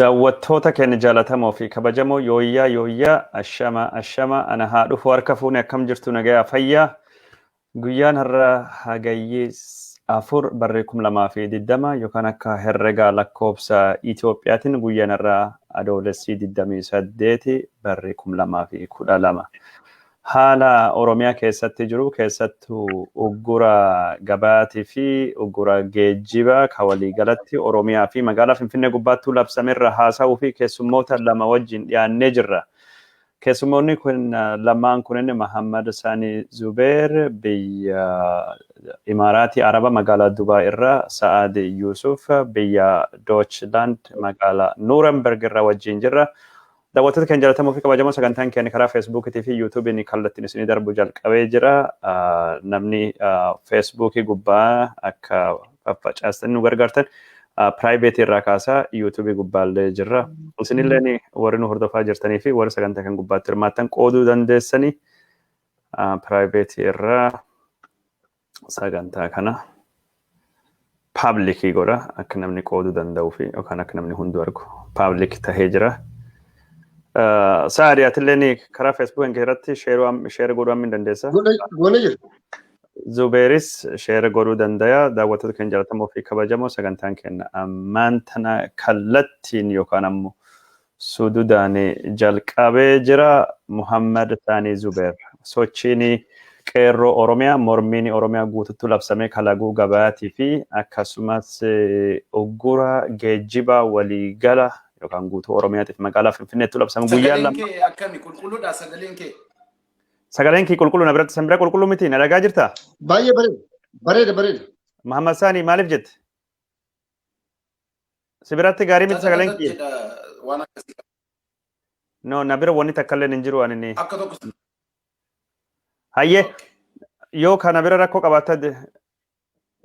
Daawwattoota keenya jaalatamoo fi kabajamoo yooyyaa ashama ana haa dhufu harka fuune akkam jirtu nagayaa fayyaa guyyaan har'a hagayyee 4 barree 2020 yookaan akka herregaa lakkoofsa Itoophiyaatiin guyyaan har'a adoolessi 28 barree 2012 haala Oromiyaa keessatti jiru keessattuu uggura gabaatii fi uggura geejjibaa ka waliigalatti Oromiyaa fi magaalaa Finfinnee gubbaattuu labsameerra haasa'uu fi keessummoota lama wajjin dhiyaannee jirra. Keessummoonni kun lamaan kunin Muhammad Sani Zubeer biyya Imaaraatii Araba magaalaa Dubaay irraa Sa'ad Yusuf biyya Deutschland magaalaa Nuremberg irraa wajjin jirra. Daawwattoota keenya jaalatamoo fi kabajamoo sagantaan keenya karaa Feesbuukii fi Yuutuubiin kallattiin isinii darbu jalqabee jira. Namni Feesbuukii gubbaa akka facaastan nu gargaartan piraayiveetii irraa kaasaa Yuutuubii gubbaallee jirra. Isinillee warri nu hordofaa jirtanii fi warri sagantaa kan gubbaatti hirmaattan qooduu dandeessanii piraayiveetii irraa sagantaa kana paablikii godha akka namni qooduu danda'uu fi yookaan akka namni hundu argu paablik tahee jira. Saadiyaatillee karaa Feesbuukiin irratti sheer godhuu hin dandeessa. Zubeeris sheer godhuu danda'a. Daawwattoota keenya jaalatamoo fi kabajamoo sagantaan keenya ammaan tana kallattiin yookaan ammoo sududaan jalqabee jira. Muhammad Sani Zubeer sochiin qeerroo Oromiyaa mormiin Oromiyaa guutuutti labsamee kalaguu gabaatii fi akkasumas uggura geejjibaa waliigala yookaan guutuu Oromiyaatiif magaalaa Finfinneetti labsame guyyaan lama. Sagaleen kee akkami qulqulluudha sagaleen kee? Sagaleen kee qulqulluu na biratti sanbira qulqulluu miti na dhagaa jirta? Baay'ee bareeda. Muhammad Sani maaliif jette? Si biratti gaarii miti sagaleen kee? No na bira wanni takka illee hin jiru ani. Akka tokko. Hayyee yoo kana bira rakkoo qabaatte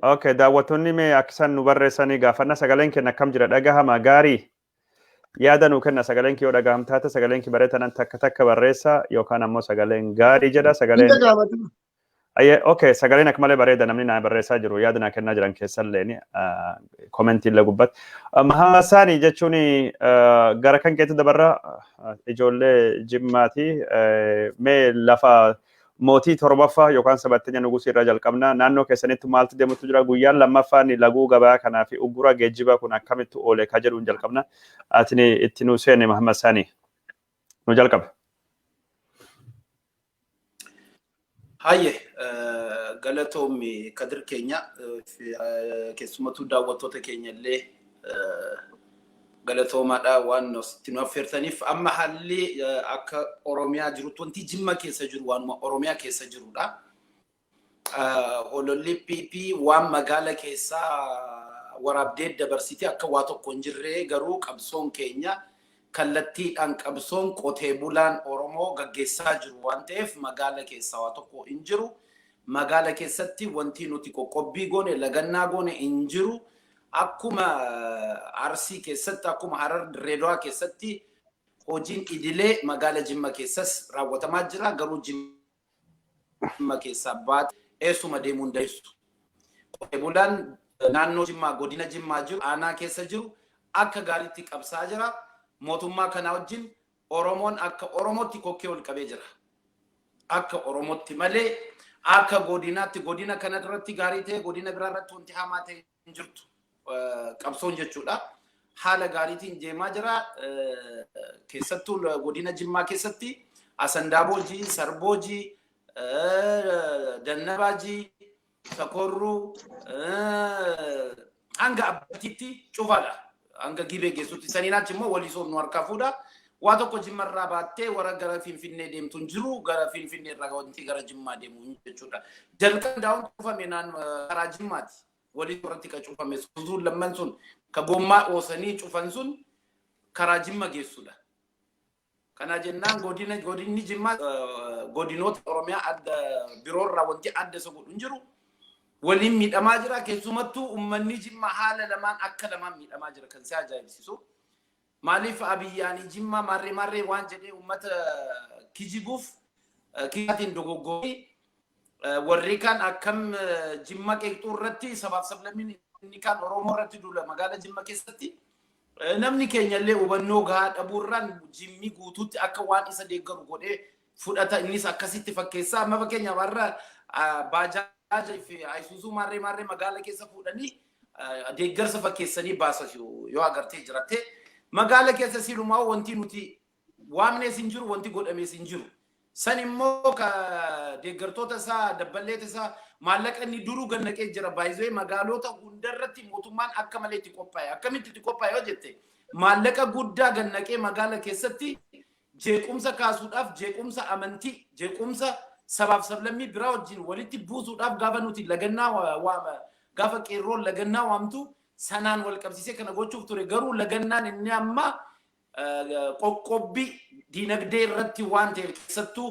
okay daawwattoonni mee akkisan nu barreessanii gaafanna sagaleen keenya akkam jira dhagahama gaarii. Yaada nu kenna sagaleen kee yoo dhagahamtaate sagaleen kee bareetan takka barreessa yookaan ammoo sagaleen gaarii jedha sagaleen okay sagaleen akka malee bareeda namni naa barreessaa jiru yaada naa kennaa jiran keessallee komentii illee gubbatti. Muhammad Sani jechuun gara kan keetti dabarra ijoollee Jimmaati mee lafa mootii torbaffaa yookaan sabattanya nugusii irraa jalqabna naannoo keessanitti maaltu deemutu jira guyyaan lammaffaan laguu gabaa kanaa fi uggura geejjibaa kun akkamitti oole ka jedhuun jalqabna atini itti nu seene Muhammad Sani nu jalqabe. Hayye galatoomii kadir keenya keessumattuu daawwattoota keenya illee galatoomaadha waan nuti nu affeertaniif amma haalli akka Oromiyaa jirutti wanti Jimma keessa jiru waanuma Oromiyaa keessa jirudha. Hololli PP waan magaala keessaa waraabdee dabarsitee akka waa tokko hin jirre garuu qabsoon keenya kallattiidhaan qabsoon qotee bulaan Oromoo gaggeessaa jiru waan ta'eef magaala keessaa waa tokko hin jiru. Magaala keessatti wanti nuti qoqqobbii goone lagannaa goone hin jiru. Akkuma Arsii keessatti akkuma Harar Dirreedawaa keessatti hojiin idilee magaala Jimma keessas raawwatamaa jira garuu Jimma keessaa baate eessuma deemuu hin dandeessu. Qotee bulaan naannoo Jimmaa godina Jimmaa jiru aanaa keessa jiru akka gaariitti qabsaa jira. Mootummaa kana wajjin Oromoon akka Oromootti kokkee ol qabee jira. Akka Oromootti malee akka godinaatti godina kana irratti gaarii ta'e godina biraa irratti wanti hamaa ta'e hin jirtu. Qabsoon jechuudha. Haala gaariitiin deemaa jira. Keessattuu godina Jimmaa keessatti Asandaabojii, Sarboojii, Dannabaajii, Sakorruu hanga Abbatiitti cufaadha. Hanga Gibee geessutti saniin achi immoo Walisoon nu harkaa fuudha. Waa tokko Jimmarraa baattee warra gara Finfinnee deemtu hin jiru. Gara Finfinnee irraa wanti gara Jimmaa deemu jechuudha. Jalqabni daawwan cufame karaa Jimmaati. Walii irratti ka cufame sun lamman sun ka gommaa oosanii cufan sun karaa Jimma geessudha. Kana jennaan godinni Jimmaa godinoota Oromiyaa adda biroorraa wanti adda isa godhu hin jiru. Waliin miidhamaa jira keessumattuu uummanni Jimmaa haala lamaan akka lamaan miidhamaa jira kan si ajaa'ibsiisu. Maaliif Abiyyaanii Jimmaa marree waan jedhee uummata kijibuuf kiyyaatiin dogoggoree warri kan akkam Jimma qeexxuu irratti sabaaf sablammiin inni kan Oromoo irratti duula magaala Jimma keessatti namni keenya illee hubannoo gahaa dhabuurraan jimmii guutuutti akka waan isa deeggaru godhee fudhata innis akkasitti fakkeessaa amma fakkeenyaaf har'a baajaaja fi Isuuzuu maarree magaala keessa fuudhanii deeggarsa fakkeessanii baasa yoo agartee jiratte magaala keessa silumaa wanti nuti waamnees hin jiru wanti godhamees hin jiru san immoo ka deeggartoota isaa dabballeeta isaa maallaqa inni duruu gannaqee jira baay'ee magaalota hundarratti mootummaan akka malee itti qophaa'e akkamitti itti qophaa'e yoo jette maallaqa guddaa gannaqee magaala keessatti jeequmsa kaasuudhaaf jeequmsa amantii jeequmsa sabaaf sablammii biraa wajjin walitti buusuudhaaf gaafa nuti lagannaa waama gaafa qeerroon lagannaa waamtu sanaan wal qabsiisee kana gochuuf ture garuu lagannaan inni amma qoqqobbii diinagdee irratti waan ta'eef keessattuu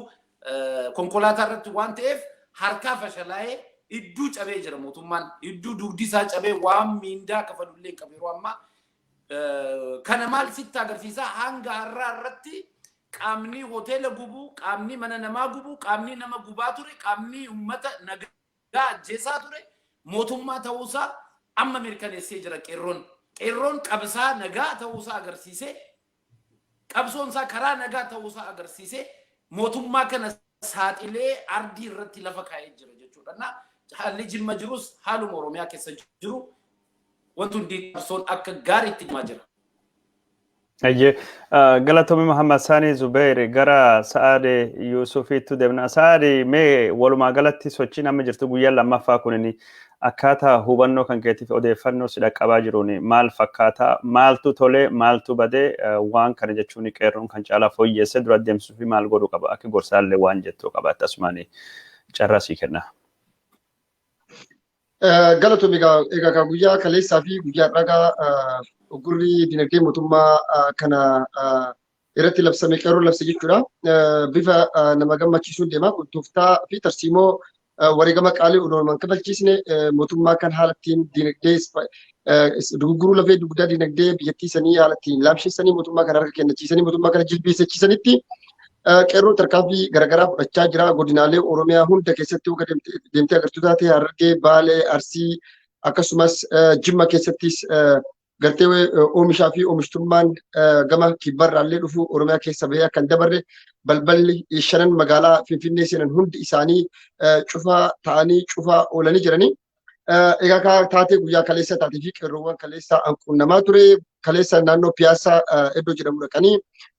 konkolaataa irratti waan ta'eef harkaa fashalaa'ee idduu cabee jira mootummaan idduu dugdisaa cabee waan miindaa kafalullee hin qabu yeroo ammaa kana maal sitti agarsiisa hanga har'aa irratti qaamni hoteela gubuu qaamni mana namaa gubuu qaamni nama gubaa ture qaamni uummata nagaa ajjeesaa ture mootummaa ta'uusaa amma mirkaneessee jira qeerroon qabsaa nagaa ta'uusaa agarsiisee qabsoon isaa karaa nagaa ta'uusaa agarsiisee mootummaa kana saaxilee ardii irratti lafa kaa'ee jira jechuudha. Haalli Jimma jirus haaluma Oromiyaa keessa jiru wanti hundi qabsoon akka gaariitti himaa jira. Ayye galatoomii Muhammad Sani Zubair gara Sa'aade Yuusufiitu deemna. Sa'aade mee walumaa galatti sochiin amma jirtu guyyaa lammaffaa kunini akkaataa hubannoo kan keetiif odeeffannoo si dhaqqabaa jiruun maal fakkaata maaltu tole maaltu badee waan kana jechuun qeerroon kan caalaa fooyyessee dura deemsuu fi maal godhuu qaba akka gorsaallee waan jettuu qaba akkasumaan carraa sii kenna. Galatoomii egaa guyyaa kaleessaa fi guyyaa dhagaa gurri dinagdee mootummaa kana irratti labsame qeerroon labse jechuudha. Bifa nama gammachiisuun deema tooftaa fi tarsiimoo wareegama qaalii uummamaan kabalchiisne mootummaa kan haala ittiin dinagdee gurguruu lafee dugdaa dinagdee biyyattii sanii haala ittiin laamsheessanii mootummaa kana harka kennachiisanii mootummaa kana jilbeessachiisanitti qeerroon tarkaanfii garaagaraa fudhachaa jira. Godinaalee Oromiyaa hunda keessatti yoo deemtee agartuu taate Harargee, Baalee, Arsii akkasumas Jimma keessattis gartee oomishaa fi oomishtummaan gama kibbarraallee dhufu Oromiyaa keessa bahee akka hin dabarre balballi shanan magaalaa Finfinnee seenan hundi isaanii cufaa ta'anii cufaa oolanii jiranii. Egaa taatee guyyaa kaleessa taatee fi qeerroowwan kaleessa anquunnamaa ture. Kaleessa naannoo Piyaasaa iddoo jedhamu dhaqanii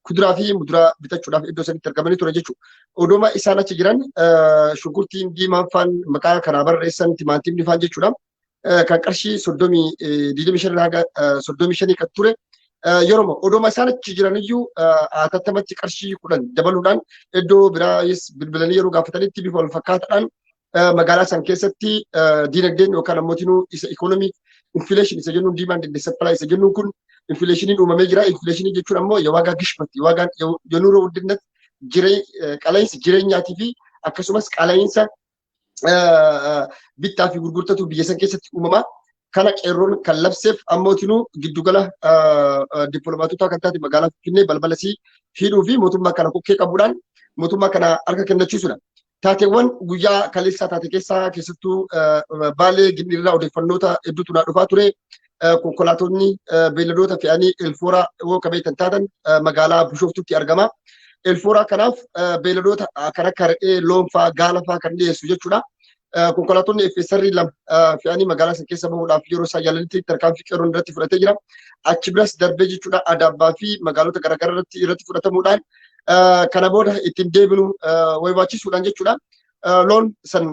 kuduraa fi muduraa bitachuudhaaf iddoo sanitti argamanii ture jechuudha. Odooma isaan achi jiran shunkurtiin diimaan faan maqaa kanaa barreessan timaatimni faan jechuudha. Kan qarshii 25 haga 35 kan ture yeroo odooma isaan achi jiraniyyuu atattamatti qarshii 10 dabaluudhaan iddoo biraayis bilbilanii yeroo gaafatanitti bifa wal fakkaataadhaan magaalaa san keessatti diinagdeen yookaan ammoo isa ikonomii inflation isa jennuun demand and supply isa jennuun kun inflationiin uumamee jira. Inflationiin jechuun ammoo yawaagaa gishbatti yawaagaan yenuura wuddinat qala'insa jireenyaatii fi akkasumas qala'insa bittaa fi gurgurtatu biyya san keessatti uumama. Kana qeerroon kan labseef ammootinuu giddugala dippiloomaatotaa kan taate magaalaa Finfinnee balbalasii hidhuu fi mootummaa kana kokkee qabuudhaan mootummaa kana harka kennachiisudha. Taateewwan guyyaa kaleessaa taate keessattuu Baalee Gindirraa odeeffannoota hedduutu naa dhufaa ture. Konkolaatonni beelladoota fe'anii Elfooraa yoo qabeetan taatan magaalaa Bishooftutti argama. Elfooraa kanaaf beelladoota kan akka re'ee, loon fa'aa, gaala fa'aa kan dhiyeessu jechuudha. Konkolaatonni FSR lama fe'anii magaalaa sana keessa bahuudhaaf yeroo isaan yaalanitti tarkaanfii qeerroon irratti fudhatee jira. Achi biras darbee jechuudha Adaabbaa fi magaalota garaagaraa irratti fudhatamuudhaan kana booda ittiin deebinu waywaachisuudhaan jechuudha. Loon san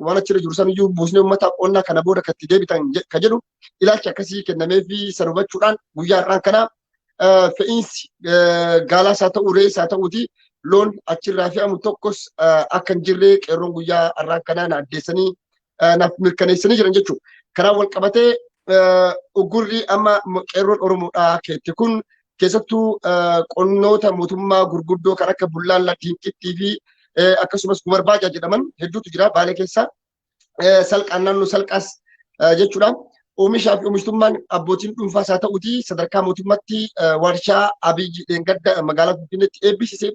waan achirra jiru san iyyuu buusnee uummata qonnaa kana booda kan itti deebitan kan jedhu ilaalchi akkasii kennamee fi san hubachuudhaan guyyaa har'aan kana fe'iinsi gaalaas haa ta'u re'ees haa ta'uuti loon achirraa fe'amu tokkos akka hin jirre qeerroon guyyaa har'aan kanaa na addeessanii naaf mirkaneessanii jiran jechuudha. Kanaan wal qabatee uggurri amma qeerroon Oromoodhaa keette kun keessattuu qonnoota mootummaa gurguddoo kan akka Bullaallaa, Diinqittii fi akkasumas Gumarbaajaa jedhaman hedduutu jira Baalee keessa. Salqaan naannoo Salqaas jechuudha. Oomishaa fi oomishtummaan abbootiin dhuunfaas haa ta'uuti sadarkaa mootummaatti warshaa Abiyyi Dheengadda magaalaa Finfinneetti eebbisiisee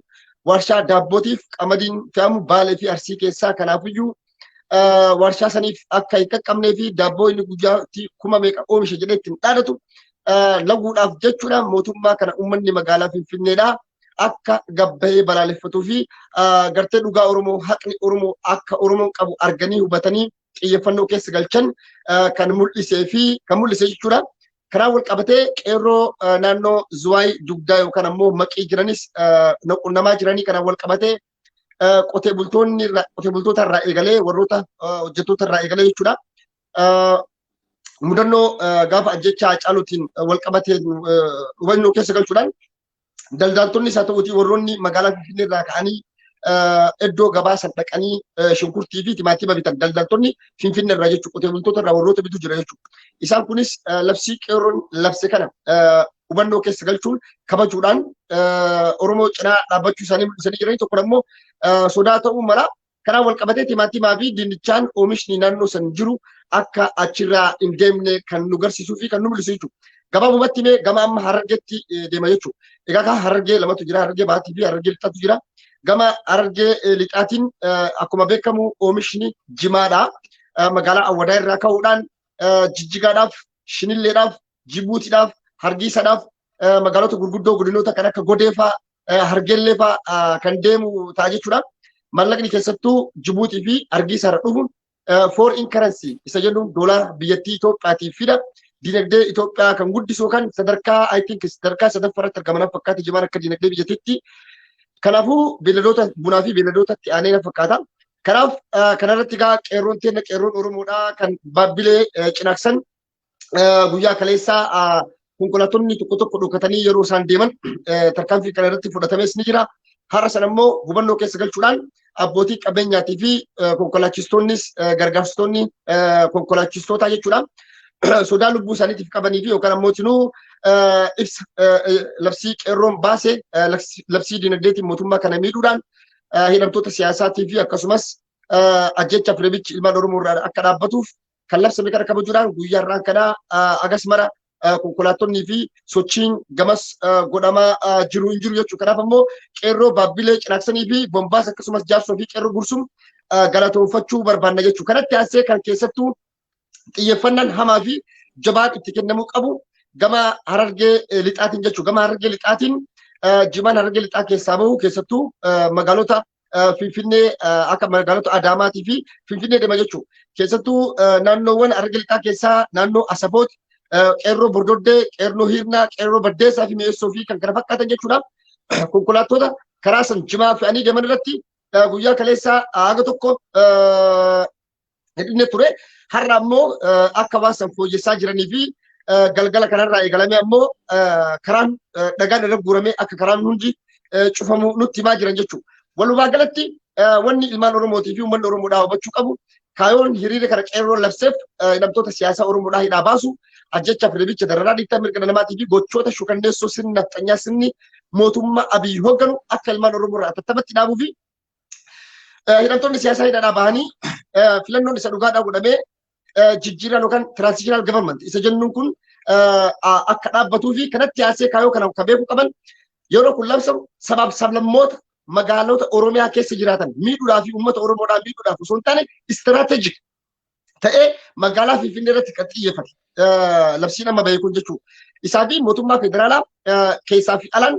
warshaa daabbootiif qamadiin fe'amu Baalee fi Arsii keessaa kanaafiyyuu warshaa saniif akka hin qaqqabnee fi daabboo inni guyyaatti kuma meeqa oomisha jedhee ittiin dhaadatu laguudhaaf jechuudha mootummaa kana uummanni magaalaa Finfinneedhaa akka gabbahee balaaleffatuu fi gartee dhugaa Oromoo haqni Oromoo akka Oromoon qabu arganii hubatanii xiyyeeffannoo keessa galchan kan mul'isee jechuudha. Karaa wal qabatee qeerroo naannoo Zuwaay dugdaa yookaan ammoo maqii jiranis quunnamaa jiranii kanaan wal qabatee qotee bultoota irraa eegalee warroota hojjettoota irraa eegalee jechuudha. Mudannoo gaafa ajjechaa Hacaaluutiin wal qabateen hubannoo keessa galchuudhaan daldaltoonnis haa ta'uutii warroonni magaalaa Finfinnee irraa ka'anii iddoo gabaa san dhaqanii shunkurtii fi timaatima bitan daldaltoonni Finfinnee irraa jechuudha. Qotee bultoota irraa warroota bitu jira jechuudha. Isaan kunis labsii qeerroon labse kana hubannoo keessa galchuun kabajuudhaan Oromoo cinaa dhaabbachuu isaanii mul'isanii jiranii tokko immoo sodaa ta'uu mala. Kanaan wal qabatee timaatimaa fi dinnichaan oomishni naannoo san jiru akka achirraa hin deemne kan nu garsiisuu fi kan nu mul'isu jechuudha. Gabaabumatti mee gama amma Harargeetti deema jechuudha. Egaa kan Harargee lamatu jira. Harargee Baatii fi Harargee Lixaatu jira. Gama Harargee Lixaatiin akkuma beekamu oomishni jimaadha. Magaalaa Awwadaa irraa ka'uudhaan Jijjigaadhaaf, Shinilleedhaaf, Jibuutiidhaaf, Hargeysaadhaaf magaalota gurguddoo godinoota kan akka Godeefaa, Hargeelleefaa kan deemu ta'a jechuudha. Mallaqni keessattuu Jibuutii fi Hargeysa irra dhufuun foreign currency isa jennuun doolaara biyyattii Itoophiyaatiif fida. Dinagdee Itoophiyaa kan guddisu kan sadarkaa I think sadarkaa sadaffaarratti argaman fakkaata jimaan akka dinagdee biyyattiitti. Kanaafuu beelladoota bunaa fi beelladootatti aanee na fakkaata. Kanaaf kanarratti egaa qeerroon Oromoodhaa kan Baabbilee Cinaaksan guyyaa kaleessaa konkolaattonni tokko dhokatanii yeroo isaan deeman tarkaanfii kana irratti fudhatames ni jira. Har'a sana immoo hubannoo keessa galchuudhaan abbootii qabeenyaatii fi konkolaachistoonnis gargaarsitoonni konkolaachistoota jechuudha. Sodaa lubbuu isaaniitiif qabanii fi yookaan ammoo tinuu ibsa labsii qeerroon baase labsii dinagdeetiin mootummaa kana miidhuudhaan hidhamtoota siyaasaatii fi akkasumas ajjecha fireebichi ilmaan Oromoo irraa akka dhaabbatuuf kan labsame kana kabajuudhaan guyyaa irraan kanaa agas mara konkolaattonnii fi sochiin gamas godhamaa jiru hin jiru jechuudha. Kanaaf ammoo qeerroo Baabbilee Cinaaksanii fi Bombaas akkasumas Jaarsoo fi qeerroo Gursum galatoomfachuu barbaanna jechuudha. Kanatti aansee kan keessattuu xiyyeeffannaan hamaa fi jabaan itti kennamuu qabu gama Harargee Lixaatiin jechuudha. Gama Harargee Lixaatiin jimaan Harargee Lixaa keessaa bahu keessattuu magaalota Finfinnee akka magaalota Adaamaatii fi Finfinnee deema jechuudha. Keessattuu naannoowwan Harargee Lixaa keessaa naannoo Asaboot, qeerroo Bordoddee, qeerroo Hiirnaa, qeerroo Baddeessaa fi Mi'eessoo fi kan kana fakkaatan jechuudha. Konkolaattota karaa san jimaa fe'anii deeman irratti guyyaa kaleessaa haga tokko hidhinne ture. Har'a ammoo akka waan san fooyyessaa jiranii fi galgala kanarraa eegalamee ammoo karaan dhagaan irra guuramee akka karaan hundi cufamu nutti himaa jiran jechuudha. Walumaa galatti wanni ilmaan Oromootii fi uummanni Oromoodhaa hubachuu qabu kaayoon hiriira kana qeerroon labseef hidhamtoota siyaasaa Oromoodhaa hidhaa baasu ajjecha fireebicha dararaa dhiittaa mirga namaatii fi gochoota shukanneessoo sirni nafxanyaa sirni mootummaa Abiyyi hoogganu akka ilmaan Oromoo irraa tattabatti dhaabuu fi hidhamtoonni siyaasaa hidhaadhaa bahanii filannoon isa dhugaadhaa godhamee jijjiiraan yookaan transitional government isa jennuun kun akka dhaabbatuu fi kanatti aansee kaayoo kana kan beekuu qaban yeroo kun labsamu sabaaf sablammoota magaalota Oromiyaa keessa jiraatan miidhuudhaa fi uummata Oromoodhaa miidhuudhaaf osoo hin taane istiraatejik ta'ee magaalaa Finfinnee irratti kan xiyyeeffate labsiin amma bahee kun jechuudha. Isaa fi mootummaa federaalaa keessaa fi alaan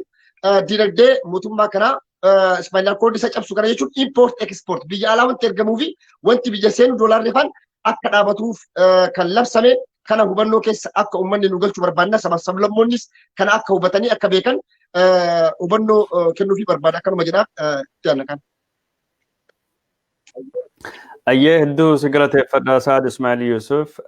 dinagdee mootummaa kanaa Ispaanyol koodii isa cabsu kana jechuun import export biyya alaa wanti ergamuu fi wanti biyya seenu doolaarri faan akka dhaabatuuf kan labsame kana hubannoo keessa akka uummanni nu galchuu barbaanna sabaaf sablammoonnis kana akka hubatanii akka beekan hubannoo kennuufii barbaada akkanuma jedhaa itti aannakan. Ayyee hedduu si galateeffadha Saad Ismail Yusuf.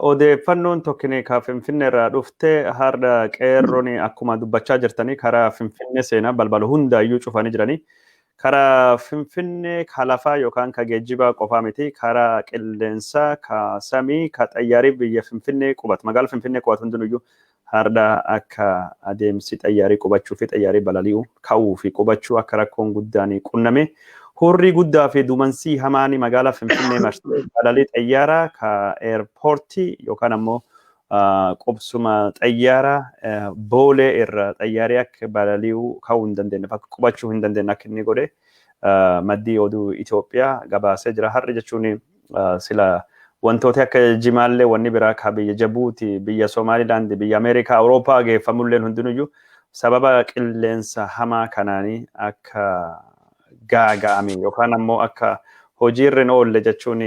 Odeeffannoon tokkini ka Finfinnee irraa dhufte har'a qeerroon akkuma dubbachaa jirtanii karaa Finfinnee seenaa balbala hundaayyuu cufanii jiranii. Karaa Finfinnee ka lafaa yookaan ka geejjibaa qofaa miti karaa qilleensaa ka samii ka xayyaarii biyya Finfinnee qubatu magaalaa Finfinnee qubatu hundinuyyuu har'a akka adeemsi xayyaarii qubachuu fi xayyaarii balali'uu ka'uu fi qubachuu akka rakkoon guddaan qunname. Hurrii guddaa fi duumansii hamaanii magaalaa Finfinnee marsee balalii xayyaaraa ka eerpoortii yookaan ammoo qubsuma xayyaaraa boolee irra xayyaarii akka balali'uu ka'uu hin dandeenye bakka qubachuu hin dandeenye akka inni godhe maddii oduu Itoophiyaa gabaasee jira. Har'a jechuun sila wantoota akka jimaallee wanni biraa ka biyya Jabuuti, biyya Somaalilaand, biyya Ameerikaa, Awurooppaa geeffamulleen hundinuyyuu sababa qilleensa hamaa kanaanii akka gaaga'ame yookaan ammoo akka hojiirra hin oolle jechuun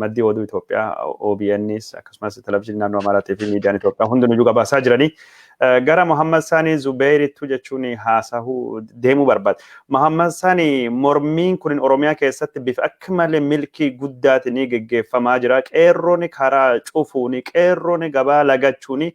maddii oduu Itoophiyaa OBNs akkasumas televezyiinii naannoo Amaaraatii fi miidiyaan Itoophiyaa hundinuyyuu gabaasaa jiranii. Gara Muhammad Sani Zubairittu jechuun haasahuu deemuu barbaada. Muhammad Sani mormiin kun Oromiyaa keessatti bifa akka malee milkii guddaatiin geggeeffamaa jira. Qeerroon karaa cufuun, qeerroon gabaa lagachuun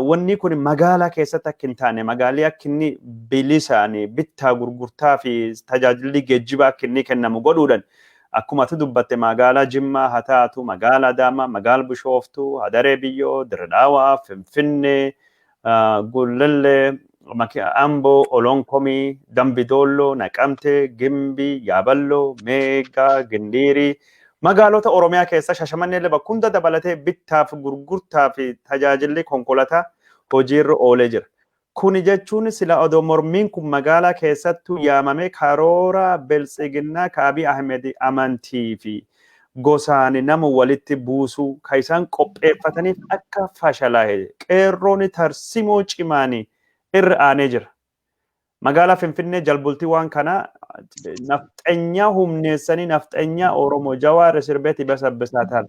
wanni kun magaalaa keessatti akka hin taane, magaalii akka inni bilisaan bittaa gurgurtaa fi tajaajilli geejjibaa akka inni kennamu godhuudhaan akkuma ati dubbatte magaalaa Jimmaa haa taatu, magaalaa Adaamaa, magaalaa Bishooftuu, Hadaree Biyyoo, Dirreedhaawaa, Finfinnee, Gullallee, Amboo, Olonkomii, Dambidolloo, Naqamtee, Gimbii, Yaaballoo, Meegaa, Gindiirii magaalota Oromiyaa keessa Shashamannee bakka hunda dabalatee bittaaf gurgurtaa fi tajaajilli konkolaataa hojiirra oolee jira. Kuni jechuun sila odoo mormiin kun magaalaa keessattuu yaamamee karoora Biltsiginnaa Abiy Ahmed amantii fi gosaan nama walitti buusuu ka isaan qopheeffataniif akka fashalaa'e qeerroon tarsimoo cimaanii irra aanee jira. Magaalaa Finfinnee jalbultii waan kana nafxanyaa humneessanii nafxanyaa Oromoo Jawaar sirbeetti basabbisaa taal.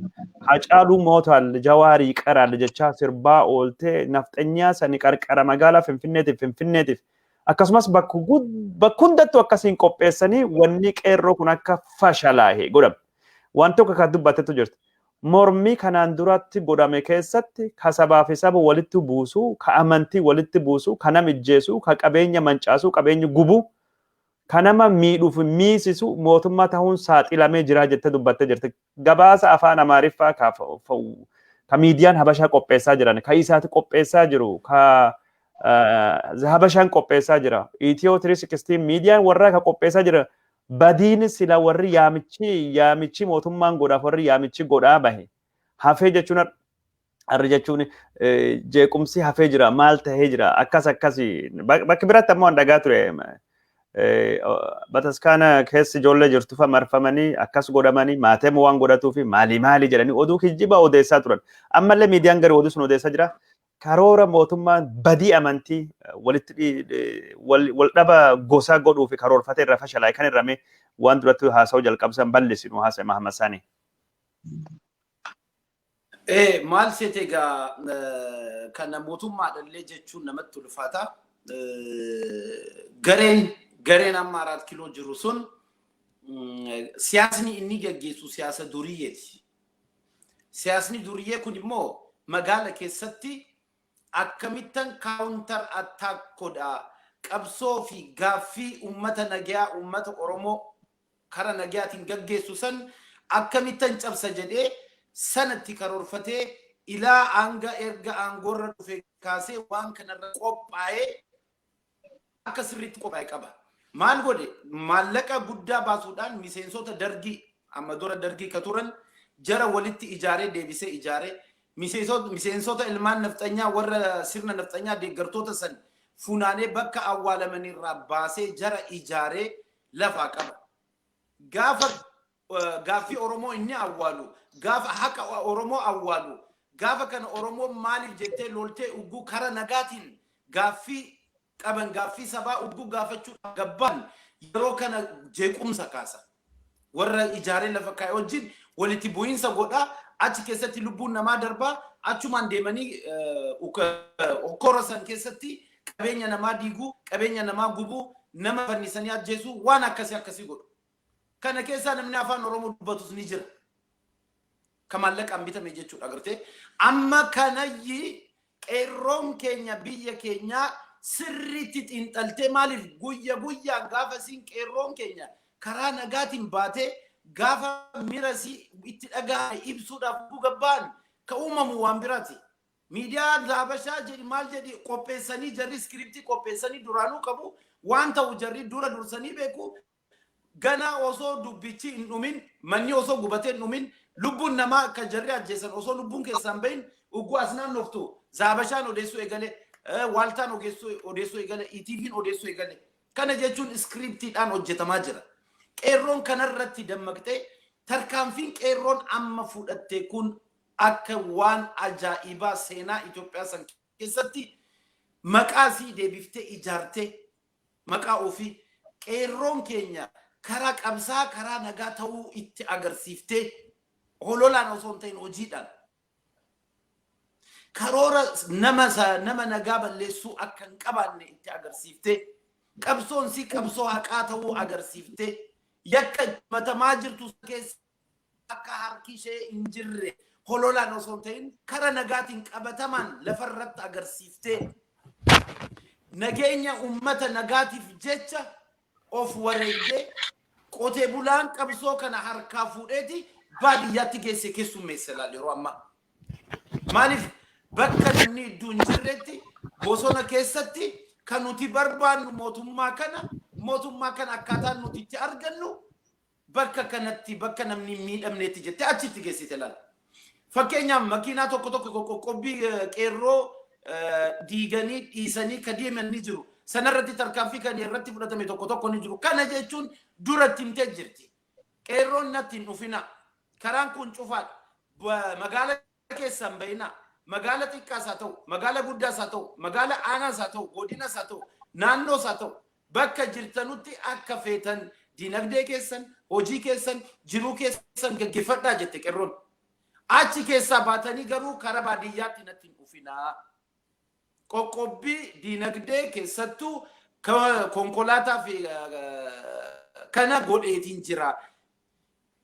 Hacaaluu mootaal Jawaarii qaraal jechaa sirbaa ooltee nafxanyaa sani qarqara magaalaa Finfinneetiif akkasumas bakka hundattuu akkasiin qopheessanii wanni qeerroo kun akka fashalaa'e godhame. Waan tokko kan dubbattetu jirti. Mormii kanaan duratti godhame keessatti ka sabaa fi saba walitti buusuu, ka amantii walitti buusuu, ka nama ijjeesuu, ka qabeenya mancaasuu, qabeenya gubuu, ka nama miidhuuf miisisu mootummaa ta'uun saaxilamee jira jettee dubbattee jirti. Gabaasa afaan Amaariffaa ka miidiyaan Habashaa qopheessaa jiran, ka isaati qopheessaa jiru, ka Habashaan qopheessaa jira. Itiyoo 316 miidiyaan warraa ka qopheessaa jira. Badiin sila warri yaamichi mootummaan godhaaf warri yaamichi godhaa bahe. Hafee jechuun harri jechuun jeequmsi hafee jira maal tahee jira akkasi bakki biratti ammoo dhagaa ture. Bataskaana keessi ijoollee jirtu fa marfamanii akkas godhamanii maatii waan godhatuu fi maali jedhanii oduu kijjiba odeessaa turan. Ammallee miidiyaan gari oduu sun odeessaa jira. Karoora mootummaan badii amantii wal dhaba gosaa godhuu fi karoorfatee irra fashalaa'e kan irrame waan duratti haasa'uu jalqabsan bal'isinu haasa'e Muhammad Sani. Maal seete egaa kana mootummaadhallee jechuun namatti ulfaata. Gareen amma 4 kiiloo jiru sun siyaasni inni gaggeessu siyaasa duriyyeeti. Siyaasni duriyyee kun immoo magaala keessatti akkamittan counter attack godha qabsoo fi gaaffii ummata nagaa ummata Oromoo kara nagaatiin gaggeessu san akkamittan cabsa jedhee sanatti karoorfatee ilaa hanga erga aangorra dhufe kaasee waan kanarra qophaa'ee akka sirriitti qophaa'e qaba. Maal godhe maallaqa guddaa baasuudhaan miseensota dargii amma dura dargii ka turan jara walitti ijaaree deebisee ijaaree miseensota ilmaan nafxanyaa warra sirna nafxanyaa deeggartoota san funaanee bakka awwaalamanirraa baasee jara ijaaree lafaa qaba. Gaaffii Oromoo inni awwaalu, gaafa haqa Oromoo awwaalu, gaafa kana Oromoo maaliif jettee loltee ugguu kara nagaatiin gaaffii qaban gaaffii sabaa ugguu gaafachuu gabbaan yeroo kana jeequmsa kaasa. Warra ijaaree lafa kaa'e wajjin walitti bu'iinsa godhaa achi keessatti lubbuun namaa darbaa achumaan deemanii okkora san keessatti qabeenya namaa diiguu, qabeenya namaa gubuu, nama fannisanii ajjeesuu waan akkasii godhu. Kana keessaa namni afaan Oromoo dubbatus ni jira. Ka maallaqaan bitame jechuudha agartee. Amma kanayyi qeerroon keenya biyya keenyaa sirriitti xiinxaltee maaliif guyyaa gaafa siin qeerroon keenya karaa nagaatiin baatee gaafa mirasii itti dhagaa'e ibsuudhaaf gabbaan ka uumamu waan biraati. Miidiyaa Habashaa jedhi maal jedhi qopheessanii jarri iskiriptii qopheessanii duraanuu qabu waan ta'u jarri dura dursanii beeku. Gana osoo dubbichi hin dhumin manni osoo gubatee hin dhumin lubbuun namaa akka jarri ajjeesan osoo lubbuun keessaan bahin ugguu as naannoftu Habashaan odeessuu eegale Waaltaan odeessuu eegale ETV'n odeessuu eegale. Kana jechuun iskiriptiidhaan hojjetamaa jira. Qeerroon kanarratti dammaqxee tarkaanfiin qeerroon amma fudhatte kun akka waan ajaa'ibaa seenaa Itoophiyaa san keessatti maqaa sii deebiftee ijaartee maqaa ofii qeerroon keenya karaa qabsaa karaa nagaa ta'uu itti agarsiiftee hololaan osoo hin ta'in hojiidhaan karoora nama nagaa balleessuu akka hin qabaanne itti agarsiiftee qabsoon si qabsoo haqaa ta'uu agarsiiftee yakka matamaa jirtu keessa akka harki ishee hin jirre hololaan osoo hin ta'in karaa nagaatiin qabatamaan lafarratti agarsiiftee nageenya ummata nagaatiif jecha of wareegdee qotee bulaan qabsoo kana harkaa fuudheeti baadiyyaatti geesse keessummeesse laal yeroo ammaa. Maaliif bakka namni iddoo hin jirretti bosona keessatti kan nuti barbaannu mootummaa kana akkaataan nuti itti argannu bakka kanatti bakka namni miidhamneetti jettee achitti geessite laal. Fakkeenyaaf makiinaa tokko qoqqobbii qeerroo diiganii dhiisanii ka deeman ni jiru. Sanarratti tarkaanfii kan irratti fudhatame tokko ni jiru. Kana jechuun duratti himtee jirti. Qeerroon natti hin dhufina. Karaan kun cufaadha. Magaala keessan bayina. Magaala xiqqaas haa ta'u, magaala guddaas haa ta'u, magaala aanaas haa ta'u, godinas haa ta'u, naannoos haa ta'u, bakka jirtanutti akka feetan dinagdee keessan, hojii keessan, jiruu keessan gaggeeffadhaa jette qeerroon. Achi keessaa baatanii garuu karaa baadiyyaatti natti hin dhufina. Qoqqobbii dinagdee keessattuu konkolaataa fi kana godheetiin jira.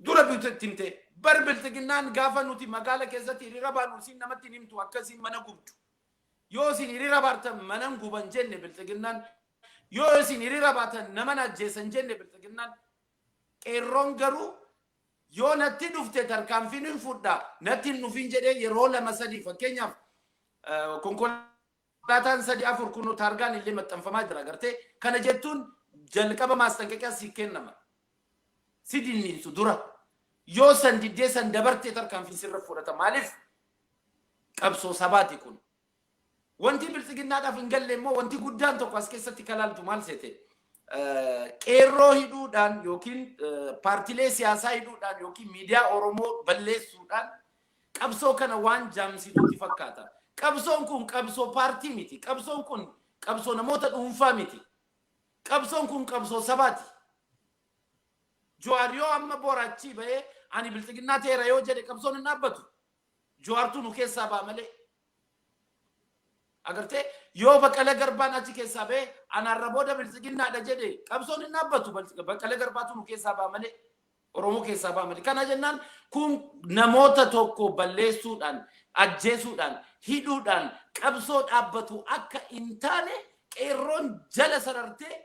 Dura bitutti himte biltiginnaan gaafa nuti magaala keessatti hiriira baanu siin namatti himtu akkasiin mana gubdu. Yoo isin hiriira baatan mana guban jenne biltiginnaan, yoo isin hiriira baatan nama ajjeesan jenne biltiginnaan, qeerroon garuu yoo natti dhufte tarkaanfiin hin fudhaa natti hin dhufin jedhee yeroo 2-3 fakkeenyaaf konkolaataan 3-4 kun taargaan illee maxxanfamaa jira gartee kana jettuun jalqaba maastanqaqiyaa si kennama si dinniinsu dura yoo san diddee san dabartee tarkaanfiin sirra fudhata. Maaliif qabsoo sabaati kun wanti biltiginnaadhaaf hin galle immoo wanti guddaan tokko as keessatti kalaaltu maal seete qeerroo hidhuudhaan yookiin paartilee siyaasaa hidhuudhaan yookiin miidiyaa Oromoo balleessuudhaan qabsoo kana waan jaamsituutti fakkaata. Qabsoon kun qabsoo paartii miti. Qabsoon kun qabsoo namoota dhuunfaa miti. Qabsoon kun qabsoo sabaati. Jawaar yoo amma boraachi bahee ani biltiginnaa teera yoo jedhe qabsoon hin dhaabbatu. Jawaartu nu keessaa ba'a malee. Agartee yoo Baqqalee Garbaan achi keessaa bahee anarra booda biltiginnaadha jedhe qabsoon hin dhaabbatu. Baqqalee Garbaatu nu keessaa ba'a malee. Oromoo keessaa ba'a malee. Kana jennaan kun namoota tokko balleessuudhaan ajjeesuudhaan hidhuudhaan qabsoo dhaabbatu akka hin taane qeerroon jala sarartee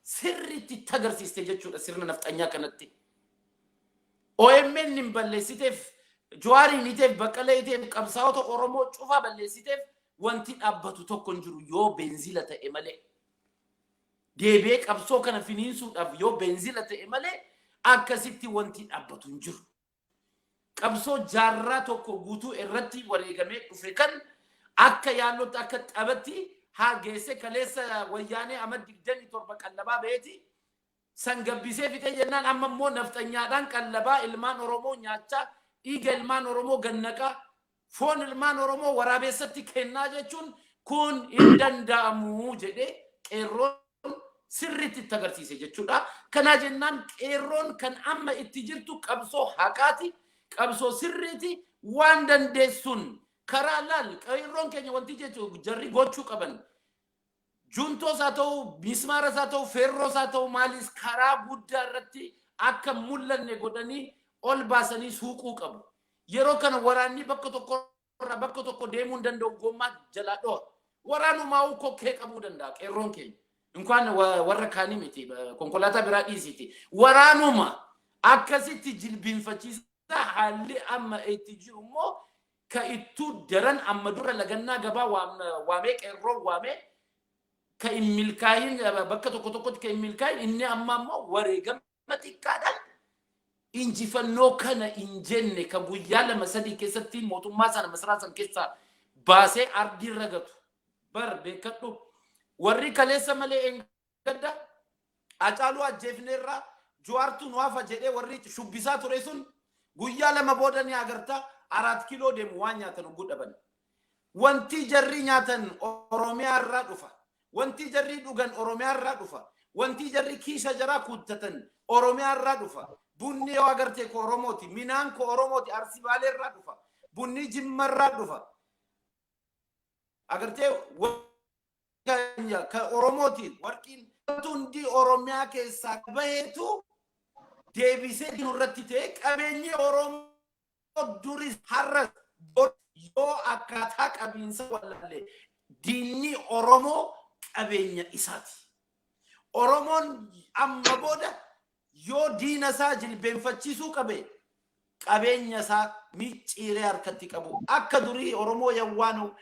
sirriitti agarsiiste jechuudha sirna nafxanyaa kanatti. OMN hin balleessiteef, Jawaariin hiteef, Baqqalee hiteef, qabsaa'ota Oromoo cufaa balleessiteef wanti dhaabbatu tokko hin jiru yoo beenzila ta'e malee. Deebi'ee qabsoo kana finiinsuudhaaf yoo beenzila ta'e malee akkasitti wanti dhaabbatu hin jiru. Qabsoo jaarraa tokko guutuu irratti wareegamee dhufe kan akka yaallootti akka xabatti haa geesse kaleessa wayyaanee amma 27 qallabaa beeti san gabbisee fixee jennaan amma immoo nafxanyaadhaan qallabaa ilmaan Oromoo nyaachaa dhiiga ilmaan Oromoo gannaqaa foon ilmaan Oromoo waraabessatti kennaa jechuun kun hin danda'amu jedhee qeerroon sirriitti agarsiise jechuudha. Kana jennaan qeerroon kan amma itti jirtu qabsoo haqaati. Qabsoo sirriiti waan dandeessuun karaa laal qeerroon keenya wanti jechuun jarri gochuu qaban juntoos haa ta'u mismaaras haa ta'u feerroos haa ta'u maalis karaa guddaa irratti akka mul'anne godhanii ol baasanii suuquu qabu. Yeroo kana waraanni bakka tokko deemuu hin danda'u gommaa jalaa dho'a. Waraanumaa kokkee qabuu danda'a qeerroon keenya. Inkaan warra kaanii miti konkolaataa biraa dhiisiti. Waraanuma akkasitti jilbiinfachiisa. Haalli amma itti jiru immoo ka ittuu daran amma dura lagannaa gabaa waamee qeerroon waamee ka hin milkaayin bakka tokkotti ka hin milkaayin inni amma immoo wareegama xiqqaadhaan injifannoo kana hin jenne ka guyyaa 2-3 keessatti mootummaa sana masaraa sana keessaa baasee ardii ragatu bar beekadhu warri kaleessa malee engadda Hacaaluu ajjeefneerraa Jawaartu nuafa jedhee warri shubbisaa ture sun guyyaa lama booda ni agarta 4 kiiloo deemu waan nyaatan ugguu dhaban. Wanti jarri nyaatan Oromiyaa irraa dhufa. Wanti jarri dhugan Oromiyaa irraa dhufa. Wanti jarri kiisha jaraa kuttatan Oromiyaa irraa dhufa. Bunni yoo agarte ko Oromooti, minaan ko Oromooti, Arsii Baalee irraa dhufa. Bunni Jimma irraa dhufa. Agarte ka Oromooti, warqiin hundi Oromiyaa keessaa baheetu deebisee nurratti ta'e qabeenyi Oromoo duris har'as yoo akkaataa qabiinsa wallaalee diinni Oromoo qabeenya isaati. Oromoon amma booda yoo diina isaa jilbeenfachiisuu qabe qabeenya isaa micciiree harkatti qabu. Akka durii Oromoo yawwaanu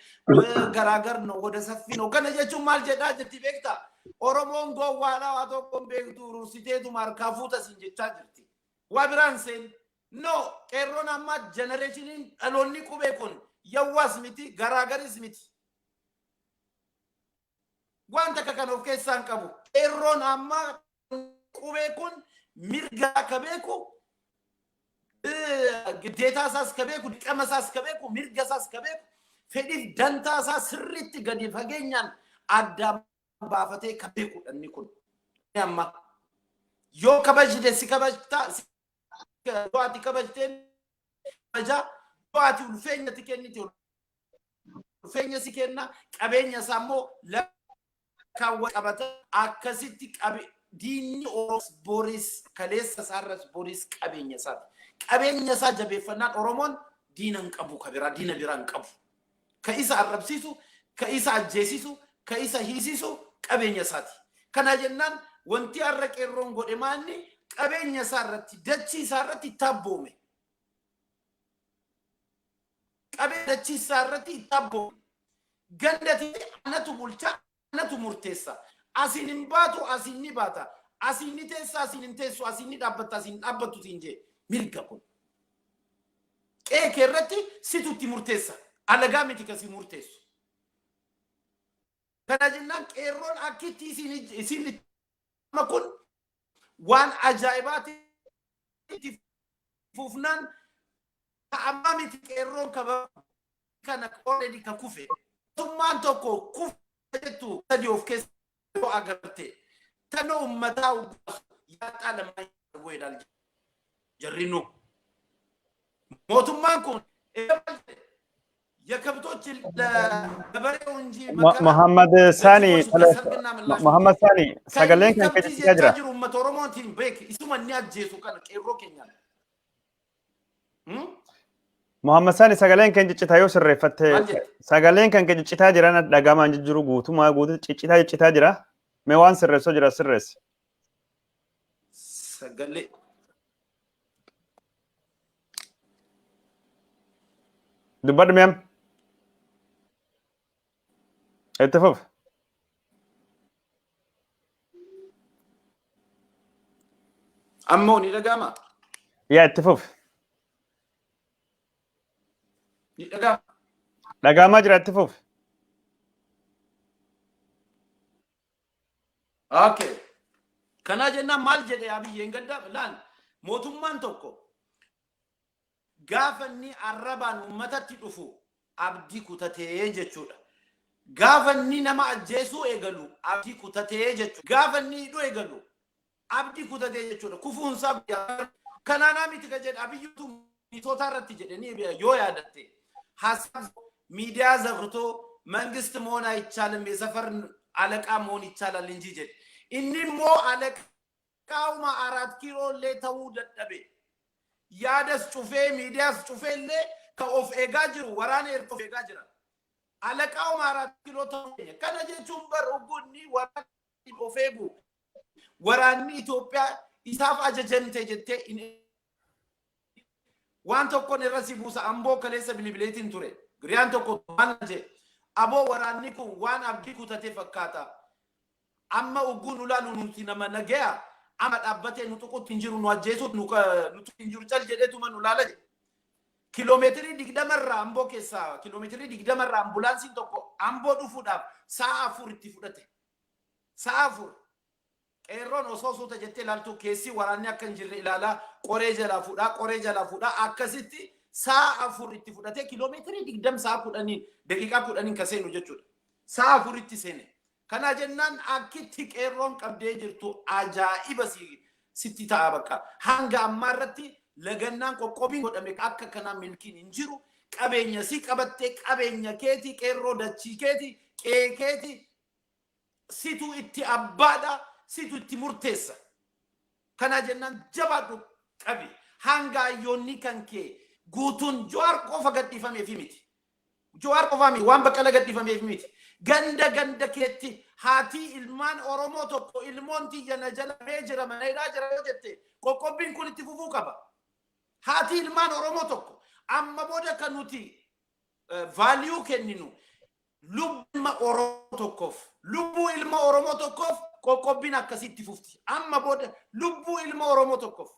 garaagarno wada saffino kana jechuun maal jedhaa jirti beektaa? Oromoon gowwaadhaa waa tokkoon beektu rursiteetu markaa fuuta siin jechaa jirti. Waa biraan seen no qeerroon amma jenereeshiniin dhaloonni qubee kun yawwaas miti garaagaris miti. Wanta kan of keessaan qabu qeerroon amma qubee kun mirga akka beeku ግዴታ ሳስ ከቤኩ ዲቀመሳስ ከቤኩ ሚርገሳስ ከቤኩ ፌዲፍ ደንታሳ ስሪት ገዲ ፈገኛን አዳም ባፈቴ ከቤኩ እንኩን ያማ ዮ ከበጅ ደስ ከበጅታ ዶአቲ ከበጅቴን በጃ ዶአቲ ውልፈኛ ትከኒት ውልፈኛ ሲከና ቀበኛ ሳሞ ለካወ ቀበተ አከሲቲ ቀበ ዲኒ ኦሮስ ቦሪስ ከሌስ ሳረስ ቦሪስ ቀበኛ ሳት ቀበኛ ሳ ጀቤፈናን ኦሮሞን ዲነን ቀቡ ከቢራ ዲነ ቢራን ቀቡ ከኢሳ አረብሲሱ ከኢሳ አጀሲሱ ከኢሳ ሂሲሱ ቀበኛ ሳት ከናጀናን ወንቲ አረቀሮን ጎደማኒ ቀበኛ ሳረት ደቺ ሳረት ይታቦሜ ቀበ ደቺ ሳረት ይታቦሜ ገንደቲ አነቱ ቡልቻ አነቱ ሙርቴሳ አሲኒን ባቱ አሲኒ ባታ አሲኒ ቴሳ አሲኒን ቴሱ አሲኒ ዳበታ አሲኒ ዳበቱ ሲንጄ ሚልከኩን ኤከረቲ ሲቱቲ ሙርቴሳ አለጋሚቲ ከሲ ሙርቴሱ ከናጅና ቀሮን አኪቲ ሲኒ መኩን ዋን አጃይባት ፉፍናን አማሚቲ ቀሮን ከነ ኦሬዲ ከኩፌ ቱማን ቶኮ ኩፌቱ ተዲኦፍ ከስ አገርቴ ተኖ መታው ያጣለ ማይወይዳል ጀሪኑ ሞቱማን ኩን የከብቶች ለበሬው እንጂ መሐመድ ሳኒ ሰገሌን ከንከ ጅራ ጅሩ መቶሮሞንቲን ቤክ ኢሱማን ያጀሱ ከነ ቀሮ ኬኛል መሐመድ ሳኒ ሰገሌን ከን ጭጭታዮ ስሬፈተ ሰገሌን ከን ጭጭታ ጅራና ዳጋማ እንጅሩ ጉቱማ ጉቱ ጭጭታ ጅራ ሜዋን ስሬሶ ጅራ ስሬስ ሰገሌ دبر ميم اتفق اموني لقاما يا اتفق لقاما جرى اتفق اوكي كنا جنا مال جدي ابي ينقدم لان موتمان توكو غافني عربان امتتي دفو ابدي كوتته جچودا غافني نما اجيسو ايغلو ابدي كوتته جچو غافني دو ايغلو ابدي كوتته جچودا كفون ساب كنانا ميت كجد ابيوتو ميتوتارت جدني يو يادته حسب ميديا زغرتو መንግስት መሆን አይቻልም የሰፈር አለቃ መሆን ይቻላል እንጂ ጀድ እንሞ አለቃው ማ 4 ኪሎ ለተው ደደበ ያደስ ጩፌ ሚዲያስ ጩፌለ ከኦፍ ኤጋጅሩ ወራኔ ኤርቶ ኤጋጅራ አለቃው ማ 4 ኪሎ ተው ከነጀቹም በር ኡጉኒ ወራኒ ኦፌጉ ወራኒ ኢትዮጵያ ኢሳፍ አጀጀንቴ ጀቴ ዋንቶ ኮን ረሲቡሳ አምቦ ከሌሰ ቢሊቢሌቲን ቱሬ ግሪያንቶ ኮ ማንጀ አቦ ወራኒ ኩ ዋን አብዲ ኩተቴ ፈካታ አማ ኡጉን ኡላኑ ኑቲ ነመነገያ አማጣበቴ ኑጥቁት እንጅሩ ነው አጀሱት ኑቀ ኑጡ እንጅሩ ጨል ጀደቱ ማን ኡላለ ኪሎሜትሪ ዲግደመራ አምቦ ኬሳ ኪሎሜትሪ ዲግደመራ አምቡላንሲን ቶኮ አምቦ ዱፉዳ ሳአፉር ኢትፉደቴ ሳአፉር qeerroon osoo suuta jettee ilaaltu keessi waraanni akka hin jirre ilaalaa qoree jalaa fuudhaa akkasitti sa'a 4 itti fudhatee kiiloomeetirii 20 sa'a 10 daqiiqaa 10 ka seenu jechuudha. Sa'a 4 itti seene. Kana jennaan akkitti qeerroon qabdee jirtu ajaa'iba sitti ta'a bakka. Hanga ammaa irratti lagannaan qoqqobiin godhame akka kanaa milkiin hin jiru. Qabeenya si qabattee qabeenya keeti qeerroo dachii keeti qeekeeti situ itti abbaadha situ itti murteessa. Kana jennaan jabaadhu qabi. Hanga ayyoonni kan kee guutuun Jawaar qofa gadhiifameef miti. Jawaar qofa miti waan Baqqalaa gadhiifameef miti. Ganda keetti haati ilmaan Oromoo tokko ilmoon tiyyana jala mee jira maneedhaa jira yoo jette qoqqobbiin kun itti fufuu qaba. Haati ilmaan Oromoo tokko amma booda kan nuti value kenninu lubbuu ilma Oromoo tokkoof lubbuu ilma Oromoo tokkoof qoqqobbiin akkasitti fufti. Amma booda lubbuu ilma Oromoo tokkoof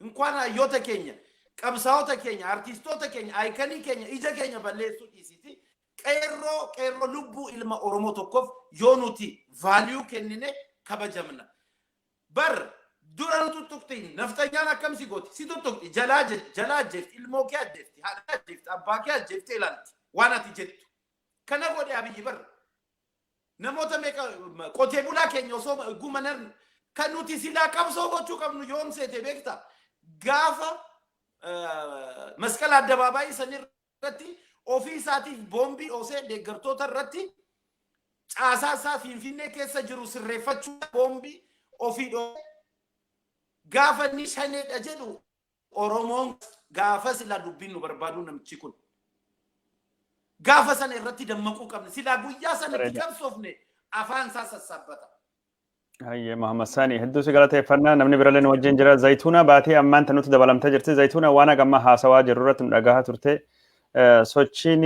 inkwaan hayyoota keenya qabsaa'ota keenya artistoota keenya aayikanii keenya ija keenya balleessuu dhiisiti. Qeerroo lubbuu ilma Oromoo tokkoof yoo nuti value kennine kabajamna. Bar dura nuti tuttuqtiin naftanyaan akkamsi gooti si tuttuqti jalaa jeefti ilmoo kee ajjeefti haadha ajjeefti abbaa kee ajjeefti ilaalti waan ati jettu. Kana godhe Abiyyi bar namoota meeqa qotee bulaa keenya osoo gumanan kan nuti silaa qabsoo gochuu qabnu yoom seete beekta gaafa masqala addabaabaayii sanirratti ofii isaatiif boombii osee deeggartoota irratti caasaa isaa Finfinnee keessa jiru sirreeffachuu boombii ofii gaafa inni shaneedha jedhu Oromoon gaafa sila dubbiin nu barbaadu namichi kun gaafa sana irratti dammaquu qabne silaa guyyaa sanatti qabsoofne afaan isaa sassaabbata. Hayyee Muhammad Sani hedduu si galateeffannaa namni birallee nu wajjin jira Zayituuna baatee ammaan tanutti dabalamtee jirti Zayituuna waan agamma haasawaa jirru irratti nu dhagahaa turte. Sochiin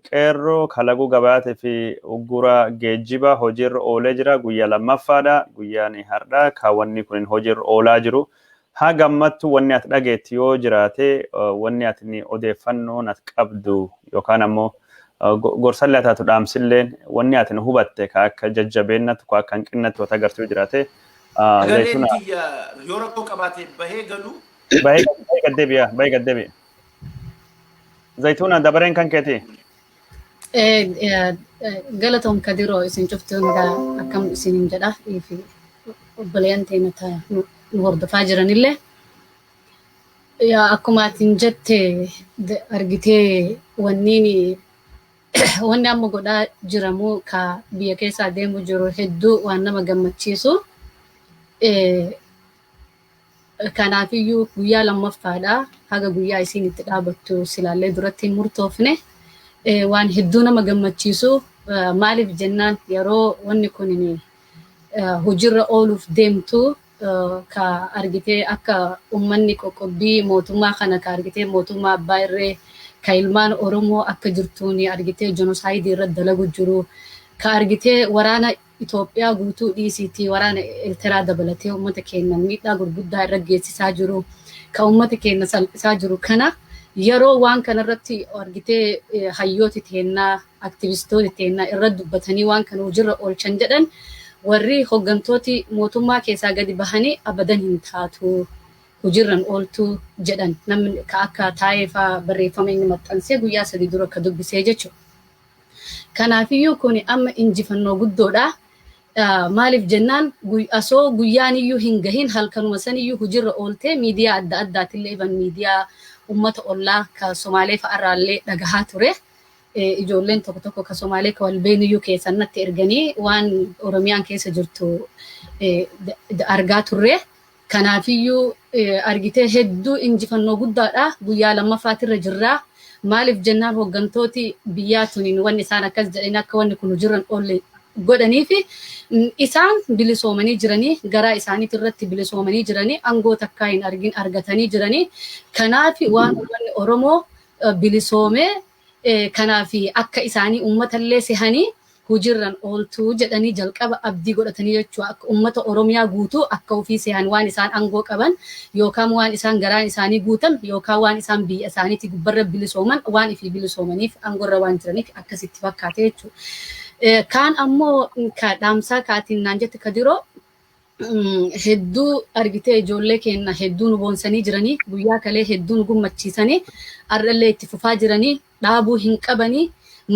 qeerroo kalaquu gabaatee fi uggura geejjiba hojiirra oolee jira guyyaa lammaffaadha guyyaan har'aa kaawwanni kun hojiirra oolaa jiru haa gammattu wanni ati dhageetti yoo jiraate wanni ati odeeffannoo ati qabdu yookaan ammoo gorsallee taatu dhaamsilleen wanni ati hubatte ka akka jajjabeennatu ka akka hanqinnatu wata agartuu jiraate Zayituuna yoo rakkoo qabaate bahee galu bahee gaddeebi'a Zayituuna dabareen kan keeti? Galatoom kadiroo isin cuftuun akkam isinin jedha fi obboleeyyan teenya nu hordofaa jiranillee akkuma atin jette argitee wanni amma godhaa jiramu ka biyya keessaa deemu jiru hedduu waan nama gammachiisu. Kanaafiyyuu guyyaa lammaffaadha haga guyyaa isin itti dhaabattu silaallee duratti hin murtoofne waan hedduu nama gammachiisu maaliif jennaan yeroo wanni kun hojiirra ooluuf deemtu ka argitee akka ummanni qoqqobbii mootummaa kana ka argitee mootummaa abbaa irree ka ilmaan Oromoo akka jirtuun argitee jenosaayidii irratti dalagu jiru ka argitee waraana Itoophiyaa guutuu dhiisiitii waraana Eertiraa dabalatee uummata keenya miidhaa gurguddaa irra geessisaa jiru ka uummata keenya salphisaa jiru kana yeroo waan kanarratti argitee hayyooti teennaa aktivistooti teennaa irra dubbatanii waan kana hojiirra oolchan jedhan warri hoggantooti mootummaa keessaa gadi bahanii abadan hin taatu hojiirran ooltuu jedhan namni ka akka taa'eefaa barreeffama inni maxxansee guyyaa 3 dura akka dubbisee jechuudha. Kanaafiyyuu kun amma injifannoo guddoodha. Maaliif jennaan asoo guyyaan iyyuu hin gahin halkanuma san iyyuu hojiirra ooltee miidiyaa adda addaatillee iban miidiyaa ummata ollaa ka Somaalee fa'arraallee dhagahaa ture. Ijoolleen tokko ka Somaalee ka walbeen iyyuu keessannatti erganii waan Oromiyaan keessa jirtu argaa turre. Kanaafiyyuu argitee hedduu injifannoo guddaadha guyyaa lammaffaatirra jirraa. Maaliif jennaan hoggantooti biyyaa tuniin wanni isaan akkas jedhanii akka wanni kun hojiirran oolle godhanii fi isaan bilisoomanii jiranii garaa isaaniitti irratti bilisoomanii jiranii aangoo takkaa hin argin argatanii jiranii kanaaf waan uummanni Oromoo bilisoomee kanaaf akka isaanii uummatallee sehanii hojiirran ooltuu jedhanii jalqaba abdii godhatanii jechuudha akka uummata Oromiyaa guutuu akka ofii sehan waan isaan aangoo qaban yookaan waan isaan garaan isaanii guutan yookaan waan isaan biyya isaaniitti gubbarra bilisooman waan ifii bilisoomaniif aangoorra waan jiraniif akkasitti fakkaate jechuudha. Kaan ammoo ka dhaamsaa kaatiin naan jette ka diroo hedduu argitee ijoollee keenya hedduu nu boonsanii jiranii guyyaa kalee hedduu nu gummachiisanii har'allee itti fufaa jiranii dhaabuu hin qabanii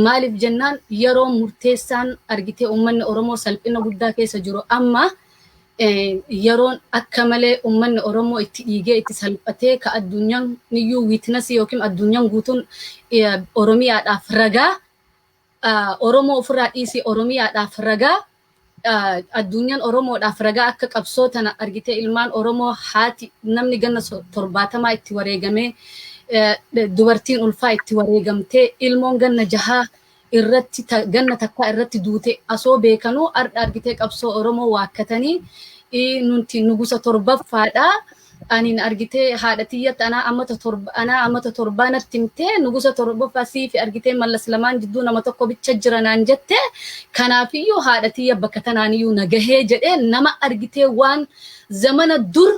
maaliif jennaan yeroo murteessaan argitee uummanni Oromoo salphina guddaa keessa jiru amma yeroon akka malee uummanni Oromoo itti dhiigee itti salphatee ka addunyaan niyyuu wiitnasii yookiin addunyaan guutuun Oromiyaadhaaf ragaa Oromoo ofirraa dhiisii Oromiyaadhaaf ragaa addunyaan Oromoodhaaf ragaa akka qabsoo tana argitee ilmaan Oromoo haati namni ganna 70 itti wareegamee dubartiin ulfaa itti wareegamtee ilmoon ganna 6 irratti ganna takka irratti duute asoo beekanuu argitee qabsoo Oromoo waakkatanii nuti nugusa 7ffaadha anin argitee haadhatiyyatti anaa ammata 7 natti himtee nugusa 7ffaa siifi argitee mallas lamaan jidduu nama tokko bicha jiranaan jette kanaafiyyuu haadhatiyya bakka tanaaniyyuu nagahee jedhee nama argitee waan zamana dur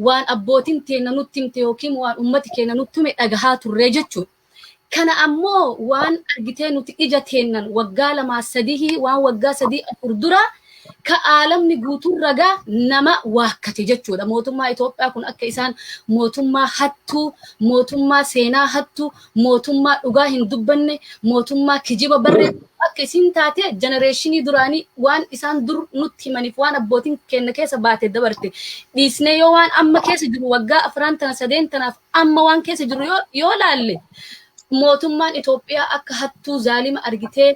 waan abbootiin teenya nutti himte yookiin waan ummati keenya nutti hime dhagahaa turree jechuudha. Kana ammoo waan argitee nuti ija teennan waggaa 2-3 waan waggaa 3-4 dura ka aalamni guutuun ragaa nama waakkate jechuudha. Mootummaa Itoophiyaa kun akka isaan mootummaa hattuu, mootummaa seenaa hattuu, mootummaa dhugaa hin dubbanne, mootummaa kijiba barreessu akka isin taate genereeshinii duraanii waan isaan dur nutti himaniif waan abbootiin keenya keessa baate dabarte dhiisnee yoo waan amma keessa jiru waggaa 4-3 tanaaf amma waan keessa jiru yoo laalle mootummaan Itoophiyaa akka hattuu zaalima argitee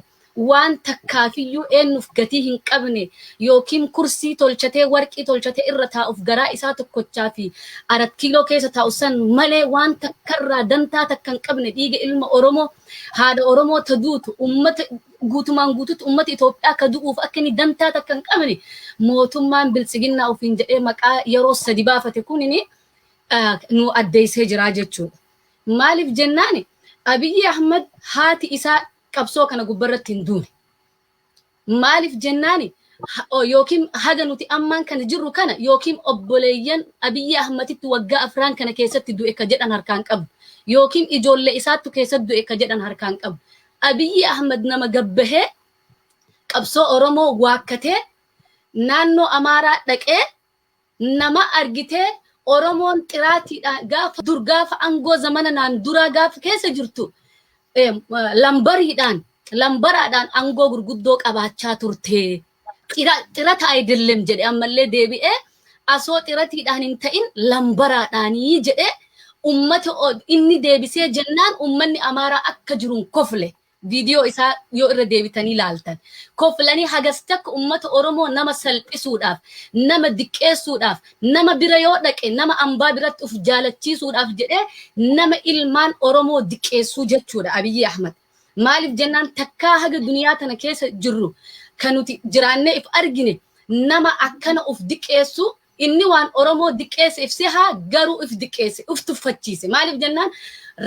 waan takkaafiyyuu eenyuuf gatii hin qabne yookiin kursii tolchatee warqii tolchatee irra taa'uuf garaa isaa tokkochaa fi 4 kiiloo keessa taa'u san malee waan takkarraa dantaa takka hin qabne dhiiga ilma Oromoo haadha Oromoo taduutu ummata guutumaan guututti ummata Itoophiyaa ka du'uuf akka inni dantaa takka hin qabne mootummaan biltsiginnaa ofiin jedhee maqaa yeroo 3 baafate kunini nu addeessee jira jechuudha. Maaliif jennaani Abiyyi Ahmad haati isaa qabsoo kana gubbarratti hin duune. Maaliif jennaani yookiin haga nuti ammaan kana jirru kana yookiin obboleeyyan Abiyyi Ahmaditti waggaa 4 kana keessatti du'e ka jedhan harkaan qabu yookiin ijoollee isaattu keessatti du'e ka jedhan harkaan qabu. Abiyyi Ahmad nama gabbahee qabsoo Oromoo waakkatee naannoo Amaaraa dhaqee nama argitee Oromoon xiraatiidhaan gaafa aangoo zamana naan duraa gaafa keessa jirtu lambaraadhaan aangoo gurguddoo qabaachaa turte. Xirata ayidillem jedhe ammallee deebi'ee asoo xiratiidhaan hin ta'in lambaraadhaanii jedhe ummata inni deebisee jennaan ummanni Amaaraa akka jiruun kofle. Video isaa yoo irra deebitanii ilaaltan koflanii hagas takka ummata Oromoo nama salphisuudhaaf nama diqqeessuudhaaf nama bira yoo dhaqe nama ambaa biratti uf jaalachiisuudhaaf jedhee nama ilmaan Oromoo diqqeessuu jechuudha Abiyyi Ahmad. Maaliif jennaan takkaa haga duniyaa tana keessa jirru kan nuti jiraannee if argine nama akkana uf diqqeessu inni waan Oromoo diqqeesse ifsee haa garuu if diqqeesse uf tuffachiise. Maaliif jennaan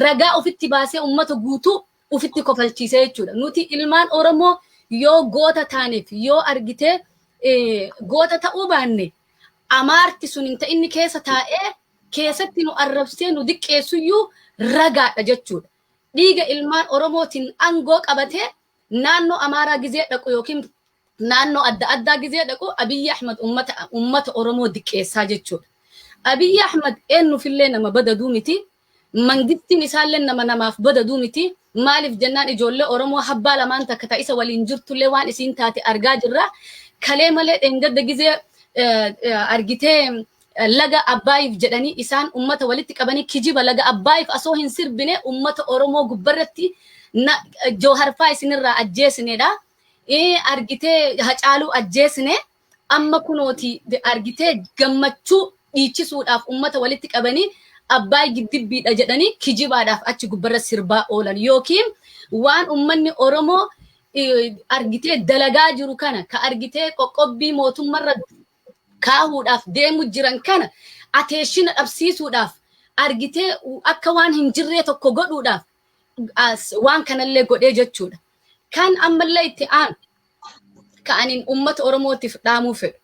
ragaa ufitti baasee ummata guutuu ufitti kofalchiisee jechuudha. Nuti ilmaan Oromoo yoo goota taaneef yoo argitee goota ta'uu baanne amaarti sun hin ta'inni keessa taa'ee keessatti nu arrabsee nu diqqeessuyyuu ragaadha jechuudha. Dhiiga ilmaan Oromootiin aangoo qabatee naannoo Amaaraa gizee dhaqu yookiin naannoo adda addaa gizee dhaqu Abiyyi Ahmad ummata Oromoo diqqeessaa jechuudha. Abiyyi Ahmad eenyufillee nama badaduu miti. Mangistiin isaallee nama namaaf badaduu miti. Maaliif jennaan ijoollee Oromoo habbaa lamaan takka ta'isa waliin jirtullee waan isiin taate argaa jirra. Kalee malee dheengadda gizee argitee laga Abbaayif jedhanii isaan ummata walitti qabanii kijiba laga Abbaayif asoo hin sirbine ummata Oromoo gubbarratti Jooharfaa isinirraa ajjeesineedha. Argitee Hacaaluu ajjeesine amma kunooti argitee gammachuu dhiichisuudhaaf ummata walitti qabanii Abbaay giddibbiidha jedhanii kijibaadhaaf achi gubbarra sirbaa oolan yookiin waan ummanni Oromoo argitee dalagaa jiru kana ka argitee qoqqobbii mootummarra kaahuudhaaf deemu jiran kana ateeshina dhabsiisuudhaaf argitee akka waan hin jirree tokko godhuudhaaf waan kanallee godhee jechuudha. Kan ammallee itti aanu ka'aniin ummata Oromootiif dhaamuu fedhu.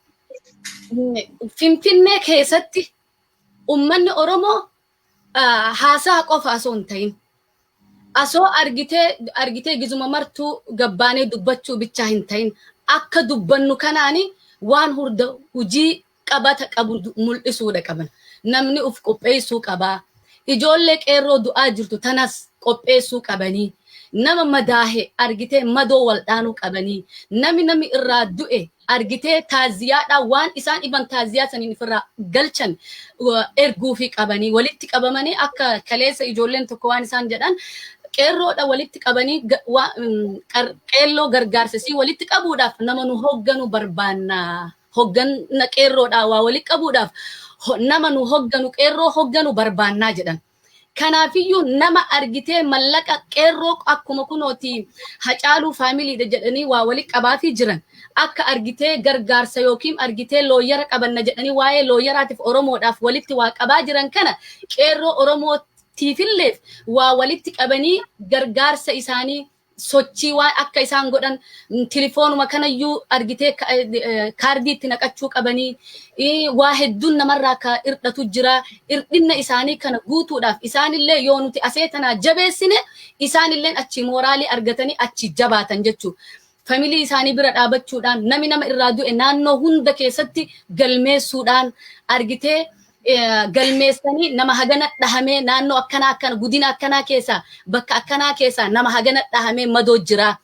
Finfinnee keessatti ummanni Oromoo haasaa qofa asoo hin ta'in asoo argitee gizuma martuu gabbaanee dubbachuu bichaa hin ta'in akka dubbannu kanaani waan hunda hujii qabata qabu mul'isuudha qaban. Namni uf qopheessuu qabaa. Ijoollee qeerroo du'aa jirtu tanas qopheessuu qabanii. Nama madaahe argitee madoo waldhaanuu qabanii. Nami irraa du'e argitee taaziyaadhaan waan isaan iban taaziyaa saniin ifirraa galchan erguu fi qabanii walitti qabamanii akka kaleessa ijoolleen tokko waan isaan jedhan qeerroodha walitti qabanii qeelloo gargaarsisii walitti qabuudhaaf nama nu hogganu barbaanna. Hogganna qeerroodha waa walitti qabuudhaaf nama nu hogganu qeerroo hogganu barbaannaa jedhan. Kanaafiyyuu nama argitee mallaqa qeerroo akkuma kunooti Hacaaluu faamiliidha jedhanii waa walitti qabaatii jiran. Akka argitee gargaarsa yookiin argitee looyara qabanna jedhanii waa'ee looyaraatiif Oromoodhaaf walitti waa qabaa jiran kana qeerroo Oromootiifillee waa walitti qabanii gargaarsa isaanii sochii waan akka isaan godhan telefoonuma kanayyuu argitee kaardiitti naqachuu qabanii waa hedduun namarraa ka irdhatu jira. Irdhinna isaanii kana guutuudhaaf isaanillee yoo nuti aseetanaa jabeessine isaanillee achi mooraalii argatanii achi jabaatan jechuudha. Familii isaanii bira dhaabachuudhaan nama irraa du'e naannoo hunda keessatti galmeessuudhaan argitee galmeessanii nama hagana dhahamee naannoo akkana gudina akkanaa keessa bakka akkanaa keessa nama hagana dhahamee madoo jira.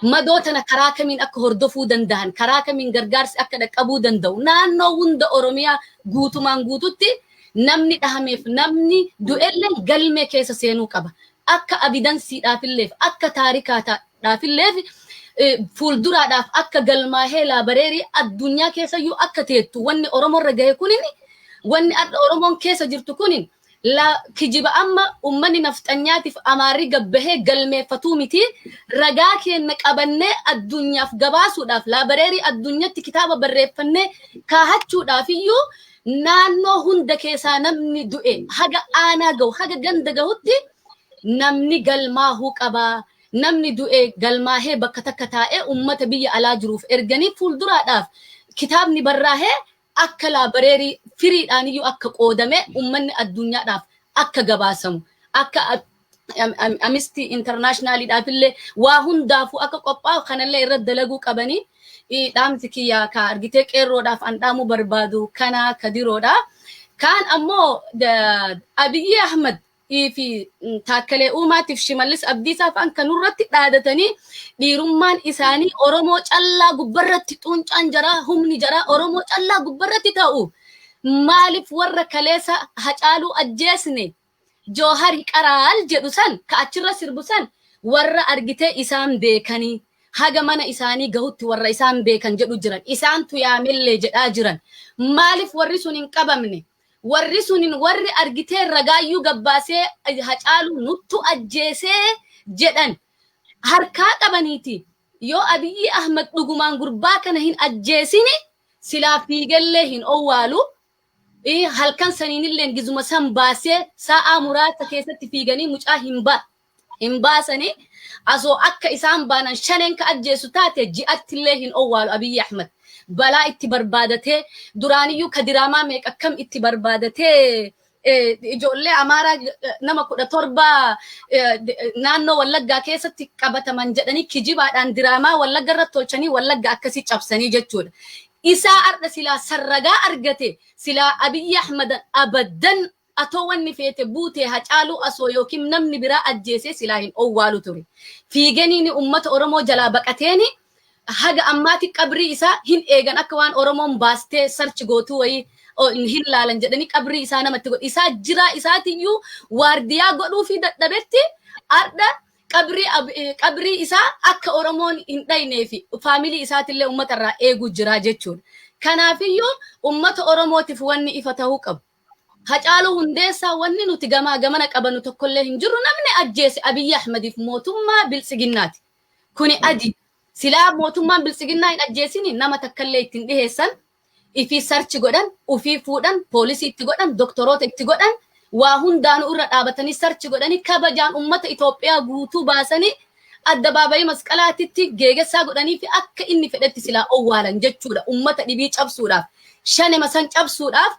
Madoo tana karaa kamiin akka hordofuu danda'an karaa kamiin gargaarsi akka dhaqqabuu danda'u naannoo hunda Oromiyaa guutumaan guututti namni dhahameef namni du'ellee galmee keessa seenuu qaba. Akka abidansiidhaafillee akka taarikaadhaafillee fuulduraadhaaf akka galmaahee laabareerii addunyaa keessayyuu akka teettu wanni Oromoorra gahe kunini wanni adda Oromoon keessa jirtu kunin la kijiba amma ummanni nafxanyaatiif amaarri gabbahee galmeeffatuu miti ragaa keenya qabannee addunyaaf gabaasuudhaaf laabareerii addunyaatti kitaaba barreeffannee kaahachuudhaaf iyyuu naannoo hunda keessaa namni du'e haga aanaa gahu haga ganda gahutti namni galmaahuu qabaa. Namni du'e galmaahee bakka takka taa'ee ummata biyya alaa jiruuf erganii fuulduraadhaaf kitaabni barraahee akka laabareerii firiidhaan iyyuu akka qoodame ummanni addunyaadhaaf akka gabaasamu akka Amnesty Internationalidhaaf illee waa hundaafuu akka qophaa'u kanallee irratti dalaguu qabanii dhaamsi kiyyaa ka argitee qeerroodhaaf andhaamuu barbaadu kana kadiroodha. Kaan ammoo Abiyyi Ahmad fi taakkalee uumaatiif Shimallis Abdiisaa fa'aan kanurratti dhaadatanii dhiirummaan isaanii Oromoo callaa gubbarratti xuuncaan jaraa humni jaraa Oromoo callaa gubbarratti ta'u maaliif warra kaleessa Hacaaluu ajjeesne Joohari qaraal jedhu san ka achirra sirbu san warra argitee isaan beekanii haga mana isaanii gahutti warra isaan beekan jedhu jiran isaantu yaamillee jedhaa jiran maaliif warri sun hin qabamne. Warri sunin warri argitee ragaayyuu gabbaasee Hacaaluu nuttu ajjeesee jedhan harkaa qabaniiti. Yoo Abiyyi Ahmad dhugumaan gurbaa kana hin ajjeesini silaa fiigallee hin owwaalu. Halkan saniinillee gizuma san baasee sa'aa muraasa keessatti fiiganii mucaa hin baasanii asoo akka isaan baanan shaneen ka ajjeesu taate ji'attillee hin owwaalu Abiyyi Ahmad. Balaa itti barbaadatee duraaniyyuu ka diraamaa meeqa akkam itti barbaadatee ijoollee Amaaraa nama 17 naannoo Wallaggaa keessatti qabataman jedhanii kijibaadhaan diraamaa Wallagga irratti tolchanii Wallagga akkasii cabsanii jechuudha. Isaa arda silaa sarragaa argate silaa Abiyyi Ahmad abaddan atoo wanni feete buutee Hacaaluu asoo yookiin namni biraa ajjeesee silaa hin owwaalu ture. Fiiganiini ummata Oromoo jalaa baqateeni haga ammaati qabrii isaa hin eegan akka waan Oromoon baastee sarchi gootuu wayii hin laalan jedhanii qabrii isaa namatti godhu isaa jira isaatiyyuu waardiyaa godhuu fi dadhabetti arda qabrii isaa akka Oromoon hin dhaynee fi faamilii isaatillee uummatarraa eeguu jira jechuudha. Kanaafiyyuu uummata Oromootiif wanni ifa ta'uu qabu. Hacaaluu Hundeessaa wanni nuti gamana qabanu tokkollee hin jiru namni ajjeese Abiyyi Ahmadiif mootummaa biltsiginnaati. Kuni adi silaa mootummaan biltsiginnaa hin ajjeesini nama takkallee ittiin dhiheessan ifii sarchi godhan ufii fuudhan poolisii itti godhan doktoroota itti godhan waa hundaanuu irra dhaabatanii sarchi godhanii kabajaan ummata Itoophiyaa guutuu baasanii addabaabayii masqalaatitti geegessaa godhanii fi akka inni fedhetti silaa owwaalan jechuudha ummata dhibii cabsuudhaaf shanema san cabsuudhaaf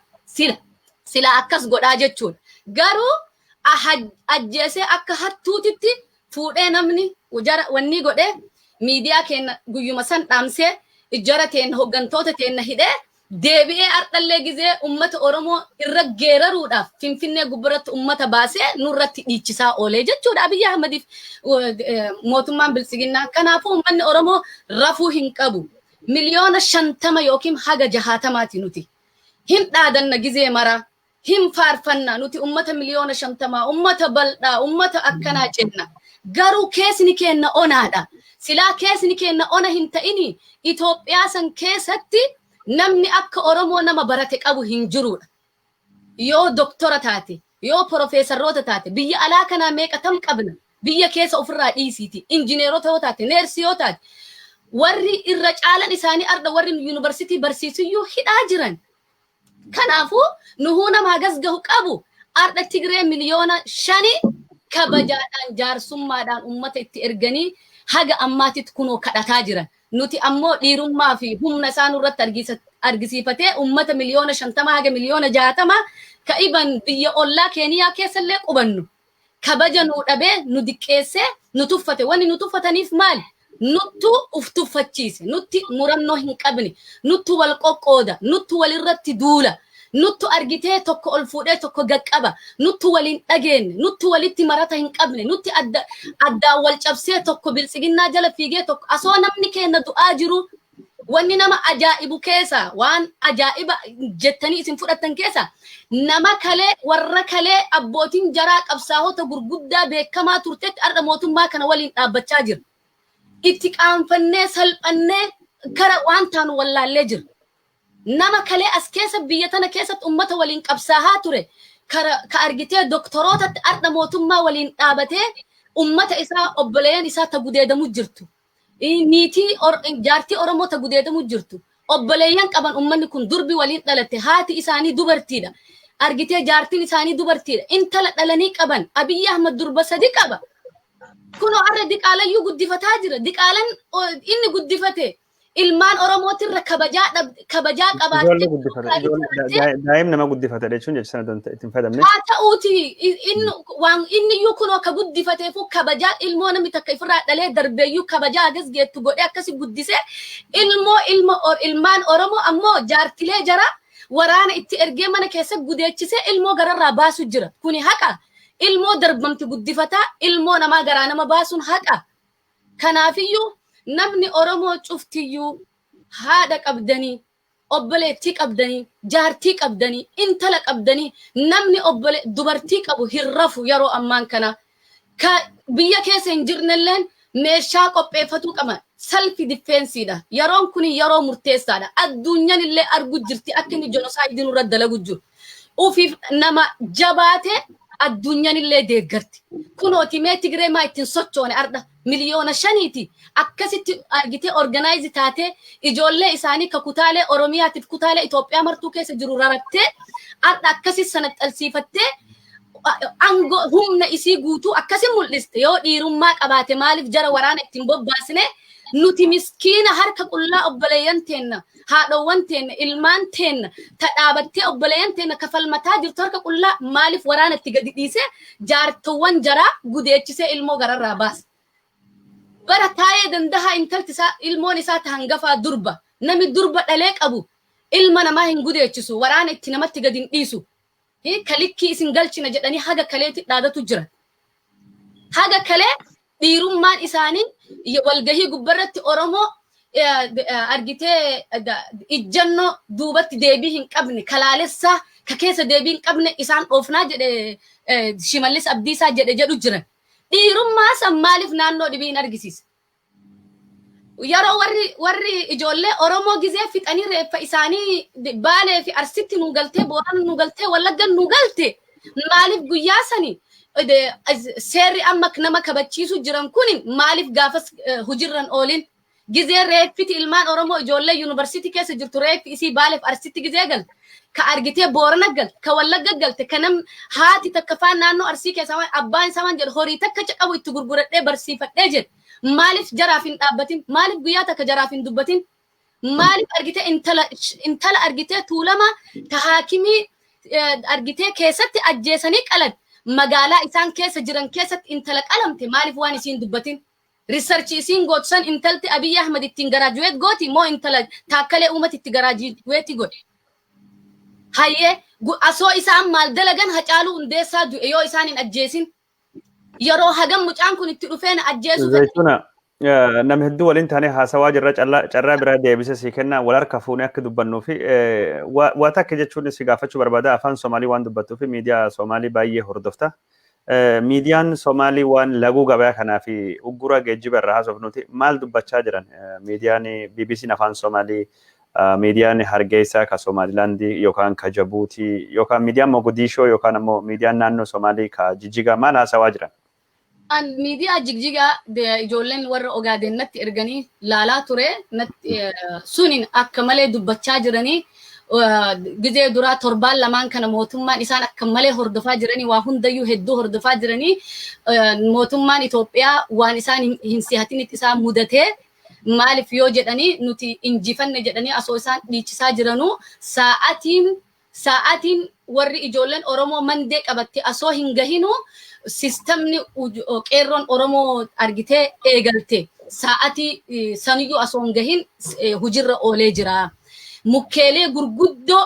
sila akkas godhaa jechuudha garuu ajjeesee akka hattuutitti fuudhee namni wanni godhee miidiyaa keenya guyyuma san dhaamsee ijara keenya hoggantoota keenya hidhee deebi'ee ardallee gizee ummata Oromoo irra geeraruudhaaf Finfinnee gubbaratti ummata baasee nurratti dhiichisaa oolee jechuudha Abiyyi Ahmediif mootummaan Bilisiginnaa. Kanaafuu ummanni Oromoo rafuu hin qabu. Miliyoona 50 yookiin haga 60 nuti. Hin dhaadanna gizee mara. Hin faarfanna nuti ummata miliyoona 50 ummata bal'aa ummata akkanaa jenna. Garuu keessi kenna onaadha. Silaa keessi kenna ona hin ta'ini Itoophiyaa san keessatti namni akka Oromoo nama barate qabu hin jirudha. Yoo doktora taate, yoo profeesaroota taate, biyya alaa kanaa meeqa tam qabna? Biyya keessa ofirraa dhiisiiti. Injineerota yoo taate, neersii yoo taate, warri irra caalan isaanii arda warri yuunivarsiitii barsiisuyyuu hidhaa jiran. Kanaafuu nuhuu nama gasgahu qabu arda Tigree miliyoona 5 kabajaadhaan jaarsummaadhaan ummata itti erganii haga ammaatitti kunoo kadhataa jiran. Nuti ammoo dhiirummaa fi humna isaan irratti argisiifatee ummata miliyoona 50 haga miliyoona 60 kaiban biyya ollaa Keeniyaa keessallee qubannu. Kabaja nu dhabee nu diqqeessee nu tuffate. Wanni nu tuffataniif maali? Nuttu uf tuffachiise. Nutti murannoo hin qabne. Nuttu wal qoqqooda. Nuttu walirratti duula. Nuttu argitee tokko ol fuudhee tokko gaqqaba. Nuttu waliin dhageenne. Nuttu walitti marata hin qabne. Nutti addaan wal cabsee tokko Bilisiginnaa jala fiigee tokko asoo namni keenya du'aa jiru wanni nama ajaa'ibu keessa waan ajaa'iba jettanii isin fudhatan keessa nama kalee warra kalee abbootiin jaraa qabsaa'ota gurguddaa beekamaa turtetti arda mootummaa kana waliin dhaabbachaa jira. Itti qaanfannee salphannee kara waan taanu wallaallee jira. Nama kalee as keessa biyya tana keessatti ummata waliin qabsaa'aa ture ka argitee doktorootatti arda mootummaa waliin dhaabatee ummata isaa obboleeyyan isaa tagudeedamu jirtu. Niitii jaartii Oromoo tagudeedamu jirtu. Obboleeyyan qaban ummanni kun durbi waliin dhalate haati isaanii dubartiidha. Argitee jaartiin isaanii dubartiidha. Intala dhalanii qaban Abiyyi Ahmad durba 3 qaba. Kuno arra diqaalayyuu guddifataa jira. Diqaalan inni guddifate ilmaan Oromootirra kabajaa qabaatee daa'im nama guddifate jechuun jecha sana ittiin fayyadamne. Haa ta'uuti inni iyyuu kunoo ka guddifateefu kabajaa ilmoo namni takka ifirraa dhalee darbeeyyuu kabajaa agas geettu godhee akkasi guddisee ilmaan Oromoo ammoo jaartilee jara waraana itti ergee mana keessa gudeechisee ilmoo gararraa baasu jira. Kuni haqa. Ilmoo darbamti guddifataa ilmoo namaa garaa nama baasuun haqa. Kanaafiyyuu namni Oromoo cuftiyyuu haadha qabdanii, obboleettii qabdanii, jaartii qabdanii, intala qabdanii, namni dubartii qabu hin rafu yeroo ammaan kana. Ka biyya keessa hin jirnelleen meeshaa qopheeffatu qaba. Self defensiidha. Yeroon kun yeroo murteessaadha. Addunyaan illee argu jirti akka inni genocide irra dalagu jiru. Ufiif nama jabaate addunyaan illee deeggarti. Kunooti mee Tigree maa ittiin sochoone arda miliyoona 5ti. Akkasitti argitee organize taatee ijoollee isaanii ka kutaalee Oromiyaatiif kutaalee Itoophiyaa martuu keessa jiru rarattee arda akkasi sanaxalsiifattee humna isii guutuu akkasi mul'iste yoo dhiirummaa qabaate maaliif jara waraana ittiin bobbaasne nuti miskiina harka qullaa obboleeyyan teenna haadhowwan teenna ilmaan teenna ta dhaabattee obboleeyyan teenna kafalmataa jirtu harka qullaa maaliif waraana itti gadi dhiisee jaartowwan jaraa gudeechisee ilmoo gararraa baase. Bara taa'ee dandahaa intalti isaa ilmoon isaa ta hangafaa durba nami durba dhalee qabu ilma namaa hin gudeechisu waraana itti namatti gadi hin dhiisu. Kalikkii isin galchina jedhanii haga kaleetti dhaadatu jira. Haga kalee dhiirummaan isaanii walgahii gubbarratti Oromoo argitee ijjannoo duubatti deebii hin qabne kalaalessaa ka keessa deebii hin qabne isaan dhoofnaa jedhe Shimallis Abdiisaa jedhu jiran. Dhiirummaa san maaliif naannoo dhibii hin argisiisa? Yeroo warri ijoollee Oromoo gizee fixanii reeffa isaanii Baalee fi Arsitti nu galtee Boorana nu galtee Wallagga nu galte maaliif guyyaa sani seerri amma nama kabachiisu jiran kun maaliif gaafas hujirran oolin gizee reeffiti ilmaan Oromoo ijoollee yuunivarsiitii keessa jirtu reeffi isii Baalee fi Arsitti gizee galte ka argitee Boorana galte ka Wallagga galte ka nam haati takka faan naannoo Arsii keessa abbaan isaa jedhu horii takka qabu itti gurguradhee barsiifadhee jedhe. Maaliif jaraaf hin dhaabbatin? Maaliif guyyaa takka jaraaf hin dubbatin? Maaliif argitee intala argitee Tuulamaa ta haakimii argitee keessatti ajjeesanii qalan magaalaa isaan keessa jiran keessatti intala qalamte maaliif waan isiin dubbatin? research isin godsan intalti Abiy Ahmed ittin graduate goti mo intala takkale umat itti graduate goti haye aso isaan maal dalagan Hacaaluu Hundeessaa du'e yoo isaan hin ajjeesin yeroo hagam mucaan kun itti dhufeen ajjeesu Zaytuna nam hedduu waliin taane haasawaa jirra carraa biraa deebisee si kenna wal harka fuunee akka dubbannuu fi waa takka jechuun si gaafachuu barbaada afaan Somaalii waan dubbattuu fi miidiyaa Somaalii baay'ee hordofta. Miidiyaan Somaalii waan laguu gabaa kanaa fi uggura geejjiba irraa haasofnuti maal dubbachaa jiran miidiyaan BBC'n afaan Somaalii miidiyaan Hargeysaa ka Somalilaandii yookaan ka Jabuutii yookaan miidiyaan Mogadishoo yookaan ammoo miidiyaan naannoo Somaalii ka Jijjigaa maal haasawaa jiran? An media Jigjigaa ijoolleen warra Ogaadeen natti erganii laalaa ture sunin akka malee dubbachaa jiranii gizee duraa torbaan lamaan kana mootummaan isaan akka malee hordofaa jiranii waa hundayyuu hedduu hordofaa jiranii mootummaan Itoophiyaa waan isaan hin sihatinitti isaan mudatee maaliif yoo jedhanii nuti injifanne jedhanii asoo isaan dhiichisaa jiranuu sa'aatiin warri ijoolleen Oromoo mandee qabatte asoo hin gahinuu sistemni qeerroon Oromoo argitee eegalte sa'aatii saniyyuu asoo hin gahin hujirra oolee jira. Mukkeelee gurguddoo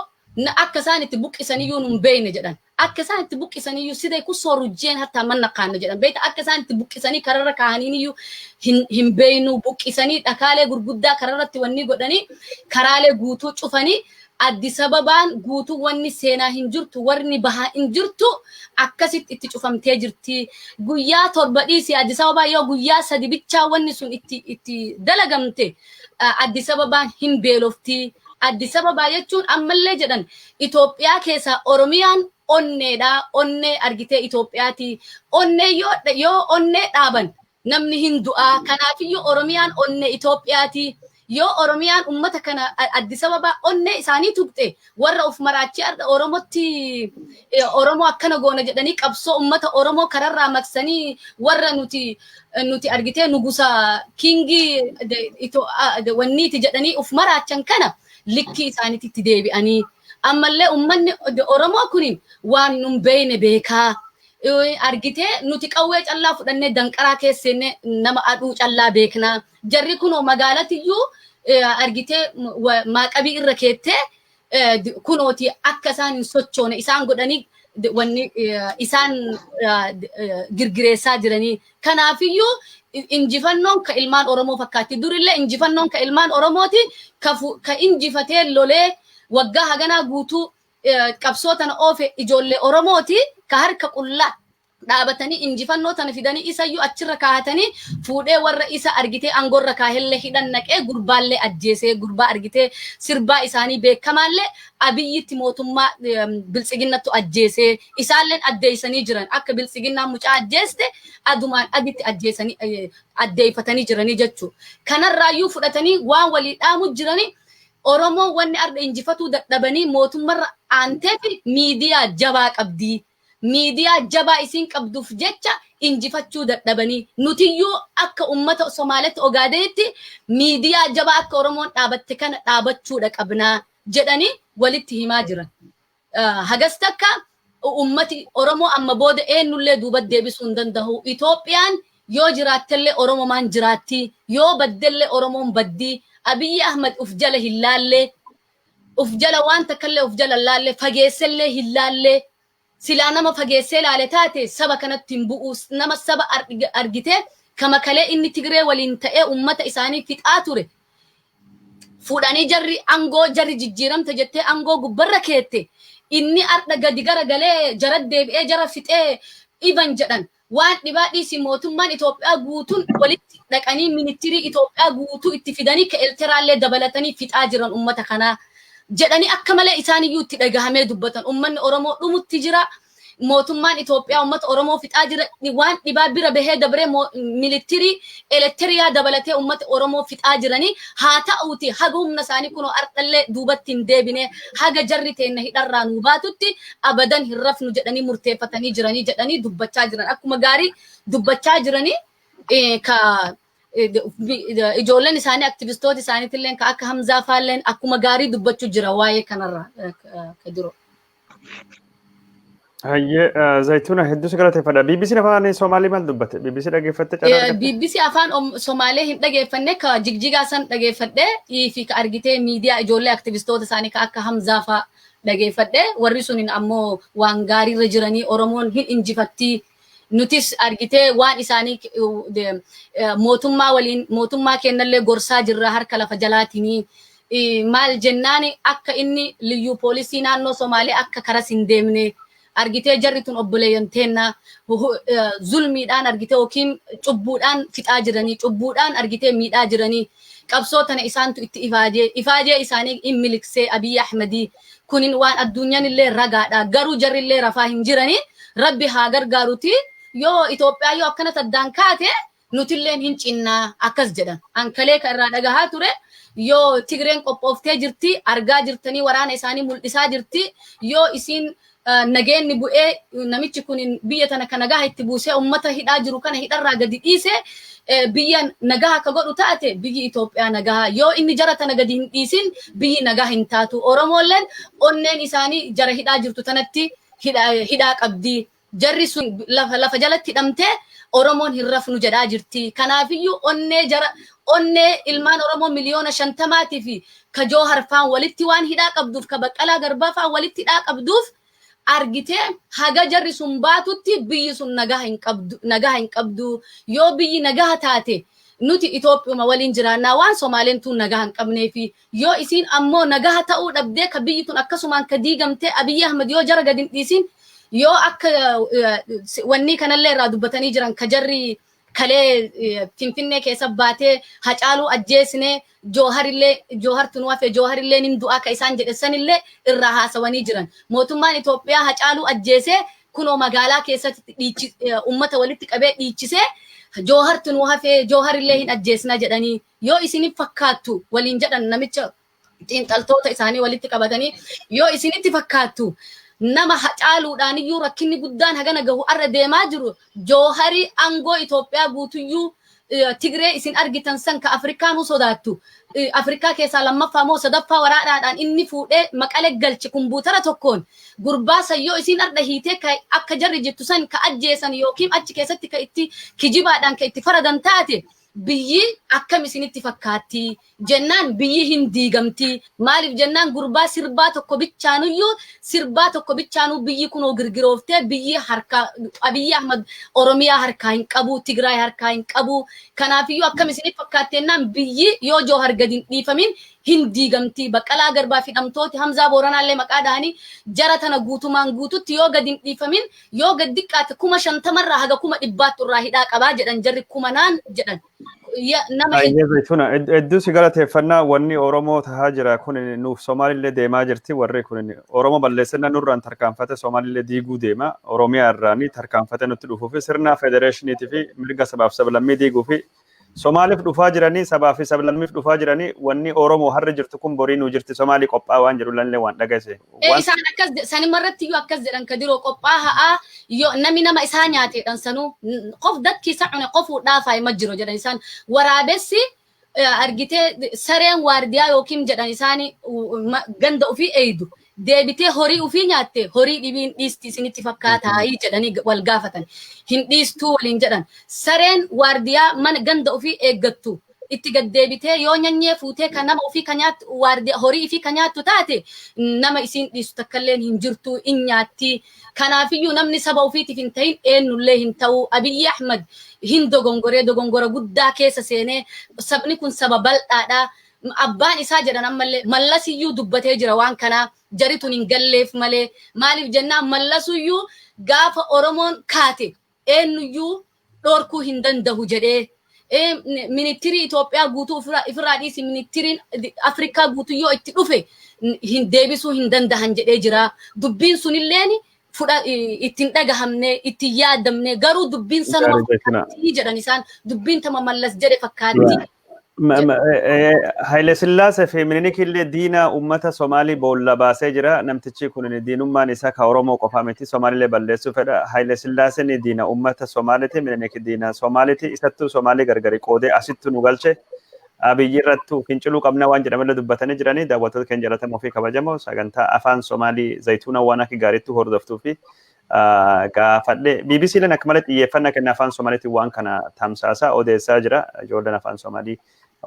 akka isaan itti buqqisaniyyuu nun beeyne jedhan. Akka isaan itti buqqisaniyyuu sidee kun soorujjeen hatta manna kaanna jedhan. Beeta akka isaan itti buqqisanii kararra kaahaniiniyyuu hin beeynu buqqisanii dhakaalee gurguddaa kararratti wanni godhanii karaalee guutuu cufanii Addis Ababaan guutuu wanni seenaa hin jirtu warni bahaa hin jirtu akkasitti itti cufamtee jirti. Guyyaa torba dhiisi Addis Ababaa yoo guyyaa sadi bichaa wanni sun itti dalagamte Addis Ababaan hin beelofti. Addis Ababaa jechuun ammallee jedhan Itoophiyaa keessaa Oromiyaan onneedha. Onnee argitee Itoophiyaati. Onnee yoo onnee dhaaban namni hin du'aa. Kanaafiyyuu Oromiyaan onnee Itoophiyaati. Yoo Oromiyaan ummata kana Addis Ababaa onnee isaanii tuqxe warra of maraachii Oromotti Oromoo akkana goona jedhanii qabsoo ummata Oromoo kararraa maksanii warra nuti argitee nugusa kingii wanniiti jedhanii of maraachan kana likkii isaaniitti deebi'anii ammallee ummanni Oromoo kun waan nun beeyne beekaa argitee nuti qawwee callaa fudhannee danqaraa keessenne nama aduu callaa beeknaa jarri kunoo magaalatiyyuu argitee maaqabii irra keettee kunooti akka isaan hin sochoone isaan godhanii wanni isaan girgireessaa jiranii kanaafiyyuu injifannoon ka ilmaan Oromoo fakkaatti durillee injifannoon ka ilmaan Oromooti ka injifatee lolee waggaa haganaa guutuu qabsoo tana oofe ijoollee Oromooti ka harka qullaa dhaabatanii injifannoo tana fidanii isayyuu achirra kaahatanii fuudhee warra isa argitee angorra kaahellee hidhan naqee gurbaallee ajjeesee gurbaa argitee sirbaa isaanii beekamaallee Abiyyitti mootummaa biltsiginnattu ajjeesee isaalleen addeessanii jiran akka biltsiginnaan mucaa ajjeeste adumaan aditti ajjeesanii addeeffatanii jiranii jechuu kanarraayyuu fudhatanii waan walii dhaamu jiranii Oromoo wanni arda injifatuu dadhabanii mootummarra aanteefi miidiyaa jabaa qabdii. Miidiyaa jabaa isin qabduuf jecha injifachuu dadhabanii nutiyyuu akka ummata Somaaletti Ogaadeetti miidiyaa jabaa akka Oromoon dhaabatte kana dhaabachuudha qabnaa jedhanii walitti himaa jiran. Hagas takka ummati Oromoo amma booda eenyullee duuba deebisuu hin danda'u. Itoophiyaan yoo jiraattellee Oromomaan jiraatti yoo baddellee Oromoon baddii. Abiy Ahmed uf jala hin laalle uf jala waan takkallee uf jala laalle fageessellee hin laalle silaa nama fageessee laale taate saba kanatti hin bu'u nama saba argite kama kalee inni Tigree waliin ta'ee ummata isaanii fixaa ture fuudhanii jarri angoo jarri jijjiiramte jettee angoo gubbarra keette inni arda gadi garagalee jara deebi'ee jara fixee iban jedhan waan dhibaadhiisi mootummaan Itoophiyaa guutuun walitti dhaqanii ministirii Itoophiyaa guutuu itti fidanii ka Eertiraallee dabalatanii fixaa jiran ummata kanaa jedhanii akka malee isaaniyyuu itti dhagahamee dubbatan ummanni Oromoo dhumutti jira mootummaan Itoophiyaa ummata Oromoo fixaa jira waan dhibaa bira bahee dabree ministirii Eertiriyaa dabalatee ummata Oromoo fixaa jiranii haa ta'uuti haga humna isaanii kunoo ardallee duubatti hin deebine haga jarri teenna hidharraa nuu baatutti abadan hin rafnu jedhanii murteeffatanii jiranii jedhanii dubbachaa jiran akkuma gaarii dubbachaa jiranii ka ijoolleen isaanii aktivistoota isaaniitillee ka akka Hamzaa faalleen akkuma gaarii dubbachuu jira waa'ee kanarra ka jiru. هي زيتونة هدوس قالت فدا BBC نفاني سومالي مال دبته BBC dhaggeeffatte carraa BBC afaan Somaalee hin dhaggeeffanne ka jigjigaa san dhaggeeffadhe fi ka argitee miidiyaa ijoollee aktivistoota isaanii ka akka Hamzaa fa'a dhaggeeffadhe warri sunin ammoo waan gaariirra jiranii Oromoon hin injifatti nutis argitee waan isaanii mootummaa kennallee gorsaa jirra harka lafa jalaatinii maal jennaani akka inni liyyuu poolisii naannoo Somaalee akka karas hin deemne argitee jarri tun obboleeyyanteena zulmiidhaan argitee yookiin cubbuudhaan fixaa jiranii cubbuudhaan argitee miidhaa jiranii qabsootana isaantu itti ifaajee isaanii in miliksee Abiy Ahmedii kunin waan addunyaan illee ragaadha garuu jarri illee rafaa hin jiranii rabbi haa gargaaruti yoo Itoophiyaa yoo akkana taddaan kaate nutilleen hin cinnaa akkas jedhan ankalee kan irraa dhagahaa ture yoo Tigreen qophooftee jirti argaa jirtanii waraana isaanii mul'isaa jirti yoo isiin nageenni bu'ee namichi kun biyya tana kan nagaa itti buusee ummata hidhaa jiru kana hidharraa gadi dhiise biyya nagaa akka godhu taate biyyi Itoophiyaa nagaa yoo inni jara tana gadi hin dhiisin biyyi nagaa hin taatu Oromoolleen onneen isaanii jara hidhaa jirtu tanatti hidhaa qabdi jarri sun lafa jalatti hidhamtee Oromoon hin rafnu jedhaa jirti kanaafiyyuu onnee ilmaan Oromoo miliyoona 50 fi ka Joohar faan walitti waan hidhaa qabduuf ka Baqqalaa Garbaa faan walitti hidhaa qabduuf argitee haga jarri sun baatutti biyyi sun nagaa hin qabdu yoo biyyi nagaa taate nuti Itoophiyaa waliin jiraannaa waan Somaaleen tun nagaa hin qabnee fi yoo isiin ammoo nagaa ta'uu dhabdee ka biyyi tun akkasumaan ka diigamtee Abiy Ahmed yoo jara gadi hin dhiisin yoo akka wanni kanallee irraa dubbatanii jiran ka jarri kalee Finfinnee keessa baatee Hacaaluu ajjeesnee Joohar tunuu hafe Jooharillee nin du'aa ka isaan jedhesanillee irraa haasawanii jiran mootummaan Itoophiyaa Hacaaluu ajjeesee kunoo magaalaa keessatti ummata walitti qabee dhiichisee Joohar tunuu hafe Jooharillee hin ajjeesna jedhanii yoo isiniif fakkaattu waliin jedhan namicha xiinxaltoota isaanii walitti qabatanii yoo isinitti fakkaattu nama Hacaaluudhaan iyyuu rakkinni guddaan hagana gahu arra deemaa jiru Jooharii aangoo Itoophiyaa guutuyyuu Tigree isin argitan san ka Afrikaanuu sodaattu Afrikaa keessaa lammaffaa moo sadaffaa waraanaadhaan inni fuudhee Maqalee galche kumbuutara tokkoon gurbaa sayyoo isin arda hiitee akka jarri jettu san ka ajjeesan yookiin achi keessatti ka itti kijibaadhaan ka itti faradan taate biyyi akkam isinitti fakkaatti jennaan biyyi hin diigamti maaliif jennaan gurbaa sirbaa tokko bichaanuu biyyi kunoo girgirooftee biyyi harka Abiy Ahmed Oromiyaa harkaa hin qabu Tigraay harkaa hin qabu kanaafiyyuu akkam isinitti fakkaatteennaan biyyi yoo Joohar gadi hin dhiifamin hin diigamti Baqqalaa Garbaa fi hidhamtooti Hamzaa Booranaallee maqaa dhahanii jara tana guutumaan guututti yoo gadi hin dhiifamin yoo gad diqqaate 50 irraa haga 100 irraa hidhaa qabaa jedhan jarri 9 jedhan nama Zaytuna hedduu si galateeffannaa wanni Oromoo tahaa jira kun nuuf Soomaalillee deemaa jirti warri kun Oromoo balleessinna nurraan tarkaanfate Soomaalillee diiguu deema Oromiyaa irraanii tarkaanfate nutti dhufuufi sirna federeeshiniitii fi mirga sabaaf sablammii diiguufi Somaaliif dhufaa jiranii sabaa fi sablammiif dhufaa jiranii wanni Oromoo harri jirtu kun borii nuu jirti Somaalii qophii waan jedhu lallee waan dhagayse. Isaan akkas sanimarratti iyyuu akkas jedhan ka diroo qophii haa yoo namni nama isaa nyaateedhan sanuu qof dakkiisa cune qofuu dhaafaa hima jiro jedhan isaan waraabessi argitee sareen waardiyaa yookiin jedhan isaanii ganda ofii eeydu. Deebitee horii ofii nyaatte horii dhibiin dhiisti isinitti fakkaataa jedhanii wal gaafatan hin dhiistuu waliin jedhan sareen waardiyaa mana ganda ofii eeggattu itti gad deebitee yoo nyanyee fuutee kan nama ofii kan nyaattu waardiyaa horii ofii kan nyaattu taate nama isin dhiistu takkalleen hin jirtu in nyaatti kanaafiyyuu namni saba ofiitiif hin ta'in eenyullee hin ta'u Abiy Ahmed hin dogongora guddaa keessa seenee sabni kun saba bal'aadha abbaan isaa jedhan ammallee mallasiyyuu dubbatee jira waan kanaa jaritun hin galleef malee maaliif jennaan mallasuyyuu gaafa Oromoon kaate eenyuyyuu dhorkuu hin danda'u jedhee ministirii Itoophiyaa guutuu ifirraa dhiisi ministiriin Afrikaa guutuyyoo itti dhufe hin deebisuu hin danda'an jedhee jira dubbiin sunilleen ittiin dhagahamne ittiin yaadamne garuu dubbiin sanuma fakkaatti jedhan isaan dubbiin tama mallas jedhe fakkaatti. Haile Sillaasee fi Minilik illee diina uummata Somaalii boolla baasee jira. Namtichi kun diinummaan isaa ka Oromoo qofaa miti Somaalillee balleessuu fedha. Haile Sillaaseen diina uummata Somaaliiti. Minilik diina Somaaliiti. Isattuu Somaalii gargari qoodee asittu nu galche. Abiyyi irrattu finciluu qabna waan jedhamallee dubbatanii jiranii daawwattoota keenya jaalatamoo fi kabajamoo sagantaa afaan Somaalii Zaytuuna waan akka gaariitti hordoftuu fi gaafadhe BBC lan akka malee xiyyeeffannaa kenna afaan Somaaliitiin waan kana tamsaasaa odeessaa jira ijoolleen afaan Somaalii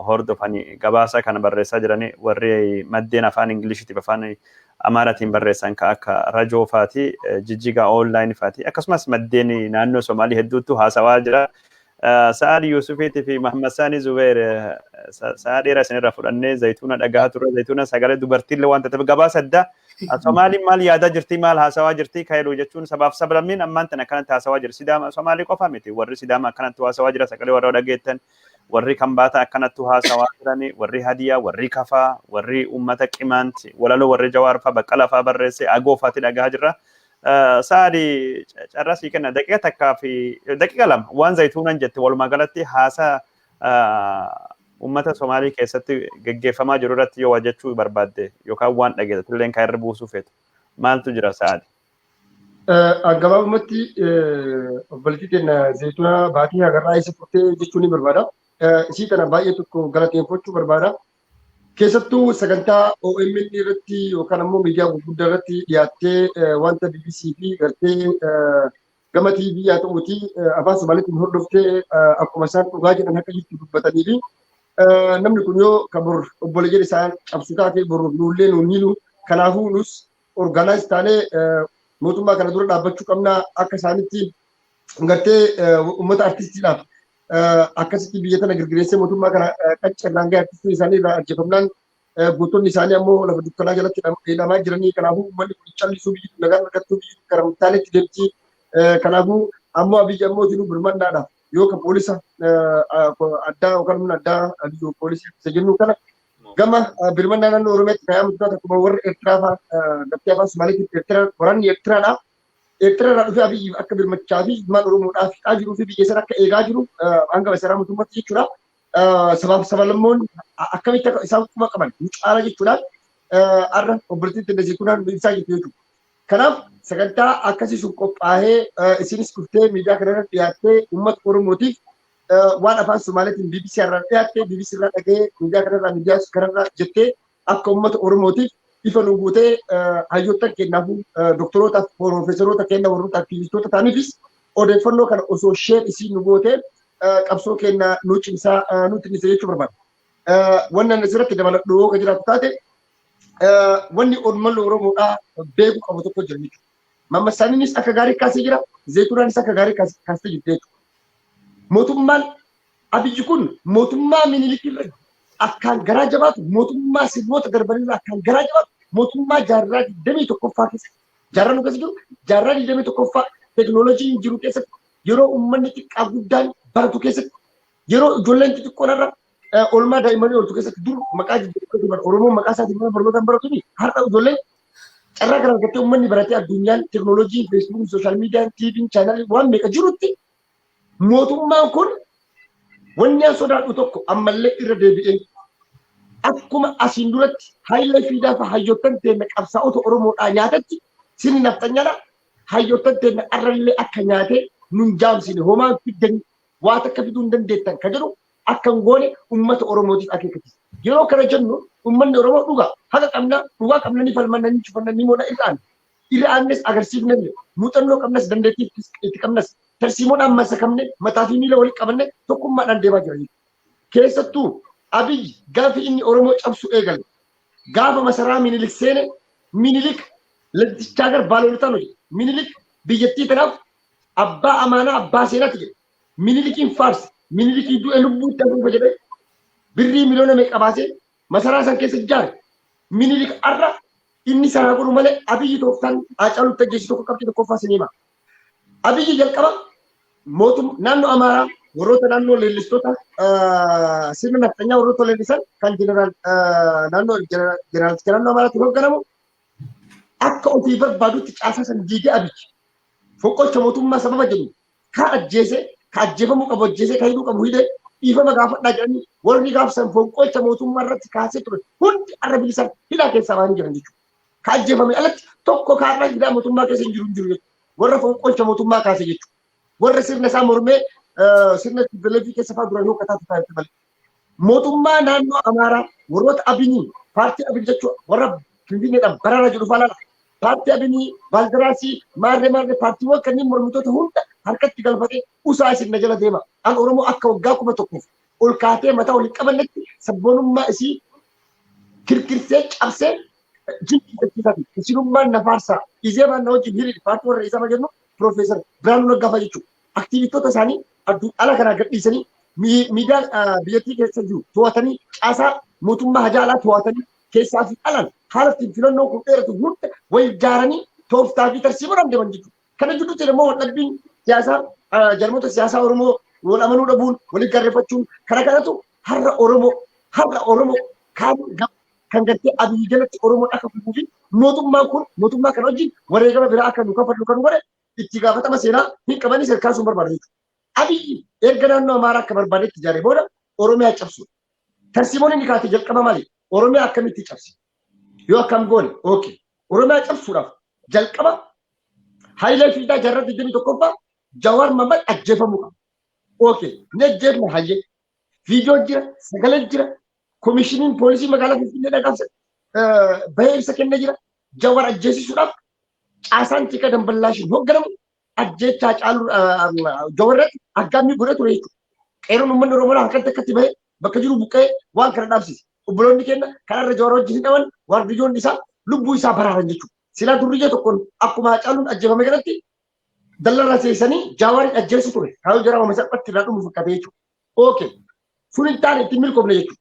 hordofanii gabaasa kana barreessaa jiranii warri maddeen afaan Ingilishitiif afaan Amaaratiin barreessan akka Rajoo faati Jijjigaa online faati akkasumas maddeen naannoo Somaalii hedduutu haasawaa jira. Sa'ad Yusufiitii fi Muhammad Sani Zubeer sa'a dheeraa isinirraa fudhannee zayituuna dhagaa turre zayituuna sagalee dubartiillee waan ta'eef gabaasa addaa Somaaliin maal yaadaa jirti maal haasawaa jirti kaayiluu jechuun sabaaf sablammiin ammaan tana akkanatti haasawaa jira Sidaama Somaalii qofa miti warri Sidaama akkanatti haasawaa jira sagalee warra dhageettan warri Kambaata akkanatti haasawaa jirani warri Hadiyaa warri Kafaa warri uummata Qimaanti walaloo warri Jawaarfaa Baqqalaa fa'aa barreesse Agoo fa'aati dhagaa jirra. Saadi carrasii kenna daqiiqa takkaa fi daqiiqa lama waan zayituunan jette walumaa galatti haasaa uummata Somaalii keessatti gaggeeffamaa jiru irratti yoo jechuu barbaadde yookaan waan dhageessatu illee kan irra buusuu feetu maaltu jira Saadi? Gabaabumatti obboleettii keenya zayituuna baatii agarraa isa turtee jechuun ni barbaada. Isii kana baay'ee tokko galateeffachuu barbaada. Keessattuu sagantaa OMN irratti yookaan ammoo miidiyaa gurguddaa irratti dhiyaattee wanta BBC fi gartee gama TV haa ta'uuti afaan Somaaliitiin hordoftee akkuma isaan dhugaa jedhan akka jirtu dubbatanii fi namni kun yoo kan bor obboleeyyan isaan cabsu taate bor nuullee nuun hiinu kanaafuu nus orgaanaayiz taanee mootummaa kana dura dhaabbachuu qabnaa akka isaanitti gartee uummata artistiidhaaf akkasitti biyya tana girgireessee mootummaa kana qaccarraan gahee artistii isaanii irraa ajjeefamnaan gootonni isaanii ammoo lafa dukkanaa jalatti hidhamaa jiranii kanaafuu uummanni kun callisuu biyyi nagaan argattuu biyyi karamtaanetti deemti kanaafuu ammoo abiyyi ammoo tinuu birmannaadhaaf yoo ka poolisa addaa yookaan humna addaa biyya poolisii isa jennu kana gama birmannaa naannoo Oromiyaatti kaa'aa mutuutaa akkuma warra Eertiraa fa'aa gartee afaan Somaaliitiin Eertiraa waraanni Eertiraadhaa. Eertiraa dhufee abiyyi akka birmachaa fi ilmaan Oromoodhaaf fiixaa jiruu fi biyya sana akka eegaa jiru hanga masaraa mootummaatti jechuudha. Sabaaf sabalammoon akkamitti akka isaan kuma qaban nu caala jechuudhaan har'a obboleettiin Tendezikuunaan ibsaa jirtu jechuudha. Kanaaf sagantaa akkasii sun qophaa'ee isinis dhuftee miidiyaa kanarra dhiyaattee uummata Oromootiif waan afaan Somaaliitiin BBC irraa dhiyaattee BBC irraa dhaga'ee miidiyaa kanarraa jettee akka uummata Oromootiif ifa nu guutee hayyoottan kennaafuu doktoroota piroofeesaroota kenna warroota aktiivistoota ta'aniifis odeeffannoo kana osoo sheer isiin nu gootee qabsoo kenna nu cimsaa nu tinnise jechuu barbaada. Wannan asirratti dabaladhu yoo jiraatu taate wanni uummanni Oromoodhaa beeku qabu tokko jira jechuudha. Muhammad Saniinis akka gaarii kaasee jira, Zayituunaanis akka gaarii kaasee jirti jechuudha. Mootummaan abiyyi kun mootummaa Minilikirra akkaan garaa jabaatu mootummaa sirnoota darbanirraa akkaan garaa jabaatu mootummaa jaarraa 21ffaa keessa jaarraa nu keessa jiru jaarraa 21ffaa teekinooloojiin jiru keessatti yeroo uummanni xiqqaa guddaan baratu keessatti yeroo ijoolleen xixiqqoonarra oolmaa daa'immanii ooltu keessatti dur maqaa jijjiirratti Oromoon maqaa isaatiin mana barnootaan baratuni har'a ijoolleen carraa kana argattee uummanni baratee addunyaan teekinooloojii feesbuukiin sooshaal miidiyaan tiiviin chaanalii waan meeqa jirutti mootummaan kun wanni an sodaadhu tokko ammallee irra deebi'ee akkuma asiin duratti haayila fiidaa fi hayyoottan teenya qabsaa'ota Oromoodhaa nyaatatti sini naftanyaadha hayyoottan teenya arrallee akka nyaatee nun jaamsine homaan fiddanii waa takka fiduu hin dandeettan ka jedhu akkan goone uummata Oromootiif akeekati. Yeroo kana jennu uummanni Oromoo dhugaa qabna ni falmanna ni cufanna ni moona irraannes agarsiifnelle muuxannoo qabnas dandeettii itti qabnas tarsiimoodhaan masakamne mataa fi miila walitti qabanne tokkummaadhaan deemaa jira. Keessattuu Abiyyi gaafa inni Oromoo cabsu eegale gaafa masaraa Minilik seene Minilik ladichaa gar baaloolotaan hojjete Minilik biyyattii tanaaf abbaa amaanaa abbaa seenaatti jedhe Minilikiin faarse Minilikii du'e lubbuu ta'uuf jedhee birrii miliyoona meeqa baasee masaraa san keessa ijaare Minilik arra inni sanaa godhu malee Abiyyi tooftaan Haacaaluu Tajjeesii tokko qabxii tokkoffaa sinima. Abiyyi jalqaba naannoo Amaaraa warroota naannoo leellistoota sirna naftanyaa warroota leellisan kan jeneraal Amaaraatti hoogganamu akka ofii barbaadutti caasaa san diigee Abiyyi foqqolcha mootummaa sababa jedhu ka ajjeefamuu qabu ajjeesee ka hidhuu qabu hidhee dhiifama gaafadhaa jedhanii warri gaafsan foqqolcha mootummaa irratti kaasee ture hundi arra bilisan hidhaa keessaa waan jiran jechuudha. Ka ajjeefame alatti tokko kaarraa hidhaa mootummaa keessa hin jiru jechuudha. Warra foqqolcha mootummaa kaase jechuudha. Warra sirna isaa mormee sirna televizyinii keessa fa'aa duraan yoo kataatu taa'etti malee. Mootummaa naannoo Amaaraa warroota Abinii paartii Abin jechuudha warra Finfinneedhaan Bararaa jedhu faalaadha. paartii Abinii, Baaldaraasii, maarree paartiiwwan kanneen mormitoota hunda harkatti galfatee usaa isin na jala deema. An Oromoo akka waggaa 1,000 ol kaatee mataa waliin qabannetti sabboonummaa isii kirkirsee cabsee jinjiffachiisati. Isinummaan na faarsaa. Izeemaan na wajjin hiriir paartii warra isaa jennu Profeesar Biraanuu Naggaa jechuudha. Aktiivitoota isaanii ala kanaa gadhiisanii miidiyaa biyyattii keessa jiru to'atanii caasaa mootummaa hajaalaa to'atanii keessaa fi alaan haala ittiin filannoo kun dheeratu hunda wal ijaaranii tooftaa fi tarsiimoo deeman jechuudha. Kana gidduutti immoo waldhabbiin siyaasaa jarmoota siyaasaa Oromoo wal amanuu dhabuun waliin gaarreeffachuun kana kanatu har'a Oromoo kan gartee Abiyyi jalatti Oromoo akka fufuu fi mootummaa kana wajjin wareegama biraa akka nu kafallu kan godhe itti gaafatama seenaa hin qabanii sirkaasuun barbaadu jechuudha. Abiyyi erga naannoo Amaaraa akka barbaadetti ijaaree booda Oromiyaa cabsu. Tarsiimoon inni kaatee jalqaba maali? Oromiyaa akkamitti cabsi? Yoo akkam goone, okay. Oromiyaa cabsuudhaaf jalqaba Hayilee Fiidaa jaarraa 21ffaa Jawaar Mohaammed ajjeefamuu qaba. Okay. Ne ajjeefne hayyee. Viidiyoo jira, sagalee jira, komishiniin poolisii magaalaa Finfinnee dhaqabse bahee ibsa kennee jira. Jawaar ajjeesisuudhaaf caasaan tika damballaashin hoogganamu ajjeechaa caaluu Jawaarratti aggaamii godhe ture jechuudha. Qeeroon uummanni Oromoo harkatti akkatti bahee bakka jiru buqqee waan kana dhaabsise. Obboloonni keenya kanarra Jawaar wajjin hidhaman waardiyyoonni isaa lubbuu isaa baraaran jechuudha. Silaa durriyyee tokkoon akkuma caaluun ajjeefame kanatti dallarra seesanii Jawaarin ajjeessu ture. Kaayoo jara wama salphatti irraa dhumu fakkaatee jechuudha. Okay. Sun hin taane ittiin milkoofne jechuudha.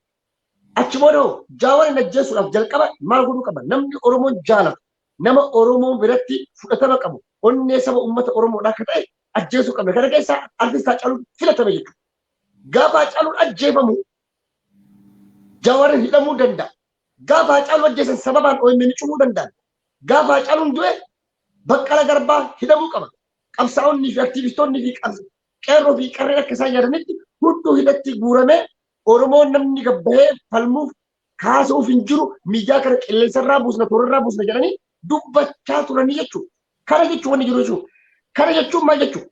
Achi booda Jawaarin ajjeessuudhaaf jalqaba maal godhuu qaba? Namni Oromoon jaalatu, nama Oromoo biratti fudhatama qabu, onnee saba uummata Oromoodhaa akka ta'e ajjeesuu qabna. Kana keessaa artistaa Caaluun filatame jechuudha. Gaafa Caaluun ajjeefamu Jawaarin hidhamuu danda'a. Gaafa Caaluun ajjeesan sababaan OMN cufuu danda'a. Gaafa Caaluun du'e Baqqala Garbaa hidhamuu qaba. Qabsaa'onni fi aktiivistoonni fi qeerroo fi qarreen akka isaan yaadanitti hunduu hidhatti guuramee Oromoon namni gabbahee falmuuf kaasuuf hin jiru miidiyaa kana qilleensarraa buusna toorarraa buusna jedhanii dubbachaa turanii jechuudha. Kana jechuun wanni jiru jechuudha. Kana jechuun maal jechuudha?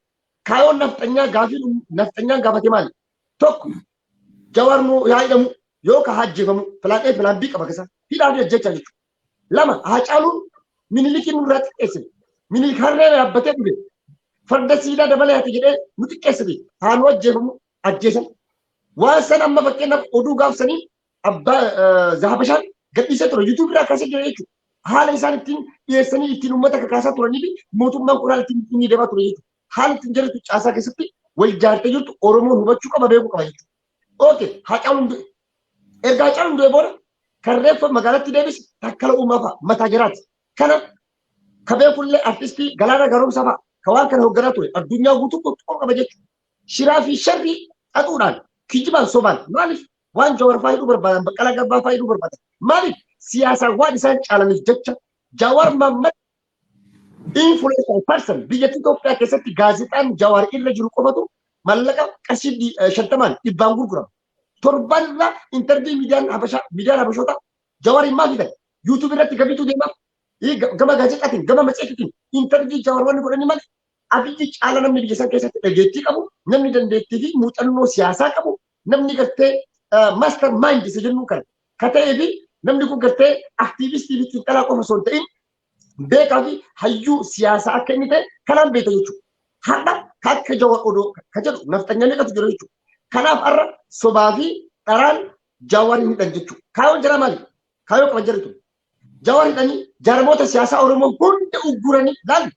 Kaayoon nafxanyaan gaafate maali? Tokko Jawaar yaa hidhamu yoo ka hajjeefamu filaan bii qaba keessa hidhaan ajjechaa jechuudha. Lama Haacaaluun Minilikiin nurraa xiqqeessine. Minilik harree yaabbatee dhufe. Farda siidaa dabalee ati jedhee nu xiqqeessine. Haanuu ajjeefamu ajjeesan. Waan san amma fakkeenyaaf oduu gaafsanii abbaa Zahabashaan gadhiisee ture. YouTube irraa kaasee jira jechuudha. Haala isaan ittiin dhiyeessanii ittiin uummata kakaasaa turanii fi mootummaan kun haala ittiin deemaa ture jechuudha. Haala ittiin jirtu caasaa keessatti wal ijaartee jirtu Oromoon hubachuu qaba beekuu qaba jechuudha. Okay. Haacaaluun du'e. Erga Haacaaluun du'e booda kan reeffa magaalatti deebise Takkala Uumaa fa'a mataa jiraati. Kana kabeekullee artistii Galaanaa Garoomsaa fa'a kan waan kana hoogganaa ture addunyaa guutuu qoqqoo qaba jechuudha. Shiraa fi sharrii xaxuudhaan kijibaan sobaan maaliif waan Jawaar faayiduu barbaadan Baqqalaa Garbaa faayiduu barbaadan maaliif siyaasaan waan isaan caalaniif jecha Jawaar Mohaammed influencer person biyyattii Itoophiyaa keessatti gaazexaan Jawaar irra jiru qofatu mallaqa qarshii 50 gurgurama. Torban irraa intarvii miidiyaan Habashoota Jawaarin maal fidan? YouTube irratti gabiitu deemaa. Gama gaazexaatiin gama matseetiitiin intarvii Jawaar wanni godhanii maali? Abiyyi caala namni biyya san keessatti dhageettii qabu, namni dandeettii fi muuxannoo siyaasaa qabu, namni gartee master mind isa jennu kan ta'ee fi namni kun gartee aktiivistii fi xiinxalaa qofa osoo hin ta'in beekaa fi hayyuu siyaasaa akka inni ta'e kanaan beekta jechuudha. Har'a akka Jawaar odoo kan jedhu nafxanyaan dhiqatu jira jechuudha. Kanaaf har'a sobaa fi dharaan Jawaarin hidhan jechuudha. Kaayoon jira maali? Kaayoo qaban jirtu. Jawaar hidhanii jaarmoota siyaasaa Oromoo hunda ugguranii laali.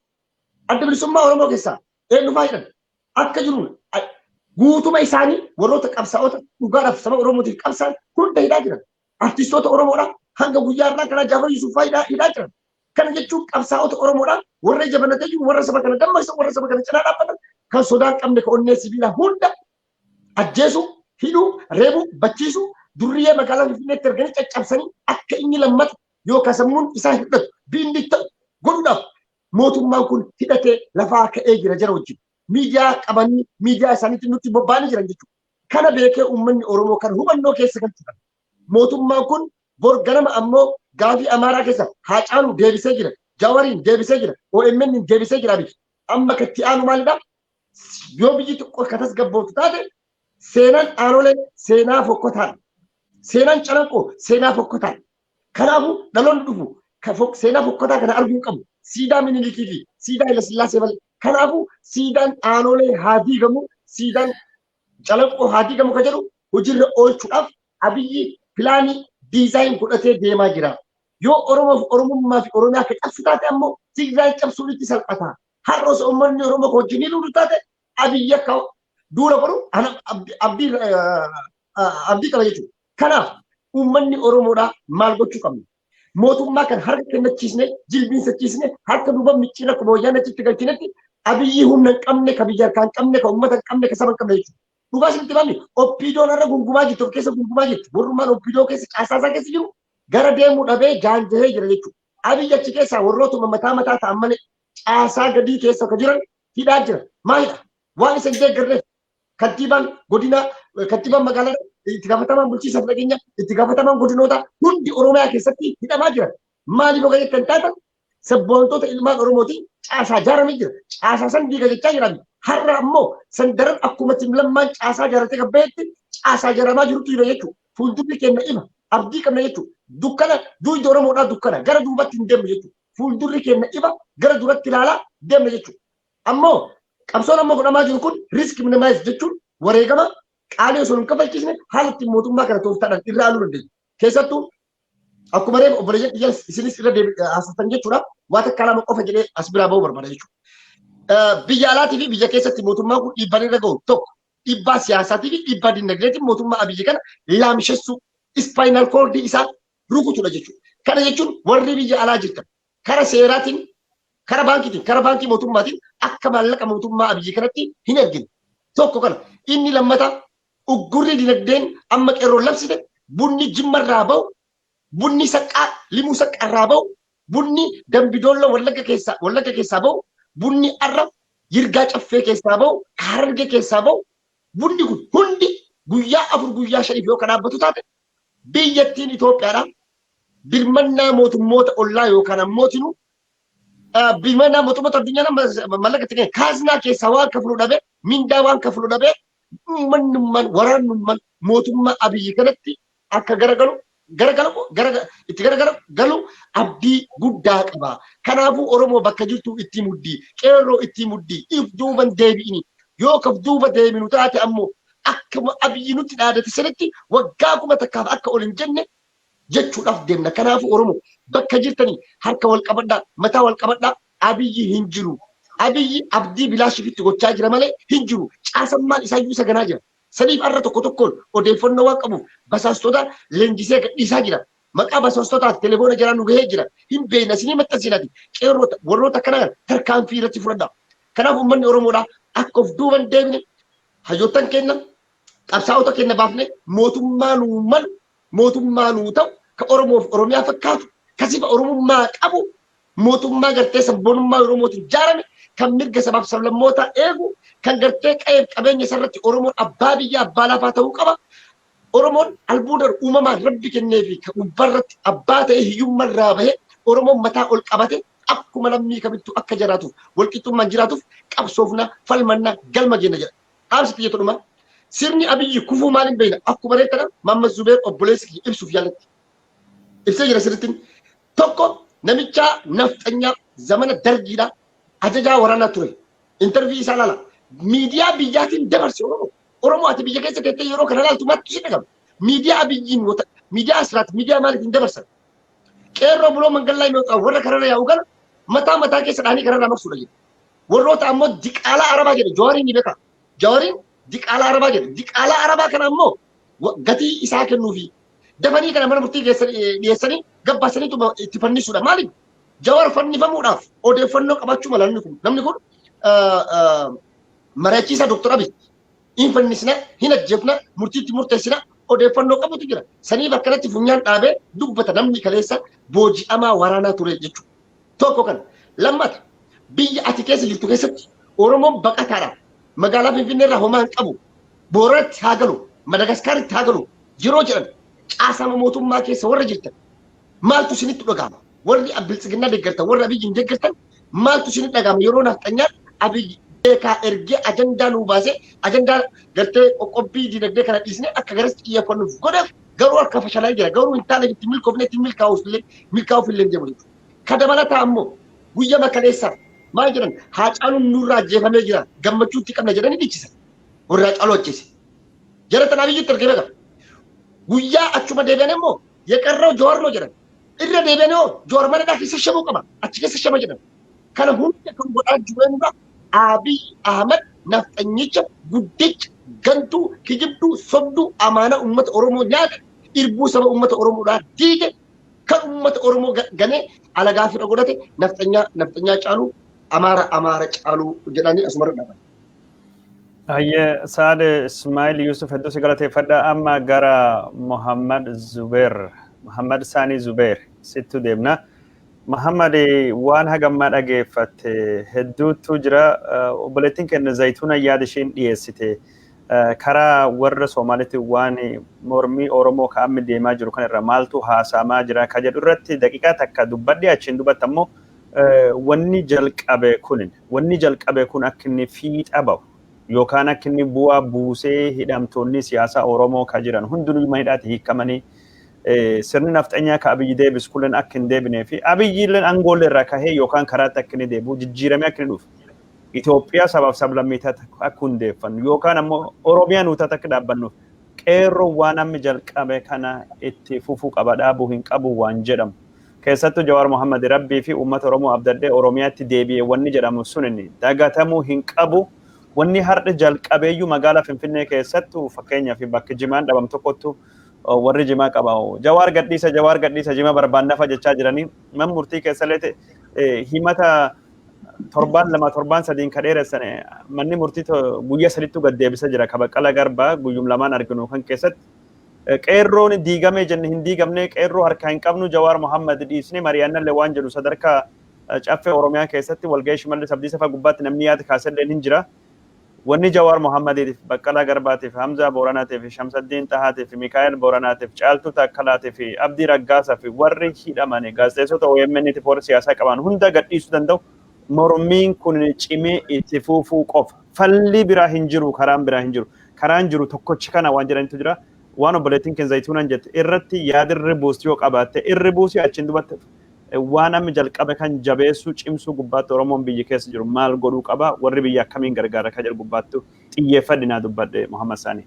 Adda bilisummaa Oromoo keessaa eenyufaa hidhan akka jiruun guutuma isaanii warroota qabsaa'ota dhugaadhaaf saba Oromootiif qabsaan hunda hidhaa jiran. Artistoota Oromoodhaa hanga guyyaa irraa kana Jaafar Yusuffaa hidhaa jiran. Kana jechuun qabsaa'ota Oromoodhaa warra ija banatee jiru warra saba kana dammaqsan warra saba kana cinaa dhaabbatan kan sodaan qabne ka onnee sibiilaa hunda ajjeesuu, hidhuu, reebuu, bachiisuu, durriyyee magaalaa Finfinneetti erganii caccabsanii akka inni lammata yookaan sammuun isaa hidhatu biinni ta'u godhuudhaaf mootummaan kun hidhatee lafaa ka'ee jira jara wajjin. Miidiyaa qabanii miidiyaa isaaniitti nutti bobba'anii jiran jechuudha. Kana beekee uummanni Oromoo kan hubannoo keessa kan turan. Mootummaan kun bor ganama ammoo gaafii Amaaraa keessa Haacaaluu deebisee jira. Jawaarin deebisee jira. OMN deebisee jira biyyi. Amma katti aanu maalidhaa? Yoo biyyi xiqqoo akka tasgabbootu taate seenaan aanolee seenaa fokkotaan. Seenaan calanqoo seenaa fokkotaan. Kanaafuu dhaloonni dhufu kafok seenaa fokkataa kana arguu qabu. Siidaa Minilikii fi siidaa Hayilasillaasee malee. Kanaafuu siidaan aanolee haa diigamu, siidaan calanqoo haa diigamu ka jedhu hojiirra oolchuudhaaf Abiyyi pilaanii diizaayin godhatee deemaa jira. Yoo Oromoof Oromummaa fi Oromiyaa akka cabsu taate ammoo Tigraay cabsuun itti salphata. Har'a osoo uummanni Oromoo wajjin hidhuu taate Abiyyi akka duula godhu abdii qaba jechuudha. Kanaaf uummanni Oromoodhaa maal gochuu qabna? Mootummaa kan harka kennachiisne, jilbiinsachiisne, harka duuba micciirra kuma wayyaana achitti galchinetti Abiyyi humna hin qabne, ka biyya harkaa hin qabne, ka uummata hin qabne, ka saba hin qabne jechuudha. Dhugaa isinitti himna Oppiidoon irra gungumaa jirtu, of keessa gungumaa jirti. Warrummaan Oppiidoo keessa caasaasaa keessa jiru gara deemuu dhabee jaanjahee jira jechuudha. Abiyyi achi keessaa warrootuma mataa ta'an malee caasaa gadii keessa ka jiran hidhaa jira. Maalidha? Waan isa hin deeggarreef kantiibaan godina, kantiibaan magaalaa, itti gaafatamaan bulchiinsa nageenya, itti gaafatamaan godinoota hundi Oromiyaa keessatti hidhamaa jiran. Maaliif ogaa jettan taatan sabboontoota ilmaan Oromootiin caasaa ijaaramee jira. Caasaa san diiga jechaa jiran. Har'a ammoo sandaran akkuma timlammaan caasaa ijaaratee gabbeetti caasaa ijaaramaa jirutu jira jechuudha. Fuuldurri keenya ima. Abdii qabna jechuudha. Dukkana duuti Oromoodhaa dukkana gara duubatti hin deemne jechuudha. Fuuldurri keenya ima gara duratti ilaalaa deemne jechuudha. Ammoo qabsoon ammoo godhamaa jiru kun riiskii minimaayiz jechuun wareegama qaalii osoo hin kafalchiisne haala ittiin mootummaa kana tooftaadhaan irra ilaaluu dandeenya. Keessattuu akkuma reefu obboleeyyan iyyan isinis irra haasoftan jechuudha. Waan takka lama qofa jedhee as biraa bahuu barbaada jechuudha. Biyya alaatii fi biyya keessatti mootummaan kun dhiibbaan irra gahu tokko dhiibbaa siyaasaatii fi dhiibbaa dinagdeetiin mootummaa Abiyyi kana laamshessuu ispaayinaal koordii isaa rukutudha jechuudha. Kana jechuun warri biyya alaa jirtan kara seeraatiin, kara baankiitiin, kara baankii mootummaatiin akka maallaqa mootummaa Abiyyi kanatti hin ergine. Tokko kana inni lammata uggurri dinagdeen amma qeerroon labsite bunni jimmarraa bahu, bunni saqqaa limuu saqqarraa bahu, bunni dambidoolla wallagga keessaa bahu, bunni arra yirgaa caffee keessaa bahu, hararge keessaa bahu, bunni kun hundi guyyaa 4 guyyaa 5 yoo kan dhaabbatu taate biyyattiin Itoophiyaadhaan birmannaa mootummoota ollaa yookaan ammootiin birmannaa mootummoota addunyaa maallaqa itti kennan kaaznaa keessaa waan kafaluu dhabe, mindaa waan kafaluu dhabe, uummanummaan waraannummaan mootummaa Abiyyi kanatti akka itti garagalu abdii guddaa qaba. Kanaafuu Oromoo bakka jirtu itti muddii, qeerroo itti muddii, if duuban deebi'ini. Yoo kaf duuba deebinu taate ammoo akkuma Abiyyi nutti dhaadate sanitti waggaa kuma takkaaf akka ol hin jenne jechuudhaaf deemna. Kanaafuu Oromoo bakka jirtanii harka wal qabadhaa, mataa wal qabadhaa. Abiyyi hin jiru. Abiyyi abdii bilaashifitti gochaa jira malee hin jiru. Caasammaan isaayyuu saganaa jira. Saniif har'a tokko tokkoon odeeffannoo waan qabuuf basaastota leenjisee gadhiisaa jira. Maqaa basaastotaati telefoona jalaa nu gahee jira. Hin beekna sinii maxxansiinaati. Qeerroota warroota akkanaa tarkaanfii irratti fudhadhaa. Kanaaf uummanni Oromoodhaa akka of duuban deebine hayyoottan kenna qabsaa'ota kenna baafne mootummaa nuu malu mootummaa nuu ta'u ka Oromoof Oromiyaa fakkaatu kasifa Oromummaa qabu mootummaa gartee sabboonummaa Oromootiin ijaarame kan mirga sabaaf sablammootaa eegu kan gartee qe'ee qabeenya isarratti Oromoon abbaa biyyaa abbaa lafaa ta'uu qaba. Oromoon albuuda uumamaan rabbi kennee fi gubbarratti abbaa ta'e hiyyummaa irraa bahee Oromoon mataa ol qabate akkuma lammii kamittuu akka jiraatuuf walqixxummaan jiraatuuf qabsoofna falmanna galma jenna jedha. Dhaamsi jedhuma sirni Abiyyi kufuu maaliin beekna akkuma reettana Maammed Zubeer obboleessi ibsuuf yaallatti. Ibsee jira sirrittiin tokko namicha nafxanyaa zamana dargiidhaa ajajaa waraanaa ture. Intervii isaa laala. Miidiyaa biyyaatiin dabarse Oromoo ati biyya keessa teessee yeroo kana laaltu maattu si dhagama. Miidiyaa Abiyyiin miidiyaa asiraatti miidiyaa maaliitiin dabarsan. Qeerroo buloo mangallaa yoo ta'u warra kararra yaa'u kana mataa keessa dhaanii kararraa maqsuudha jedhu. Warroota ammoo diqaalaa arabaa jedhu Jawaariin ni beeka. Jawaariin diqaalaa arabaa jedhu. Diqaalaa arabaa kana ammoo gatii isaa kennuufi dafanii kana mana murtii dhiyeessanii gabbaasaniitu itti fannisuudha. Maaliif? Jawaar fannifamuudhaaf odeeffannoo qabaachuu mala namni kun mari'achiisaa Dooktor Abiy hin fannisna hin ajjeefna murtiitti murteessina odeeffannoo qabutu jira. Saniif akkanatti funyaan dhaabee dubbata namni kaleessa booji'amaa waraanaa ture jechuudha. Tokko kana lammata biyya ati keessa jirtu keessatti Oromoon baqataadhaan magaalaa Finfinnee irraa homaa hin qabu. Booranatti haa galu, Madagaskaaritti haa galu yeroo jedhan caasama mootummaa keessa warra jirtan maaltu isinitti dhagahama? Warri biltsiginnaa deeggartan warra Abiyyiin deeggartan maaltu isinitti dhagahama? Yeroo nafxanyaan Abiyyi beekaa ergee ajandaa nuu baasee ajandaa gartee qoqqobbii dinagdee kana dhiisnee akka garatti xiyyeeffannuuf godheef garuu harka fashalaa jira. Garuu hin taane itti milkoofne itti milkaa'uuf illee deemu jechuudha. Kadabalataa ammoo guyyaa makaleessaa maal jedhan Haacaaluun nurraa ajjeefamee jira gammachuutti qabna jedhanii dhiichisan. Warri Haacaaluu ajjeese. Jara tanaa biyyatti argame qaba. Guyyaa achuma deebi'an immoo የቀረው ጆር ነው jedhan. Irra deebi'anii joor mana keessa shamuu qaba. Achi keessa shama jedhan. Kana hunda kan godhaa jiru eenyudha? Abiy Ahmed nafxanyicha guddicha gantuu kijibduu sobduu amaana ummata Oromoo nyaata irbuu saba ummata Oromoodhaa diige kan ummata Oromoo ganee alagaa fira godhate nafxanyaa caaluu amaara caaluu jedhanii asumarra dhaban. Ayye Saad Ismail Yusuf hedduu si galateeffadha amma gara Muhammad Sani Zubair sittu deemna. Muhammad waan hagammaa dhageeffatte hedduutu jira obboleettiin kenna zayituuna yaada isheen dhiyeessite karaa warra Soomaalitti waan mormii Oromoo ka'amni deemaa jiru kan irra maaltu haasamaa jira ka jedhu irratti daqiiqaa takka dubbadhe achiin dubbata ammoo wanni jalqabe kun akka inni fiixa bahu yookaan akka inni bu'aa buusee hidhamtoonni siyaasaa Oromoo ka jiran hundinuu hidhaatti hiikamanii sirni nafxanyaa ka Abiyyi deebis kulan akka hin deebinee fi Abiyyiilleen aangoollee irraa kahee yookaan karaatti akka inni deebi'u jijjiiramee akka inni dhufu Itoophiyaa sabaaf sablammiitaa akka hundeeffannu yookaan ammoo Oromiyaa nuutaa akka dhaabbannuuf qeerroo waan amma jalqabe kana itti fufuu qaba dhaabuu hin qabu waan jedhamu. Keessattuu Jawaar Mohammad Rabbii fi uummata Oromoo abdaddee Oromiyaatti deebi'ee wanni jedhamu sun inni dagatamuu hin qabu. Wanni har'a jalqabeeyyuu magaalaa Finfinnee keessattuu fakkeenyaaf bakka jimaan dhabam tokkottu warri jimaa qaba. Jawaar gadhiisa jima barbaannafa jechaa jiranii man murtii keessallee himata torban sadiin ka dheeressan manni murtii guyyaa sadittu gad deebisa jira ka Baqqalaa Garbaa guyyum lamaan arginu kan keessatti qeerroon diigamee jenne hin diigamne qeerroo harkaa hin qabnu Jawaar Mohammad dhiisne Mariyaannallee waan jedhu sadarkaa caffee Oromiyaa keessatti walgahii Shimallis Abdiisaa fa'aa gubbaatti namni yaada kaasallee hin jira. Wanni Jawaar Mohammadiitiif Baqqalaa Garbaatiif Hamzaa Booranaatiif Shamsaddiin Xahaatiif Mikaa'el Booranaatiif Caaltuu Takkalaatiif Abdii Raggaasaaf warri hidhaman gaazexeessota OMN'tiif warra siyaasaa qaban hunda gadhiisuu danda'u. Mormiin kun cimee itti fufuu qofa. Falli biraa hin jiru, karaan biraa hin jiru. Karaan jiru tokkochi kana waan jedhanitu jira. Waan obboleettiin keenya zayituunaan jette irratti yaada irri buusu yoo qabaatte irri buusu achiin dubatte waan amma jalqabe kan jabeessuu cimsuu gubbaatti Oromoon biyya keessa jiru maal godhuu qaba warri biyya akkamiin gargaara ka jedhu gubbaatti xiyyeeffadhinaa dubbadhe Muhammad Sani.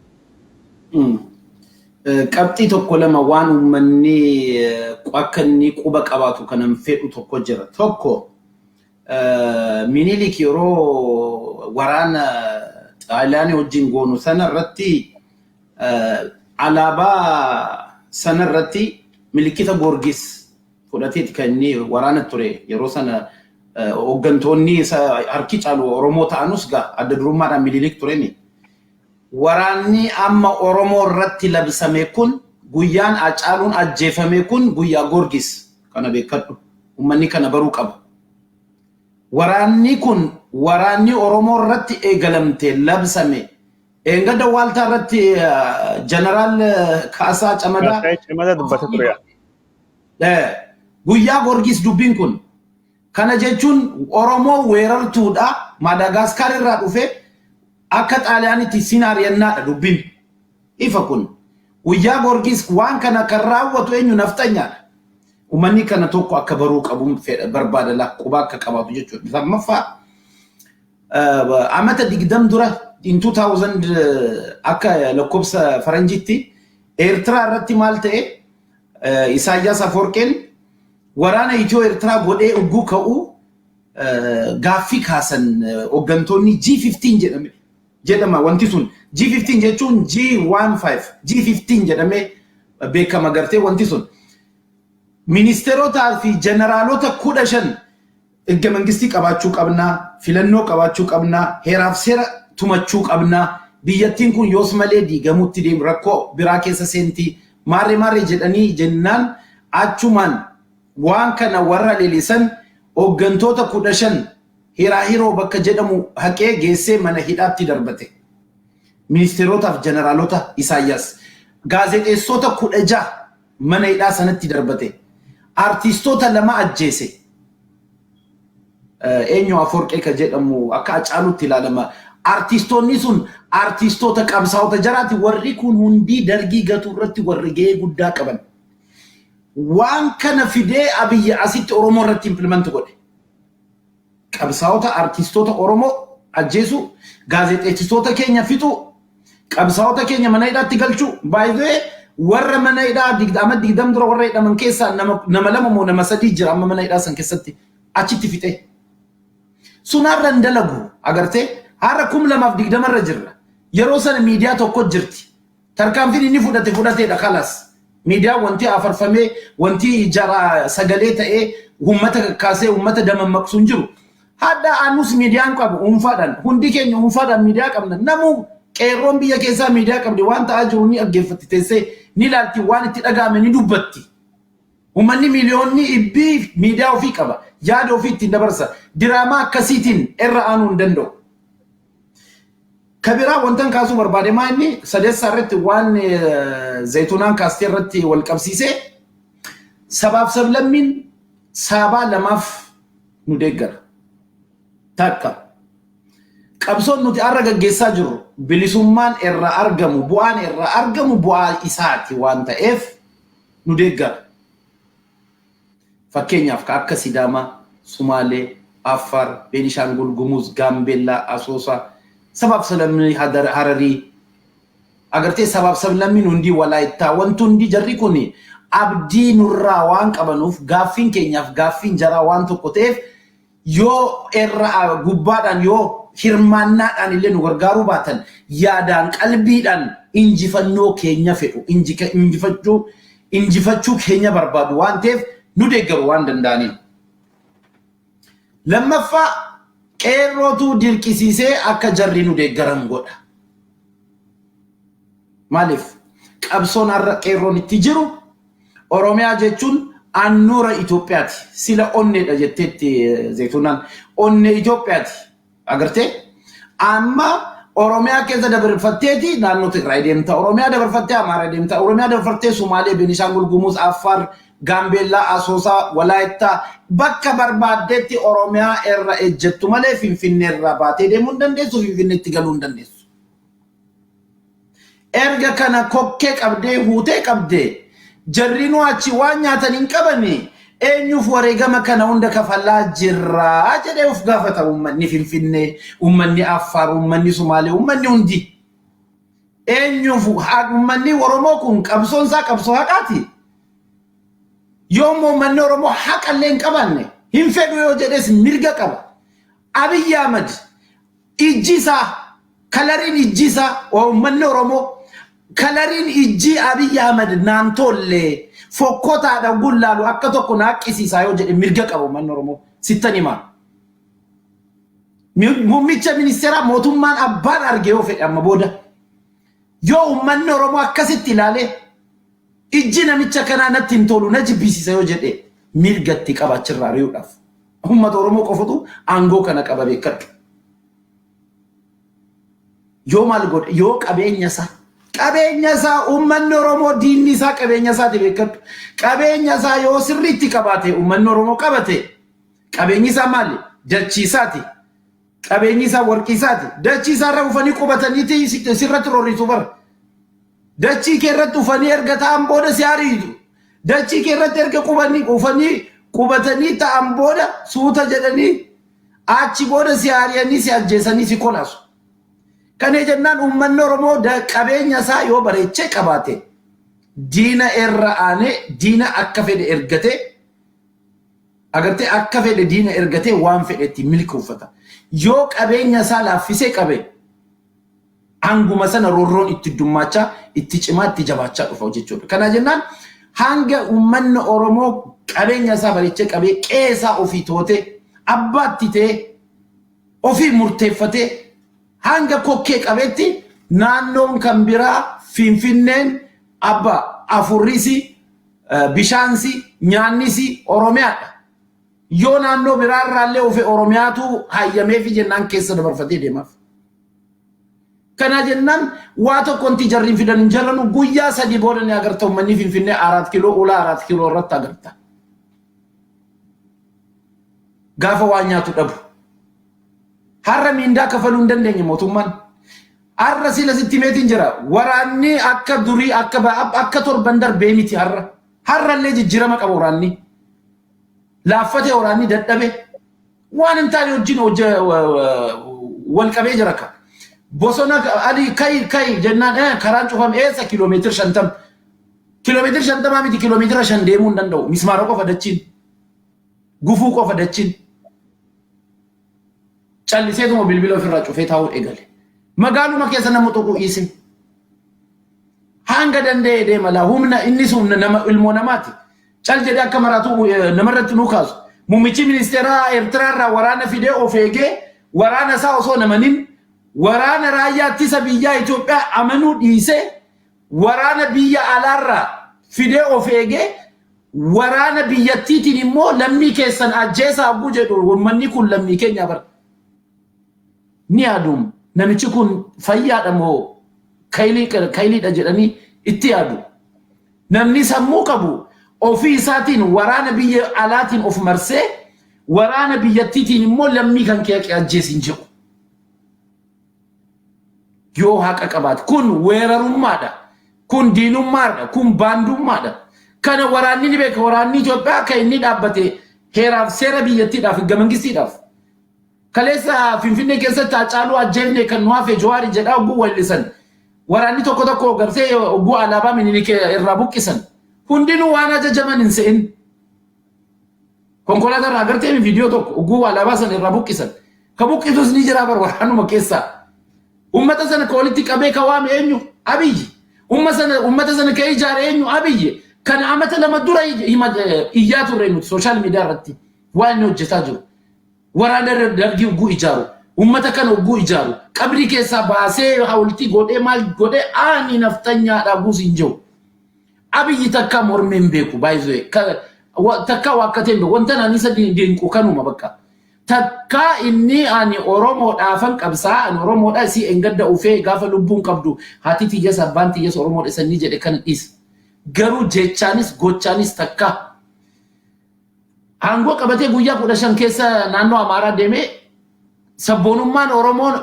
Qabxii tokko lama waan uummanni akka inni quba qabaatu kanan fedhu tokko jira. Tokko Minilik yeroo waraana Xaaliyaanii wajjin goonu sana irratti alaabaa sana irratti milikkita Goorgis fudhateeti kan inni waraana ture yeroo sana hooggantoonni harki caalu Oromoo ta'anus adda durummaadhaan Minilik tureni. Waraanni amma Oromoo irratti labsame kun guyyaan Hacaaluun ajjeefame kun guyyaa Goorgis kana beekadhu uummanni kana baruu qaba. Waraanni kun waraanni Oromoo irratti eegalamte labsame engada waaltaa irratti Jeneraal Kaasaa Camadaa dubbate ture. Guyyaa Goorgis dubbiin kun kana jechuun Oromoo weerartuudha Madagaskar irraa dhufe akka Xaaliyaanitti sinaariyannaadha dubbiin. Ifa kun guyyaa Goorgis waan kana kan raawwatu eenyu naftanyaadha. Uummanni kana tokko akka baruu qabu barbaada quba akka qabaatu jechuudha. Lammaffaa amata 20 dura in 2000 akka lakkoofsa faranjitti Eertiraa irratti maal ta'e Isaayyaas Afwerqiin waraana Itiyoo Eertiraa godhee ugguu ka'u gaaffii kaasan hooggantoonni G15 jedhama wanti sun G15 jechuun G15 G15 jedhamee beekama gartee wanti sun ministeerota fi generaalota 15 erga mangistii qabaachuu qabna filannoo qabaachuu qabna heeraaf seera tumachuu qabna biyyattiin kun yoos malee diigamutti deemu rakkoo biraa keessa seenti maarree jedhanii jennaan achumaan waan kana warra leelisan hooggantoota 15 hiroo bakka jedhamu haqee geessee mana hidhaatti darbate ministeerotaaf generaalota Isaayyaas gaazexeessota 16 mana hidhaa sanatti darbate artistoota lama ajjeese eenyu Afwerqee ka jedhamu akka Hacaaluutti ilaalama artistoonni sun artistoota qabsaa'ota jaraati warri kun hundi dargii gatuu irratti warri gahee guddaa qaban waan kana fidee Abiy asitti Oromoo irratti implement godhe. Qabsaa'ota artistoota Oromoo ajjeesu, gaazexeessitoota keenya fixu, qabsaa'ota keenya mana hidhaatti galchu. By the way, warra mana hidhaa digdam dura warra hidhaman keessaa nama lama moo nama sadii jira amma mana hidhaa san keessatti achitti fixe. Sunarra ndalagu agartee har'a 2020 irra jirra. Yeroo sana miidiyaa tokko jirti. Tarkaanfiin inni fudhateedha khalas. Miidiyaa wanti afarfamee wanti jara sagalee ta'ee uummata kakkaasee uummata damammaqsu hin jiru. Hadda anus miidiyaan qabu uunfaadhaan hundi keenya uunfaadhaan miidiyaa qabna. Namu qeerroon biyya keessaa miidiyaa qabdi waan ta'aa jiru ni dhaggeeffatti teessee ni ilaalti waan itti dhaga'ame ni dubbatti. Uummanni miliyoonni ibbii miidiyaa ofii qaba. Yaada ofii ittiin dabarsa. Diraamaa akkasiitiin irra aanuu hin danda'u. Kabiraa wantan kaasuu barbaade maa inni sadeessaa irratti waan zayituunaan kaastee irratti wal qabsiisee sabaaf sablammiin saabaa lamaaf nu deeggara. Takka qabsoon nuti har'a gaggeessaa jirru bilisummaan irraa argamu bu'aan irraa argamu bu'aa isaati waan ta'eef nu deeggara. Fakkeenyaaf akka Sidaamaa, Sumaalee, Affaar, Beenishaangul Gumuz, Gaambeellaa, Asoosaa sabab sablamni Hararii agartee sabab sablammiin hundi Walaayittaa wanti hundi jarri kun abdii nurraa waan qabanuuf gaaffiin keenyaaf gaaffiin jaraa waan tokko ta'eef yoo irra gubbaadhaan yoo hirmaannaadhaan illee nu gargaaruu baatan yaadaan qalbiidhaan injifannoo keenya fedhu injifachuu keenya barbaadu waan ta'eef nu deeggaru waan danda'aniin. Lammaffaa qeerrootu dirqisiisee akka jarri nu deeggaran godha. Maaliif qabsoon har'a qeerroon itti jiru Oromiyaa jechuun annuura Itoophiyaati. Sila onneedha jetteetti zayituunaan onnee Itoophiyaati. Agartee amma Oromiyaa keessa dabarfatteeti naannoo Tigraay deemta. Oromiyaa dabarfattee Amaaraa deemta. Oromiyaa dabarfattee Sumaalee, Beenishaangul Gumuz, Affaar, Gaambeellaa, Asoosaa, Walaayittaa bakka barbaaddeetti Oromiyaa irra ejjettu malee Finfinnee irraa baatee deemuu hin dandeessu, Finfinneetti galuu hin dandeessu. Erga kana kokkee qabdee huutee qabdee jarriinuu achi waan nyaatan hin qabani eenyuuf wareegama kana hunda kafalaa jirraa jedhee of gaafata uummanni Finfinnee, uummanni Affaar, uummanni Sumaalee, uummanni hundi. Eenyuuf uummanni Oromoo kun qabsoon isaa qabsoo haqaati. Yoommoo uummanni Oromoo haqallee hin qabanne hin fedhu yoo jedhes mirga qaba. Abiy Ahmed ijji isaa kalariin ijji isaa uummanni Oromoo kalariin ijji Abiy Ahmed naan tolle fokkotaadha gullaalu akka tokko naaqqisiisaa yoo jedhe mirga qaba uummanni Oromoo sittan himaa. Muummicha ministeeraa mootummaan abbaan arge yoo fedhe amma booda yoo uummanni Oromoo akkasitti ilaalee ijji namicha kanaa natti hin tolu na jibbisiisa yoo jedhe mirgatti qaba achirraa ari'uudhaaf. Uummata Oromoo qofatu aangoo kana qaba beekadhu. Yoo maal godhe yoo qabeenya isaa uummanni Oromoo diinni isaa qabeenya isaati beekadhu. Qabeenya isaa yoo sirriitti qabaate uummanni Oromoo qabate qabeenyi isaa maali? Dachii isaati. Qabeenyi isaa warqii isaati. Dachii isaa irra ufanii qubatanii sirratti roorrisu bara. Dachii keerratti ufanii erga ta'an booda si ariitu. Dachii keerratti erga ufanii qubatanii ta'an booda suuta jedhanii achi booda si ari'anii si ajjeesanii si kolaasu. Kana jennaan uummanni Oromoo qabeenya isaa yoo bareechee qabaate diina irra aanee diina akka fedhe ergatee agartee akka fedhe diina ergatee waan fedhetti milkuufata. Yoo qabeenya isaa laaffisee qabe hanguma sana roorroon itti dummaachaa itti cimaa itti jabaachaa dhufa jechuudha. Kana jennaan hanga uummanni Oromoo qabeenya isaa bareechee qabee qeesaa ofii tootee abbaatti ta'ee ofii murteeffatee hanga kokkee qabeetti naannoon kan biraa Finfinneen abba afurrisi bishaansi nyaannisi Oromiyaadha. Yoo naannoo biraarraallee ofii Oromiyaatu hayyameefi jennaan keessa dabarfatee deemaaf. Kana jennaan waa tokkonti jarriin fidan hin jalanu guyyaa sadii booda ni agarta uummanni Finfinnee 4 kiiloo ulaa 4 kiiloo irratti agarta. Gaafa waa nyaatu dhabu. Har'a miindaa kafaluu hin dandeenye mootummaan. Har'a sila sitti meetiin jira. Waraanni akka durii akka torban darbee miti har'a. har'allee jijjiirama qaba waraanni laaffate waraanni dadhabe waan hin taane wajjin wal qabee jira ka bosona adii kai jennaan karaan cufame eessa kiiloomeetira 50 kiiloomeetira 50 miti kiiloomeetira 5 deemuu hin danda'u mismaara qofa dachiin gufuu qofa dachiin calliseetuma bilbila ofirraa cufee taa'uu eegale magaaluma keessa nama tokko dhiise hanga danda'e deema laa humna inni sun nama ilmoo namaati cal jedhee akka maraatu namarratti nu kaasu muummichi ministeeraa Eertiraa irraa waraana fidee of eegee waraana isaa osoo namanin waraana raayyaa ittisa biyyaa Itoophiyaa amanuu dhiisee waraana biyya alaarraa fidee of eegee waraana biyyattiitiin immoo lammii keessan ajjeesaa abbuu jedhu uummanni kun lammii keenya bara ni yaadum namichi kun fayyaadha moo kaayiliidha jedhanii itti yaadu namni sammuu qabu ofii isaatiin waraana biyya alaatiin of marsee waraana biyyattiitiin immoo lammii kan kee ajjeesin jedhu yoo haqa qabaate kun weerarummaadha kun diinummaadha kun baandummaadha kana waraanni ni beeka waraanni Itoophiyaa kan inni dhaabbate heeraaf seera biyyattiidhaaf gamangistiidhaaf kaleessa Finfinnee keessatti Haacaaluu ajjeefne kan nuwaafe Jawaari jedhaa ogguu wallisan waraanni tokko garsee ogguu alaabaa Minilik irraa buqqisan hundinuu waan ajajaman hin se'in konkolaataa irraa agartee viidiyoo tokko ogguu alaabaa san irraa buqqisan ka buqqisus ni jira bar waraanuma keessaa ummata sana ka walitti qabee ka waame eenyu Abiyyi ummata sana ka ijaare eenyu Abiyyi kan amata lama dura iyyaa turre nuti sooshaal miidiyaa irratti waan inni hojjetaa jiru waraana dargii ugguu ijaaru ummata kana ugguu ijaaru qabrii keessaa baasee hawultii godhee maal godhee aani naftanyaadhaa guus hin jiru Abiyyi takka mormeen beeku baay'ee takka wakkateen wanta nani sadi dinqu kanuma bakka takka inni ani Oromoodhaafan qabsaa ani Oromoodhaa si engadda ufee gaafa lubbuun qabdu haati tiyya sabbaan tiyya Oromoodha sanni jedhe kana dhiis garuu jechaanis gochaanis takka aangoo qabatee guyyaa 15 keessa naannoo Amaaraa deemee sabboonummaan Oromoon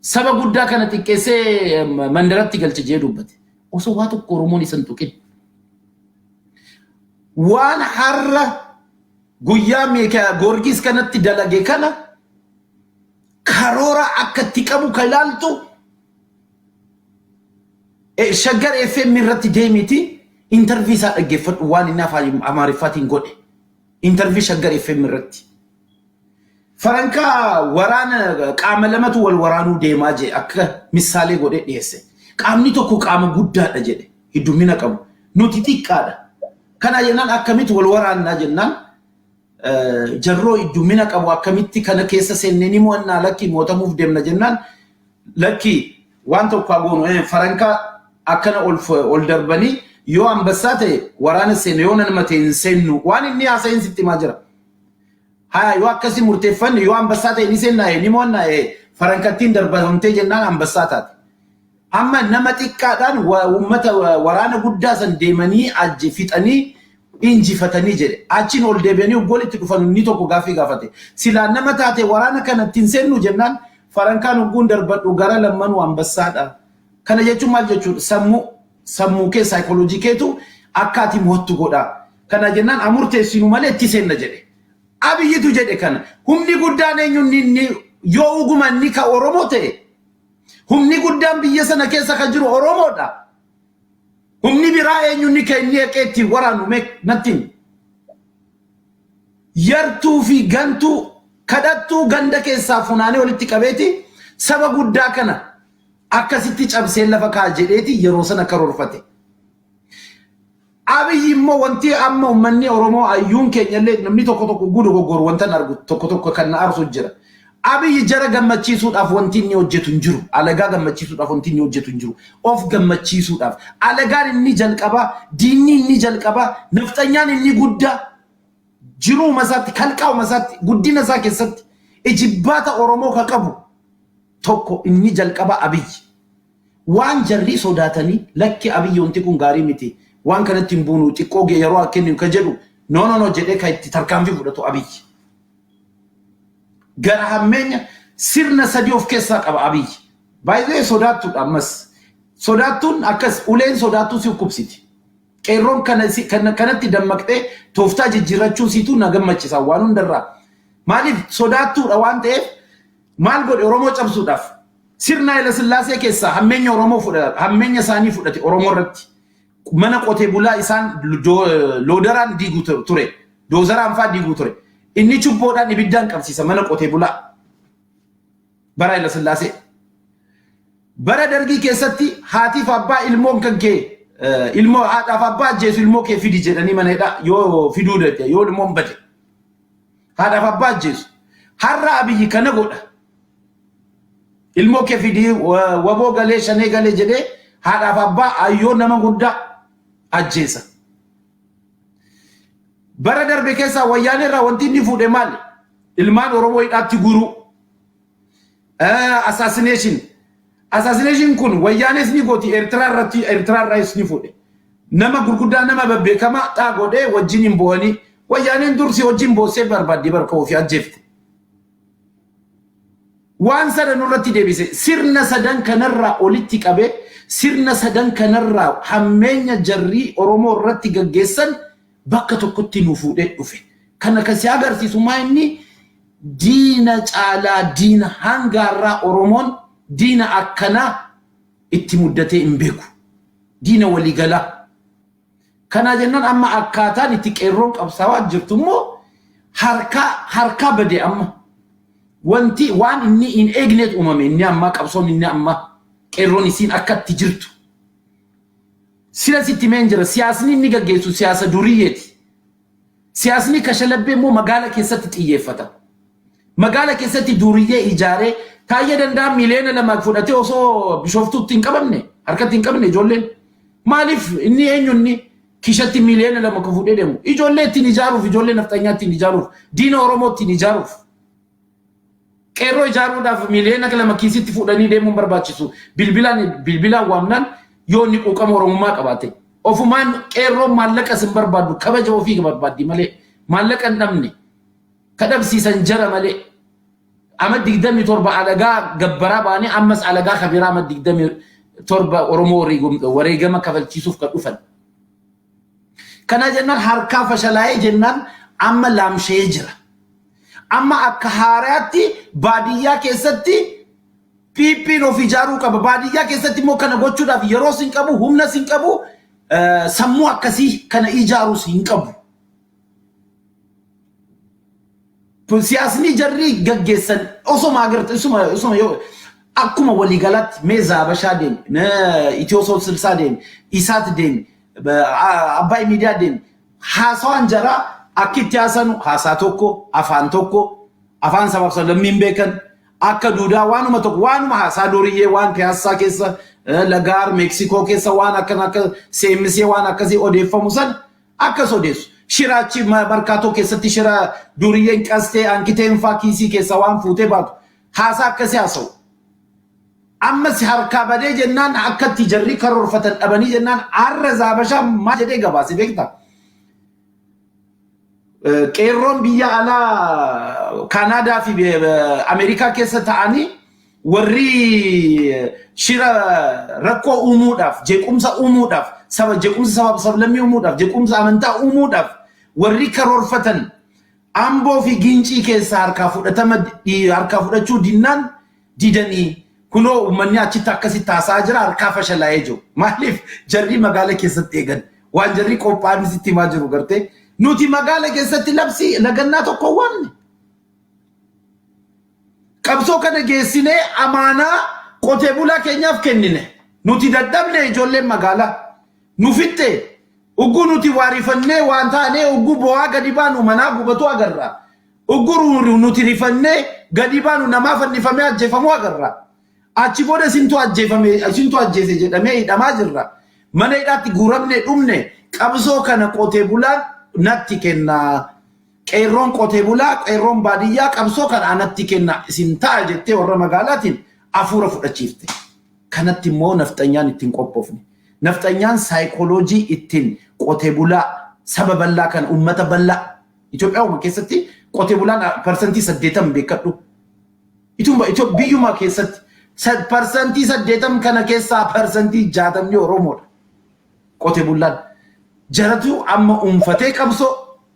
saba guddaa kana xiqqeessee mandaratti galche jee dubbate osoo waa tokko Oromoon isan tuqin waan har'a guyyaa meeqa Goorgis kanatti dalage kana karoora akka itti qabu ka ilaaltu Shaggar FM irratti deemiti interview isaa dhaggeeffadhu waan inni afaan Amaariffaatiin godhe interview Shaggar FM irratti Farankaa waraana qaama lamatu wal waraanuu deemaa jee akka misaalee godhe dhiyeesse qaamni tokko qaama guddaadha jedhe hiddumina qabu nuti xiqqaadha kana jennaan akkamitti wal waraannaa jennaan jarroo hiddumina qabu akkamitti kana keessa seennee mo'annaa lakki mootamuuf deemna jennaan lakki waan tokko agoonu Farankaa akkana ol darbanii yoo ambassaa ta'e waraana seenne yoo nama ta'e hin seennu waan inni haasa'in sitti maa jira haa yoo akkasii murteeffanne yoo ambassaa ta'e ni seennaa ni mo'annaa Farankattiin darbamtee jennaan ambassaa taate amma nama xiqqaadhaan uummata waraana guddaa san deemanii fixanii injifatanii jedhe achiin ol deebi'anii oggolitti dhufan inni tokko gaafii gaafate silaa nama taate waraana kanatti hin seennu jennaan Farankaan ogguun darbadhu gara lammanuu ambassaadha kana jechuun maal jechuudha sammuu kee saayikooloojii keetu akkaati mo'attu godha kana jennaan amurteessinu malee itti seenna jedhe Abiyyitu jedhe kana humni guddaan eenyuun yoo ugumanni ka Oromoo ta'e humni guddaan biyya sana keessa kan jiru Oromoodha humni biraa eenyuun ka inni eqeetti waraanu nattiin yartuu fi gantuu kadhattuu ganda keessaa funaanee walitti qabeeti saba guddaa kana akkasitti cabsee lafa kaa jedheeti yeroo sana karoorfate Abiyyi immoo wanti amma uummanni Oromoo ayyuun keenyallee namni tokko gudu goggoru wanta argu tokko kan aarsu jira Abiyyi jara gammachiisuudhaaf wanti inni hojjetu hin jiru alagaa gammachiisuudhaaf wanti inni hojjetu hin jiru of gammachiisuudhaaf alagaan inni jalqaba diinni inni jalqaba naftanyaan inni guddaa jiruu masaatti kalqaa masaatti guddina isaa keessatti ijibbaata Oromoo ka qabu tokko inni jalqaba Abiyyi waan jarri sodaatanii lakki Abiyyi wanti kun gaarii miti waan kanatti hin buunu xiqqoo yeroo akkenni ka jedhu no jedhee ka itti tarkaanfii fudhatu Abiyyi gara hammeenya sirna sadii of keessaa qaba Abiyyi baay'ee sodaattuudha ammas sodaattuun akkas uleen sodaattuu si kubsiti qeerroon kanatti dammaqxee tooftaa jijjiirrachuu siitu na gammachisa waan hundarraa. Maaliif sodaattuudha waan ta'eef maal godhe Oromoo cabsuudhaaf sirna Haile Sillaasee keessaa hammeenya Oromoo fudhate hammeenya isaanii fudhate Oromoo irratti mana qotee bulaa isaan loodaraan diiguu ture doozaraan faa diiguu ture inni cubboodhaan ibiddaan qabsiisa mana qotee bulaa bara Haile Sillaasee. Bara dargii keessatti haatiif abbaa ilmoon kan kee ilmoo haadhaaf abbaa ajjeesu ilmoo kee fidi jedhanii maneedha yoo fiduu danda'e yoo ilmoon bade haadhaaf abbaa ajjeesu har'a Abiyyi kana godha ilmoo kee fidi waboo galee shanee galee jedhee haadhaaf abbaa ayyoo nama guddaa ajjeesa. Bara darbe keessaa wayyaanee irraa wanti inni fuudhe maali ilmaan Oromoo hidhaatti guruu assassination kun wayyaanes ni gooti Eertiraa irraa ni fuudhe nama gurguddaa nama babbeekamaa xaa godhee wajjin hin bo'anii wayyaaneen dursi wajjin boossee barbaadde barka ofii ajjeefte. Waan sadan irratti deebise sirna sadan kanarraa olitti qabe sirna sadan kanarraa hammeenya jarrii Oromoo irratti gaggeessan bakka tokkotti nu fuudhee dhufe. Kana kasi agarsiisu maa inni diina caalaa diina hangaarraa Oromoon diina akkana itti muddatee hin beeku diina waliigalaa. Kana jennaan amma akkaataan itti qeerroon qabsaawaa jirtu immoo harkaa bade amma wanti waan inni hin eegneet uumame inni amma qabsoon inni amma qeerroon isiin akkatti jirtu sila sitti meen jira siyaasni inni gaggeessu siyaasa duriyyeeti. Siyaasni kashalabbee immoo magaala keessatti xiyyeeffata. Magaala keessatti duriyyee ijaaree Taayee danda'a miliyoona lama fudhatee osoo Bishooftuutti hin qabamne harkatti hin qabne ijoolleen maaliif inni eenyunni kishatti miliyoona lama fudhee deemu ijoollee ittiin ijaaruuf ijoollee naftanyaa ittiin ijaaruuf diina Oromoo ittiin ijaaruuf qeerroo ijaaruudhaaf miliyoona lama kiisitti fudhanii deemuun barbaachisu bilbilaan waamnaan yoo inni quuqama Oromummaa qabaate ofumaan qeerroon maallaqa sin barbaadu kabaja ofii barbaaddi malee maallaqa hin dhabne kadhabsiisan jara malee. Amad digdami torba alagaa gabbaraa baanii ammas alagaa kabiraa amad digdami torba Oromoo wareegama kafalchiisuuf kan dhufan. Kana jennaan harkaa fashalaa'ee jennaan amma laamshee jira. Amma akka haaraatti baadiyyaa keessatti piippiin of ijaaruu qaba. Baadiyyaa keessatti immoo kana gochuudhaaf yeroo sin qabu humna sin qabu sammuu akkasii kana ijaaruus hin qabu. Siyaasni jarri gaggeessan osoma agartee osoma yoo akkuma waliigalatti meezaa bashaa deem Itiyoo 60 deem Isaat deem Abbaay miidiyaa deem haasawaan jara akkitti haasanu haasaa tokko afaan sabaaf lammiin beekan akka duudaa waanuma tokko waanuma haasaa duriyyee waan Piyaasaa keessa Lagaar Meeksikoo keessa waan akka seemisee waan akkasii odeeffamu san akkas odeessu. Shiraachi markaatoo keessatti shira duriyyeen qastee ankiteen faa kiisii keessa waan fuutee baatu haasaa akkasii haasa'u. Ammas harkaa badee jennaan akkatti jarri karoorfatan dhabanii jennaan har'a zaabashaa maal jedhee gabaase beektaa? Qeerroon biyya alaa Kaanaadaa fi Ameerikaa keessa ta'anii warri shira rakkoo uumuudhaaf jeequmsa uumuudhaaf jeequmsa sabaaf sablammii uumuudhaaf jeequmsa amantaa uumuudhaaf warri karoorfatan Amboo fi Gincii keessa harkaa fudhachuu dinnaan didanii kunoo uummanni achitti akkasitti haasa'aa jira harkaa fashalaa'ee jiru. Maaliif jarri magaala keessatti eegan waan jarri qophaa'an sitti himaa jiru gartee nuti magaala keessatti labsii lagannaa tokko waanne. Qabsoo kana geessinee amaanaa qotee bulaa keenyaaf kennine nuti dadhabne ijoolleen magaalaa nu fitte ugguu nuti waarifannee waan taanee ugguu bo'aa gadi baanu manaa gubatu agarra ugguu nuti rifannee gadi baanu namaa fannifamee ajjeefamuu agarra achi booda isintu ajjeese jedhamee hidhamaa jirra mana hidhaatti guuramne dhumne qabsoo kana qotee bulaan natti kennaa. Qeerroon qotee bulaa qeerroon baadiyyaa qabsoo kan anatti kenna isin ta'a jettee warra magaalaatiin afuura fudhachiifte. Kanatti immoo nafxanyaan ittiin qophoofne. Nafxanyaan saayikooloojii ittiin qotee bulaa saba bal'aa kan uummata bal'aa Itoophiyaa keessatti qotee bulaan parsantii 80 beekadhu. Biyyuma keessatti parsantii 80 kana keessaa parsantii 60 Oromoodha. Qotee bulaan jaratu amma umfatee qabso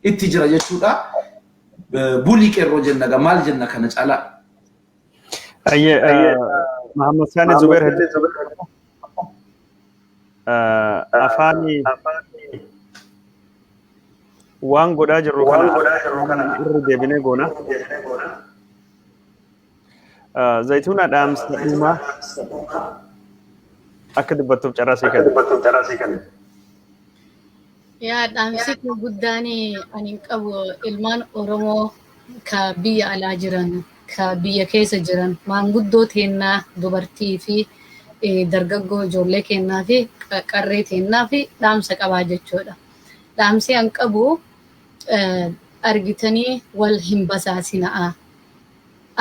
itti jira jechuudha. Bulii qeerroo jenna ga maal jenna kana caalaa. Muhammad Sani Zubair afani waan godhaa jirru kana irra deebinee goona. Zayituuna dhaamsa dhumaa akka dubbattuuf carraasii kenna. Yaa dhaamsi kun guddaan ani qabu ilmaan Oromoo ka biyya alaa jiran, ka biyya keessa jiran, maanguddoo teennaa dubartii fi dargaggoo ijoollee kennaa fi qarree teennaa fi dhaamsa qabaa jechuudha. Dhaamsi an qabu argitanii wal hin basaasinaa.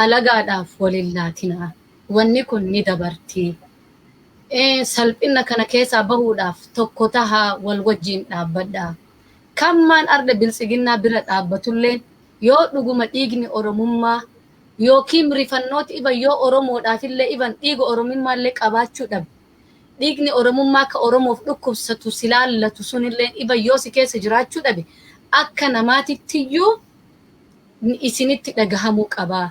Alagaadhaaf walin laatinaa. Wanni kun ni dabartii. Salphina kana keessaa bahuudhaaf tokko tahaa wal wajjin dhaabbadhaa. Kammaan arda biltsiginnaa bira dhaabbatullee yoo dhuguma dhiigni Oromummaa yookiin rifannooti iban yoo Oromoodhaafillee iban dhiiga Oromummaallee qabaachuu dhabe. Dhiigni Oromummaa ka Oromoof dhukkubsatu silaallatu sunillee iban yoo si keessa jiraachuu dhabe akka namaatittiyyuu isinitti dhagahamuu qabaa.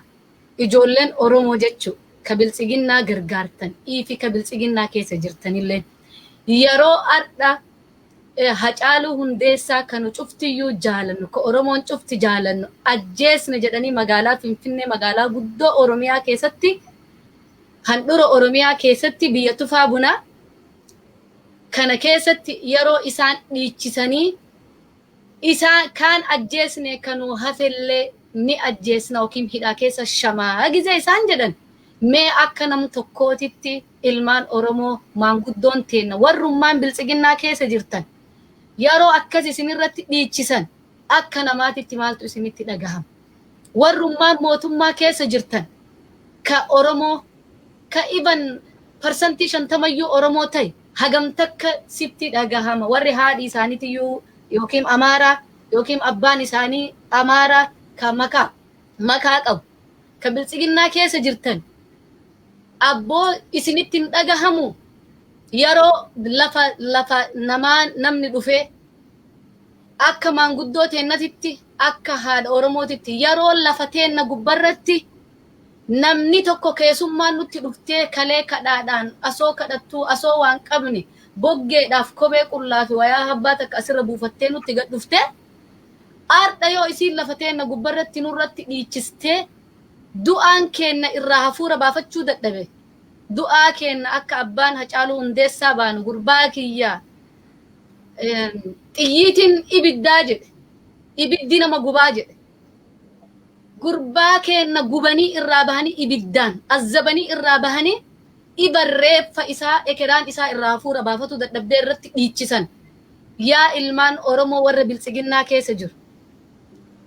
Ijoolleen Oromoo jechuun ka biltsiginnaa gargaartan fi ka biltsiginnaa keessa jirtanillee yeroo adda Hacaaluu Hundeessaa kanu cuftiyyuu jaalannu ka Oromoon cufti jaalannu ajjeesne jedhanii magaalaa Finfinnee magaalaa guddoo Oromiyaa keessatti handhura Oromiyaa keessatti biyya Tufaa Bunaa kana keessatti yeroo isaan dhiichisanii isaan kaan ajjeesne kanu hafellee ni ajjeesna yookiin hidhaa keessa shamaa gizee isaan jedhan mee akka nam tokkootitti ilmaan Oromoo maanguddoon teenna warrummaan biltsiginnaa keessa jirtan yeroo akkas isinirratti dhiichisan akka namaatitti maaltu isinitti dhagahama. Warrummaan mootummaa keessa jirtan ka Oromoo ka iban parsantii 50 Oromoo ta'e hagam takka sitti dhagahama. Warri haadhi isaaniitiyyuu yookiin Amaaraa yookiin abbaan isaanii Amaaraa ka makaa qabu ka biltsiginnaa keessa jirtan abboo isinitti hin dhagahamu. Yeroo lafa namni dhufee akka maanguddoo teennatitti akka haadha Oromootitti yeroo lafa teenna gubbarratti namni tokko keessummaan nutti dhuftee kalee kadhaadhaan asoo kadhattuu asoo waan qabne boggeedhaaf kophee qullaa fi wayaa habbaa takka asirra buufattee nutti gad dhuftee arda yoo isiin lafa teenna gubbarratti nurratti dhiichistee du'aan keenna irraa hafuura baafachuu dadhabe. Du'aa keenna akka abbaan Hacaaluu Hundeessaa baanu gurbaa kiyyaa xiyyiitiin ibiddaa jedhe ibiddi nama gubaa jedhe gurbaa keenna gubanii irraa bahanii ibiddaan azzabanii irraa bahanii ibarreeffa isaa ekeraan isaa irraa hafuura baafatu dadhabdee irratti dhiichisan. Yaa ilmaan Oromoo warra biltsiginnaa keessa jiru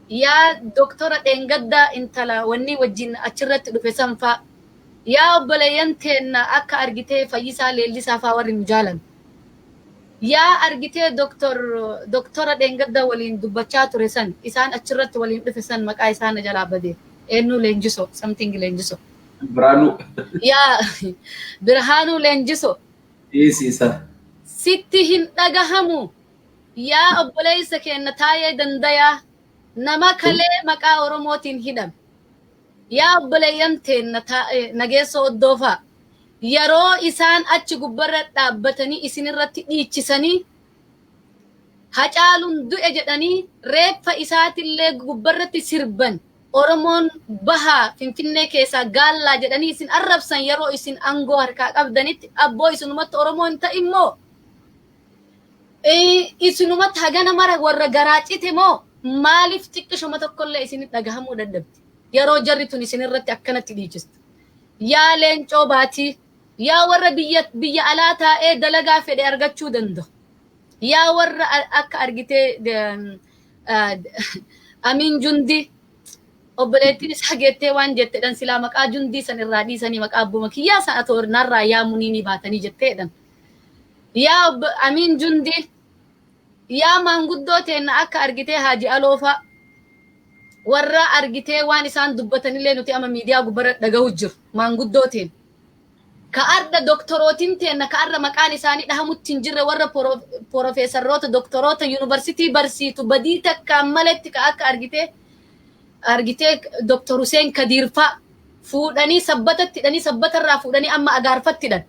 yaa doktora Dheengaddaa intala wanni wajjin achirratti dhufe sanfaa yaa obboleeyyan teenna akka argitee Fayyisaa Leellisaa faa warri nu jaalan yaa argitee doktora Dheengaddaa waliin dubbachaa ture san isaan achirratti waliin dhufe san maqaa isaan jalaa badee eenyu Leenjiso something Leenjiso yaa Birhaanuu Leenjiso isa sitti hin dhagahamu. Yaa obboleessa keenna Taayee Dandayaa nama kalee maqaa Oromootiin hidhame yaa obboleeyyan teenna Nageessoo Oddoofaa yeroo isaan achi gubbarra dhaabbatanii isinirratti dhiichisanii Hacaaluun du'e jedhanii reeffa isaatillee gubbarratti sirban Oromoon bahaa Finfinnee keessaa gaallaa jedhanii isin arrabsan yeroo isin aangoo harkaa qabdanitti abboo isinumatti Oromoo hin ta'immoo isinumatti hagana mara warra garaa cite moo maaliif xiqqishuma tokkollee isinit dhagahamuu dadhabdi yeroo jarri tun isinirratti akkanatti dhiichistu. Yaa Leencoo Baatii yaa warra biyya alaa taa'ee dalagaa fedhe argachuu danda'u yaa warra akka argitee Amiin Jundii obboleettiin isaa geettee waan jetteedhan silaa maqaa Jundii san irraa dhiisanii maqaa abbuma kiyyaa sana toornaarraa yaa muniinii baatanii jetteedhan. Yaa Amiin Jundii yaa maanguddoo teenna akka argitee Haaji Aloofaa warra argitee waan isaan dubbatanillee nuti ama miidiyaa gubbarra dhagahu jiru maanguddoo teen كأرد دكتوراتين تينا كأرد مكان إساني ده متين جرّ ورّا بروفيسوروت دكتورات يونيفرسيتي برسيتو بديتك كملت كأك أرجيتك دكتور حسين كدير فا فودني سبت الرافودني أما أجارفت تدن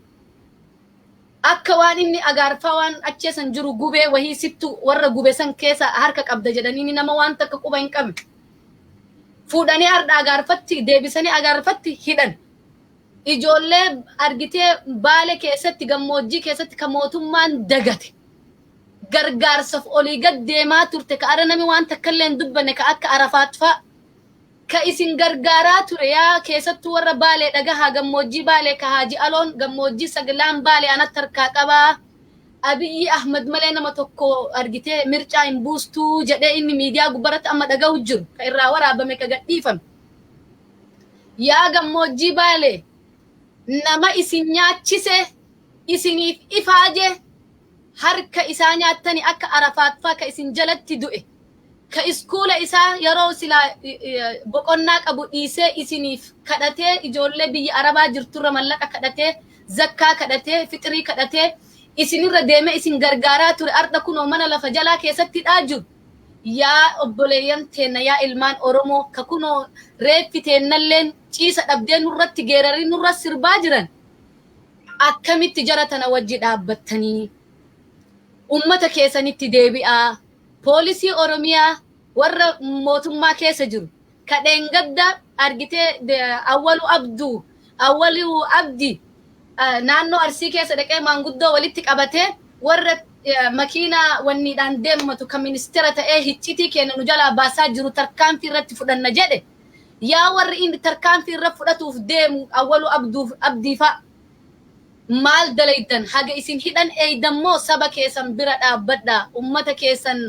أكوان إني أجارفا وان أتشسن جرو جوبة وهي ستو ورّا جوبة سن كيسا هركك أبدا جدني نما وان تككوبين كم فودني أرد أجارفت ديبسني أجارفت هدن ijoollee argitee baale keessatti gammoojjii keessatti ka mootummaan dagate gargaarsaaf olii gad deemaa turte ka ara nami waan takkallee hin dubbanne ka akka Arafaat fa'a ka isin gargaaraa ture yaa keessattuu warra baalee dhagahaa gammoojjii baalee ka Haaji Aloon gammoojjii Saglaan baalee anatti harkaa qabaa Abiyyi Ahmad malee nama tokko argitee mircaa hin buustuu jedhee inni miidiyaa gubbaratti amma dhagahu jiru ka irraa waraabame ka gadhiifame yaa gammoojjii baalee nama isin nyaachise isiniif ifaaje harka isaa nyaattani akka Arafaat fa'a ka isin jalatti du'e ka iskuula isaa yeroo sila boqonnaa qabu dhiisee isiniif kadhatee ijoollee biyya Arabaa jirturra mallaqa kadhatee zakkaa kadhatee fixrii kadhatee isinirra deeme isin gargaaraa ture arda kunoo mana lafa jalaa keessatti jiru yaa obboleeyyan teenna yaa ilmaan Oromoo ka kunoo reeffi teennalleen ciisa dhabdee nurratti geerarii nurra sirbaa jiran akkamitti jara tana wajji dhaabbattanii ummata keessanitti deebi'aa poolisii Oromiyaa warra mootummaa keessa jiru kadheen gadda argitee awwalu abdi naannoo Arsii keessa dhaqee maanguddoo walitti qabatee warra makiina wanniidhaan deematu ka ministeera ta'ee hiccitii kenna nu jalaa baasaa jiru tarkaanfii irratti fudhanna jedhe yaa warri inni tarkaanfii irra fudhatuuf deemu awwalu abdiifa maal dalaytan haga isin hidhan eeydammoo saba keessan bira dhaabbadha ummata keessan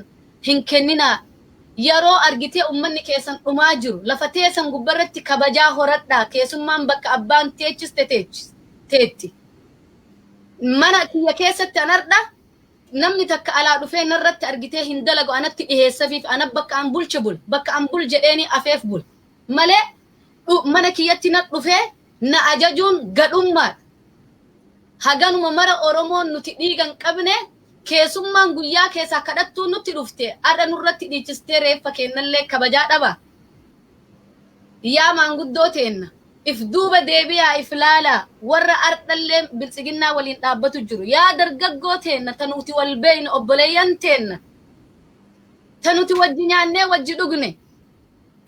hin kennina yeroo argitee ummanni keessan dhumaa jiru lafa teessan gubbarratti kabajaa horadha keessummaan bakka abbaan teetti mana kiyya keessatti anardha namni takka alaa dhufee narratti argitee hin dalagu anatti dhiheessafiif ana bakka an bulche bul bakka an bul jedheeni afeef bul malee mana kiyyatti na dhufee na ajajuun gadhummaa haganuma mara Oromoon nuti dhiigan qabne keessummaan guyyaa keessaa kadhattuu nutti dhufte adha nurratti dhiichistee reeffa kennallee kabajaa dhaba yaa maanguddoo teenna if duuba deebi'aa if laalaa warra ardhallee biltsiginnaa waliin dhaabbatu jiru yaa dargaggoo teenna tanuti wal beeyna obboleeyyan teenna tanuti wajji nyaannee wajji dhugne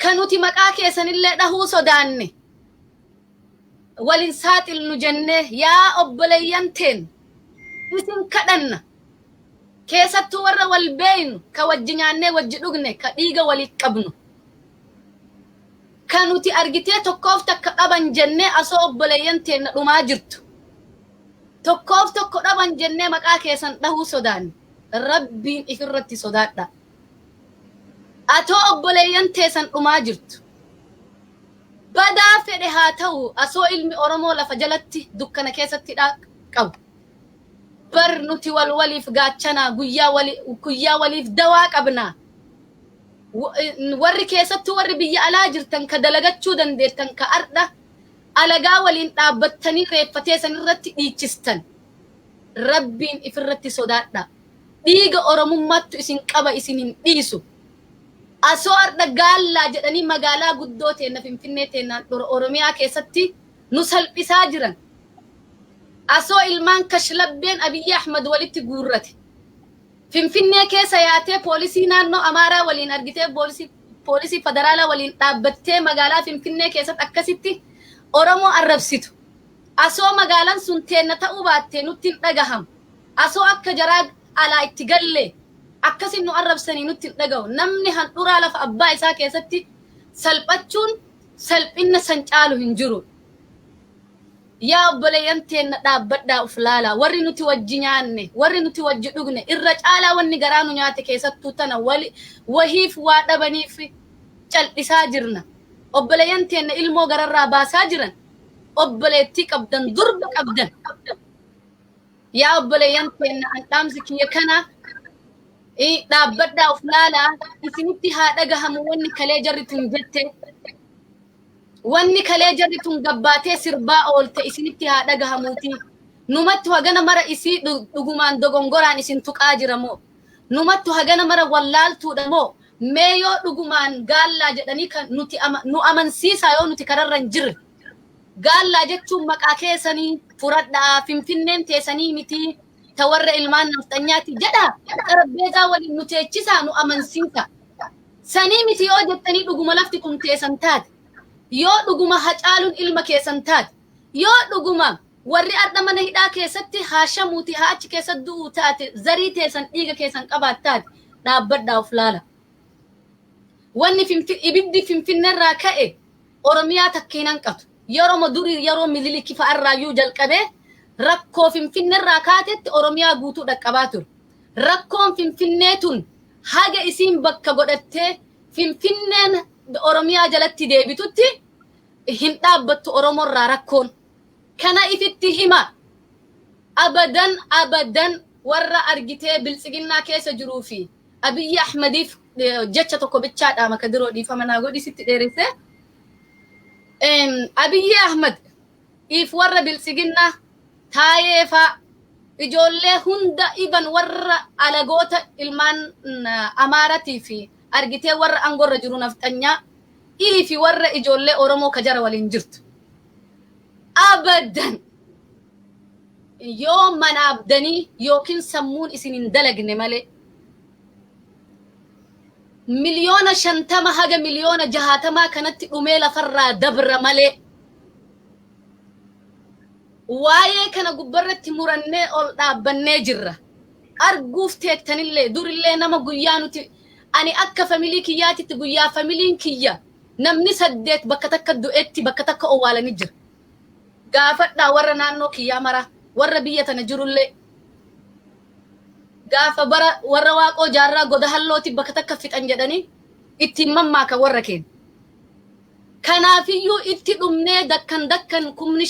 kanuti maqaa keessanillee dhahuu sodaanne walin saaxilnu jennee yaa obboleeyyan teenna isin kadhanna keessattuu warra wal beeynu ka wajji nyaannee wajji dhugne ka dhiiga walii qabnu kanuti argitee tokkoof takka dhaban jennee asoo obboleeyyan teenna dhumaa jirtu tokkoof tokko dhaban jennee maqaa keessan dhahuu sodaanne rabbiin ifirratti sodaadha atoo obboleeyyan teessan dhumaa jirtu badaa fedhe haa ta'u asoo ilmi Oromoo lafa jalatti dukkana keessatti qabu bar nuti waliif gaachanaa guyyaa waliif dawaa qabnaa warri keessattuu warri biyya alaa jirtan ka dalagachuu dandeettan ka ardha alagaa waliin dhaabbattanii reeffatee san irratti dhiichistan rabbiin ifirratti sodaadha dhiiga Oromummaattu isin qaba isin hin dhiisu asoo ardha gaallaa jedhanii magaalaa guddoo teenna Finfinnee teennaan Oromiyaa keessatti nu salphisaa jiran asoo ilmaan kashlabbeen Abiyyi Ahmad walitti guurrate Finfinnee keessa yaatee poolisii naannoo Amaaraa waliin argitee poolisii federaalaa waliin dhaabbattee magaalaa Finfinnee keessatti akkasitti Oromoo arrabsitu asoo magaalaan sun teenna ta'uu baattee nutti hin dhagahamu asoo akka jaraa alaa itti galle akkasin nu arrabsanii nutti hin dhagahu namni handhuraa lafa abbaa isaa keessatti salphachuun salphinna san caalu hin jiru yaa obboleeyyan teenna dhaabbadhaa uf laalaa warri nuti wajji nyaanne warri nuti wajji dhugne irra caalaa wanni garaa nu nyaate keessattuu tana wahiif waa dhabaniif cal'isaa jirna obboleeyyan teenna ilmoo gararraa baasaa jiran obboleettii qabdan durba qabdan yaa obboleeyyan teenna an dhaamsi kiyya kana dhaabbadhaa uf laalaa isinitti haa dhagahamu wanni kalee jarritu hin jette wanni kalee jarri tun gabbaatee sirbaa oolte isinitti haa dhagahamuuti. Numattu hagana mara isii dhugumaan dogongoraan isin tuqaa jira moo? Numattu hagana mara wallaaltuudha moo? Mee yoo dhugumaan gaallaa jedhanii kan nuti nu amansiisaa yoo nuti kararra hin jirre. Gaallaa jechuun maqaa keessanii furadhaa finfinneen teessanii miti ta warra ilmaan naftanyaati jedha. Xarabbeezaa waliin nu teechisaa nu amansiisa. Sanii miti yoo jettanii dhuguma lafti kun teessan taate. Yoo dhuguma hacaaluun ilma keessan taate. Yoo dhuguma warri arda mana hidhaa keessatti haashamuuti haa achi keessa du'u taate zarii teessan dhiiga keessan qabaat taate dhaabbadhaa of laala. Wanni ibiddi finfinneerraa ka'e Oromiyaa takkeen hanqatu. Yeroo durii yeroo Minilik fa'arraayyuu jalqabee rakkoo finfinneerraa kaatetti Oromiyaa guutuu dhaqqabaa ture. Rakkoon finfinnee tun haga isiin bakka godhattee finfinneen Oromiyaa jalatti deebitutti hin dhaabbattu Oromoorraa rakkoon. Kana ifitti hima. Abadan warra argitee biltsiginnaa keessa jiruu fi Abiyyi Ahmediif jecha tokko bichaadhaa maka diroo dhiifama naa godhi sitti dheeresse. Abiyyi Ahmed if warra biltsiginnaa taayeefa ijoollee hunda iban warra alagoota ilmaan Amaaratii fi argitee warra angorra jiru naftanyaa ifi warra ijoollee Oromoo kajara waliin jirtu. Abadan yoo manaabdanii yookiin sammuun isin hin dalagne malee miliyoona 50 haga miliyoona 60 kanatti dhumee lafarraa dabra malee waa'ee kana gubbarratti murannee ol dhaabbannee jirra. Arguuf teettanillee durillee nama guyyaa nuti ani akka familii kiyyaatitti guyyaa familiin kiyya namni 8 bakka takka du'etti bakka takka owwaalanii jira. Gaafadhaa warra naannoo kiyyaa mara warra biyya tana jirullee gaafa bara warra waaqoo jaarraa goda hallooti bakka takka fixan jedhanii ittiin mammaaka warra keenya. Kanaafiyyuu itti dhumnee dakkan kumni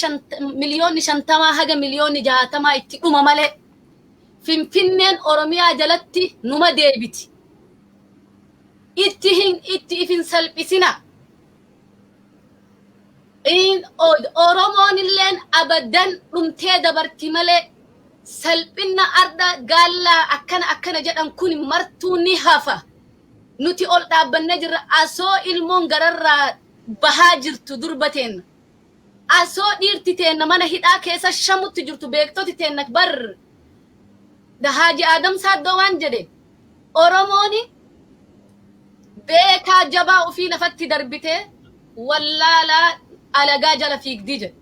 miliyoonni 50 haga miliyoonni 60 itti dhuma malee finfinneen Oromiyaa jalatti numa deebiti. Itti ifin salphisina. Oromoon illeen abadan dhumtee dabarti malee salphina arda gaallaa akkana jedhan kun martuu ni hafa. Nuti ol dhaabbannee jirra asoo ilmoon gararraa bahaa jirtu durbateen. Asoo dhiirti teenna mana hidhaa keessa shamutti jirtu beektoti teenna bar Haaji Adam Saaddoo waan jedhe Oromooni beekaa jabaa ofii lafatti darbitee wallaalaa alagaa jala fiigdii jedhe.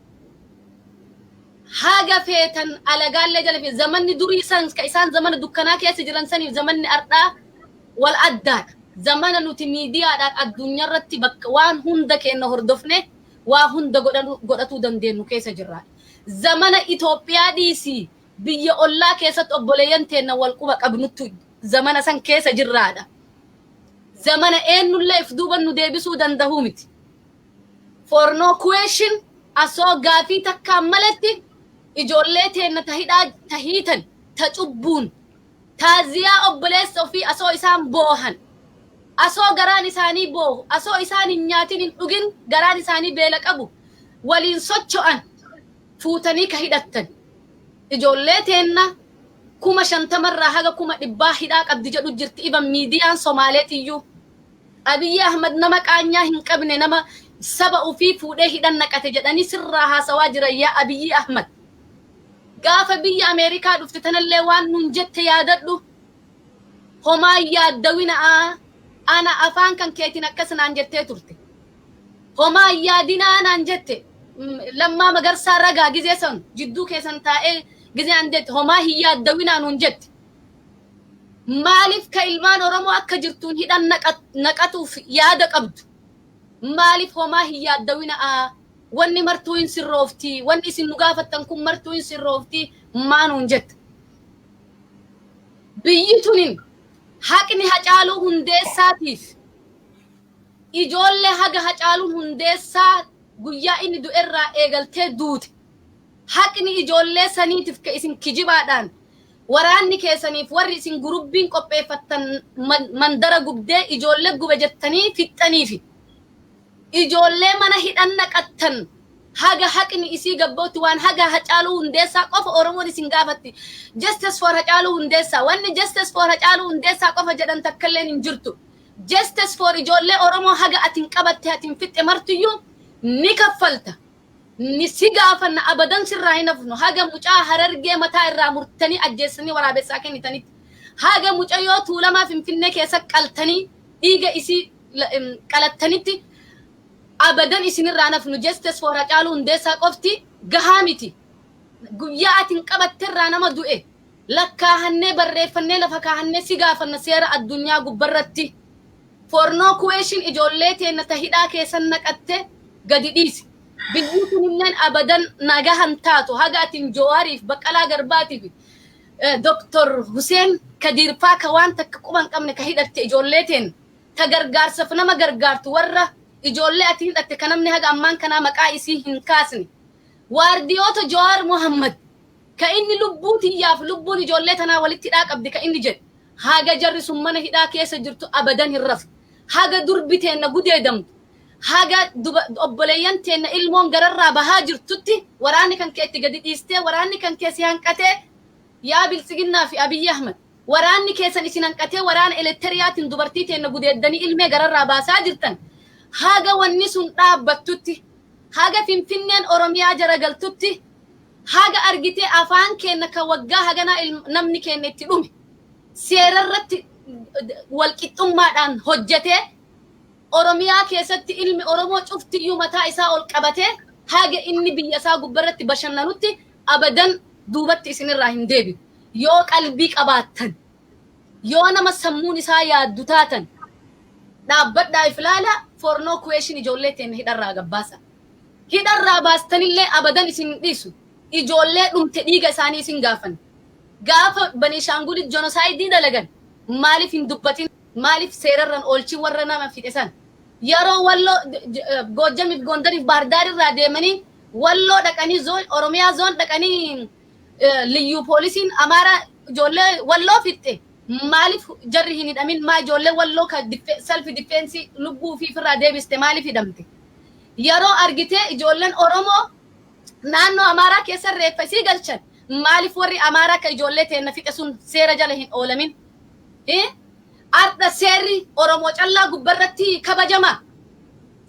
Haga feetan alagaallee jala fiigdii zamanni durii isaan zamana dukkanaa keessa jiran saniif zamanni ardhaa wal addaadha. Zamana nuti miidiyaadhaan addunyaarratti bakka waan hunda kenna hordofne waa hunda godhatuu dandeenyu keessa jirra. Zamana Itoophiyaa dhiisii biyya ollaa keessatti obboleeyyan teenna wal quba qabnutti zamana san keessa jirraadha. Zamana eenyullee if duuba nu deebisuu danda'u miti. For no question asoo gaafii takkaan malatti ijoollee teenna tahiitan ta cubbuun taaziyaa obboleessa ofii asoo isaan boohan asoo garaan isaanii boohu asoo isaan hin nyaatin hin dhugin garaan isaanii beela qabu waliin socho'an fuutanii ka hidhattan ijoollee teenna 50 haga 100 hidhaa qabdi jedhu jirti iban miidiyaan Somaaleetiyyuu. Abiyyi Ahmed nama qaanyaa hin qabne nama saba ofii fuudhee hidhan naqate jedhanii sirraa haasawaa jiran yaa Abiyyi Ahmed. Gaafa biyya Ameerikaa dhufte tanallee waan nun jette yaadadhu. Homaa yaaddawina ana afaan kan keetiin akkasinaan jettee turte. Homaa yaadinaa naan jette lammaa magarsaa ragaa gizee san jidduu keessan taa'ee gizee an jette homaa hin yaaddawinaa nun jette. Maaliif ka ilmaan Oromoo akka jirtuun hidhan naqatuuf yaada qabdu? Maaliif homaa hin yaaddawina wanni martuu hin sirroofti wanni isin nu gaafattan kun martuu hin sirroofti maanuun jette. Biyyi tunin haqni Hacaaluu Hundeessaatiif ijoollee haga Hacaaluu Hundeessaa guyyaa inni du'erraa eegaltee duute haqni ijoollee saniitiif ka isin kijibaadhaan waraanni keessaniif warri isin gurubbiin qopheeffattan mandara gubdee ijoollee gube jettanii fixxaniifi ijoollee mana hidhan naqattan haga haqni isii gabbootti waan haga Hacaaluu Hundeessaa qofa Oromoon isin gaafatti justice for Hacaaluu Hundeessaa wanni justice for Hacaaluu Hundeessaa qofa jedhan takkalleen hin jirtu justice for ijoollee Oromoo haga atin qabatte atin fixe martiyyuu ni kaffalta ni si gaafanna abadan sirraa hin hafnu haga mucaa Harargee mataa irraa murtanii ajjeessanii waraabessaa kennitanitti haga mucayyoo Tuulamaa Finfinnee keessa qaltanii dhiiga isii qalattanitti abadan isinirraa nafnu justice for Hacaaluu Hundeessaa qofti gahaa miti guyyaa atin qabatterraa nama du'e lakkaahannee barreeffannee lafa kaahannee si gaafanna seera addunyaa gubbarratti for no question ijoollee teenna tahidhaa keessan naqatte gadi dhiisi biyyi kunilleen abadan nagahan taatu haga atin Jowaariif Baqqalaa Garbaatiif Dr. Hussein Kadirfaa ka waan takka quban qabne ka hidhatte ijoollee teen ta gargaarsaaf nama gargaartu warra ijoollee ati hidhatte ka namni haga ammaan kanaa maqaa isii hin kaasne waardiyoota Jawaar Muhammad ka inni lubbuu tiyyaaf lubbuun ijoollee tanaa walitti hidhaa qabdi ka inni jedhe haga jarri sun mana hidhaa keessa jirtu abadan hin rafne haga durbi teenna gudeedamtu haga obboleeyyan teenna ilmoon gararraa bahaa jirtutti waraanni kan kee itti gadi dhiistee waraanni kan kee si hanqatee yaa Biltsiginnaa fi Abiyyi Ahmad waraanni keessan isin hanqatee waraana elektiriyaatiin dubartii teenna gudeeddanii ilmee gararraa baasaa jirtan haga wanni sun dhaabbattutti haga Finfinneen Oromiyaa jaragaltutti haga argitee afaan keenna ka waggaa haganaa namni keenya itti dhume seerarratti walqixxummaadhaan hojjetee Oromiyaa keessatti ilmi Oromoo cuftiyyuu mataa isaa ol qabatee haga inni biyya isaa gubbarratti bashannanutti abadan duubatti isinirraa hin deebi'u yoo qalbii qabaattan yoo nama sammuun isaa yaaddu taatan dhaabbadhaa ifilaala for no question ijoollee teen hidharraa gabbaasa hidharraa baastanillee abadan isin dhiisu ijoollee dhumte dhiiga isaanii isin gaafan gaafa Baniishaangulit genocide dalagan maaliif hin dubbatin maaliif seerarran oolchin warra nama fixe san yeroo walloo Goojjamiif Gondariif Baardaar irraa deemanii walloo dhaqanii zoon Oromiyaa zoon dhaqanii liyyuu poolisiin Amaaraa ijoollee walloo fixe maaliif jarri hin hidhamin maa ijoollee walloo ka self defense lubbuu fi firraa deebiste maaliif hidhamte yeroo argitee ijoolleen Oromoo naannoo Amaaraa keessa reeffa isii galchan maaliif warri Amaaraa ka ijoollee teenna fixe sun seera jala hin oolamin arda seerri Oromoo callaa gubbarratti kabajama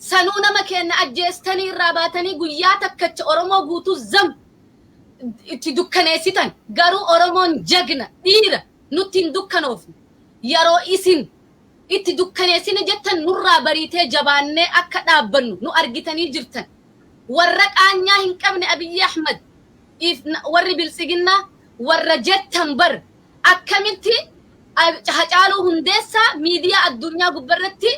sanuu nama keenya ajjeestanii irraa baatanii guyyaa takkacha Oromoo guutuu zam itti dukkaneessitan garuu Oromoon jagna dhiira nutti hin dukkanoofne yeroo isin itti dukkaneessine jettan nurraa bariitee jabaannee akka dhaabbannu nu argitanii jirtan warra qaanyaa hin qabne Abiyyi Ahmad warri Biltsiginnaa warra jettan bar akkamitti Hacaaluu Hundeessaa miidiyaa addunyaa gubbarratti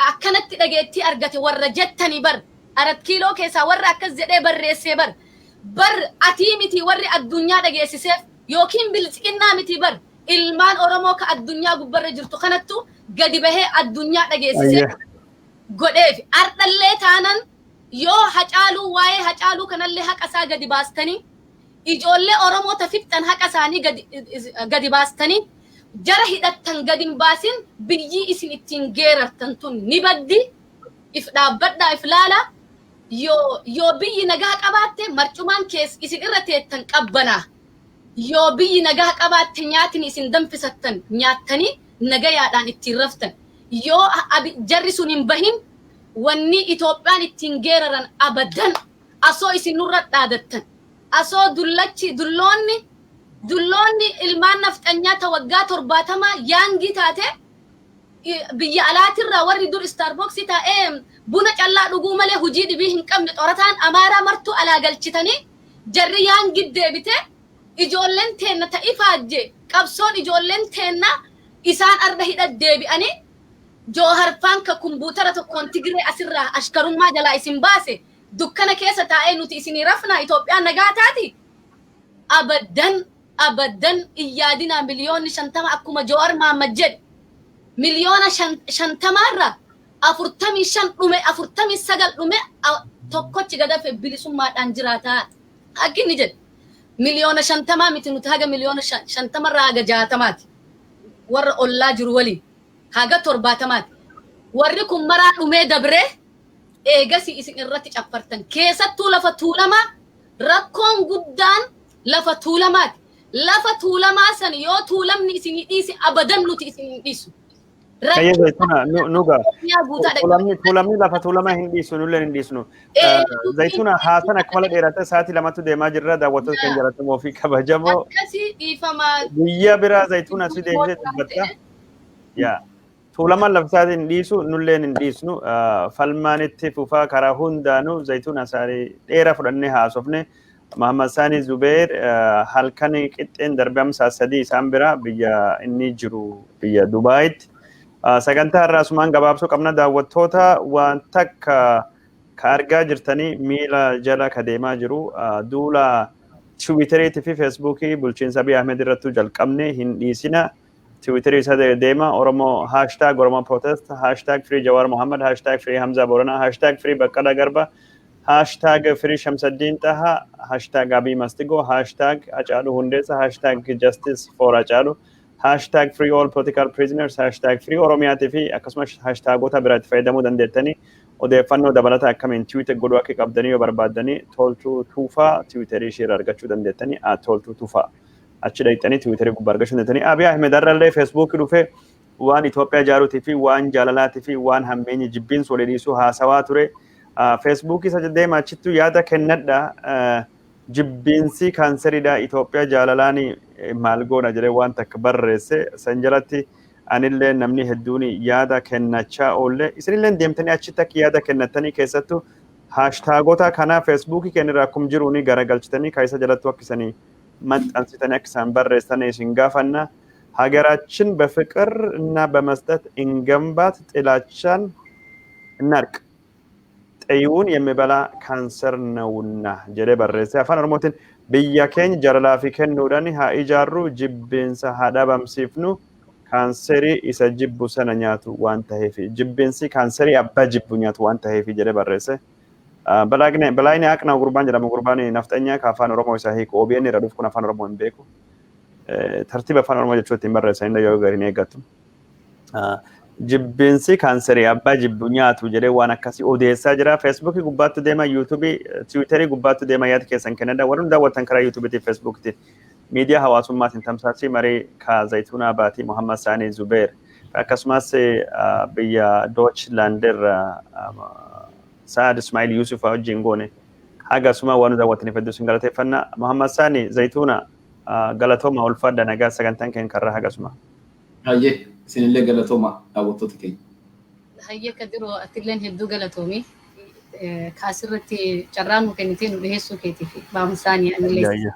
akkanatti dhageettii argate warra jettanii bar 4 kiiloo keessaa warra akkas jedhee barreessee bar atii miti warri addunyaa dhageessiseef yookiin Biltsiginnaa miti bar ilmaan Oromoo ka addunyaa gubbarra jirtu kanattu gadi bahee addunyaa dhageessiseef godheef ardallee taanan yoo Hacaaluu waa'ee Hacaaluu kanallee haqa isaa gadi baastanii ijoollee Oromoo ta fixxan haqa isaanii gadi baastanii jara hidhattan gadin baasin biyyi isin ittiin geerartan tun ni baddi if dhaabbadhaa if laala yoo biyyi nagaa qabaatte marcumaan kees isin irra teettan qabbanaa yoo biyyi nagaa qabaatte nyaatin isin danfisattan nyaattanii nagayaadhaan ittiin raftan yoo jarri sun hin bahin wanni Itoophiyaan ittiin geeraran abadan asoo isin nurra dhaadattan asoo dulloonni ilmaan nafxanyaa ta waggaa 70 yaangii taate biyya alaatirraa warri dur Starbucks taa'ee buna callaa dhuguu malee hujii dhibii hin qabne xorataan Amaaraa martuu alaa galchitanii jarri yaangii deebite ijoolleen teenna ta ifaajje qabsoon ijoolleen teenna isaan arda hidha deebi'anii Jooharfaan ka kumbuutara tokkoon Tigiree asirraa ashkarummaa jalaa isin baase dukkana keessa taa'ee nuti isinii rafnaa Itoophiyaan nagaa taati abadan iyyaadinaa miliyoonni 50 akkuma Jawaar Muhammad jedhe miliyoona 50 irraa 45 dhume 49 dhume tokkochi gadafe bilisummaadhaan jiraataa akkinni jedhe miliyoona 50 miti nuti haga miliyoona 50 irraa haga 60maati warra ollaa jiru waliin haga 70maati warri kun maraa dhumee dabree eegasi isin irratti cappartan keessattuu lafa tuulamaa rakkoon guddaan lafa tuulamaati. Lafa tuulamaa san yoo tuulamni isin dhiisi abadan nuti isin dhiisu. Kaya Zaituna nuga tulamni lafa tulama hindi sunulle hindi sunu Zaituna hasan akmala dheerata saati lamatu deemaa jirra daawwattoota keenya jalatamoo fi kabajamoo akkasii dhiifama guyyaa biraa Zaituna si deemtee dubbatta yaa tulama lafsaatiin hin dhiisu nulleen hin dhiisnu falmaanitti fufaa karaa hundaanu Zaituna saarii dheeraa fudhannee haasofne Muhammad Sani Zubair halkan qixxeen darbamsaa sadii isaan bira biyya inni jiru biyya Dubaayitti sagantaa har'aasumaan gabaabsoo qabna daawwattoota waan takka ka argaa jirtanii miila jala ka deemaa jiru duula Tiwiiterii fi Feesbuukii bulchiinsa Abiy Ahmed irrattu jalqabne hin dhiisina Tiwiiterii isa deema Oromoo hashtag Oromoo protest hashtag Free Jawar Muhammad hashtag Free Hamza Borana hashtag Free Baqqala Garba hashtag Free Shamsuddin Taha hashtag Abiy Mastigo hashtag Haacaaluu Hundeessaa hashtag Justice for Haacaaluu hashtag Free All Political Prisoners hashtag Free Oromiyaa fi akkasumas hashtagota biraatti fayyadamuu dandeettanii odeeffannoo dabalataa akkamiin Tiwiiter godhuu akka qabdanii yoo barbaaddanii toltuu tuufaa Tiwiiterii ishee argachuu dandeettanii toltuu tuufaa achi dhaqxanii Tiwiiterii gubbaa argachuu dandeettanii Abiy Ahmed irrallee Feesbuukii dhufee waan Itoophiyaa ijaaruutii fi waan jaalalaatii fi waan hammeenyi jibbiinsa walii dhiisuu haasawaa ture Feesbuukii isa deema achittuu yaada kennadha jibbiinsi kaanseridha Itoophiyaa jaalalaani maal goona jedhee waan takka barreesse san jalatti anillee namni hedduun yaada kennachaa oolle isinillee deemtanii achitti akka yaada kennattanii keessattuu hashtagota kana Feesbuukii kennirraa akkuma jiruuni garagalchitanii kaayisa jalatti akkisanii maxxansitanii akka isaan barreessanii isin gaafanna ሀገራችን በፍቅር እና በመስጠት እንገንባት ጥላቻን እናርቅ ጠይውን የሚበላ ካንሰር ነውና ጀደ በረሰ አፋን ኦሮሞትን biyya keenya jaalalaa fi kennuudhaan haa ijaarru jibbinsa haa dhabamsiifnu kaanserii isa jibbu sana nyaatu waan ta'eef jibbinsi kaanserii abbaa jibbu nyaatu waan ta'eef jedhee barreesse balaayini haqnaa gurbaan jedhamu gurbaan nafxanyaa ka afaan oromoo isaa hiiku OBN irra dhufu kun afaan oromoo hin beeku tartiiba afaan oromoo jechuutti hin barreessan yoo gariin eeggatu jibbinsi kaanserii abbaa jibbu nyaatu jedhee waan akkasii odeessaa jira Feesbuukii gubbaatti deema Yuutuubii Tiwiiterii gubbaatti deema yaada keessan kennada warri daawwatan karaa Yuutuubii fi Feesbuukitti miidiyaa hawaasummaatiin tamsaasii marii ka Zayituunaa Baatii Muhammad Sani Zubair akkasumas biyya Doochland irra Saad Ismail Yusuf wajjin goone hagasuma waan daawwataniif hedduu sin galateeffanna Muhammad Sani Zayituuna galatooma ulfaadha nagaa sagantaan keenya karraa hagasuma hayyee isinillee galatooma daawwattoota keenya. Hayyee kadiroo atilleen hedduu galatoomi kaasirratti carraan nu kenniteen nu dhiheessuu keetiif Muhammad Sani anillee.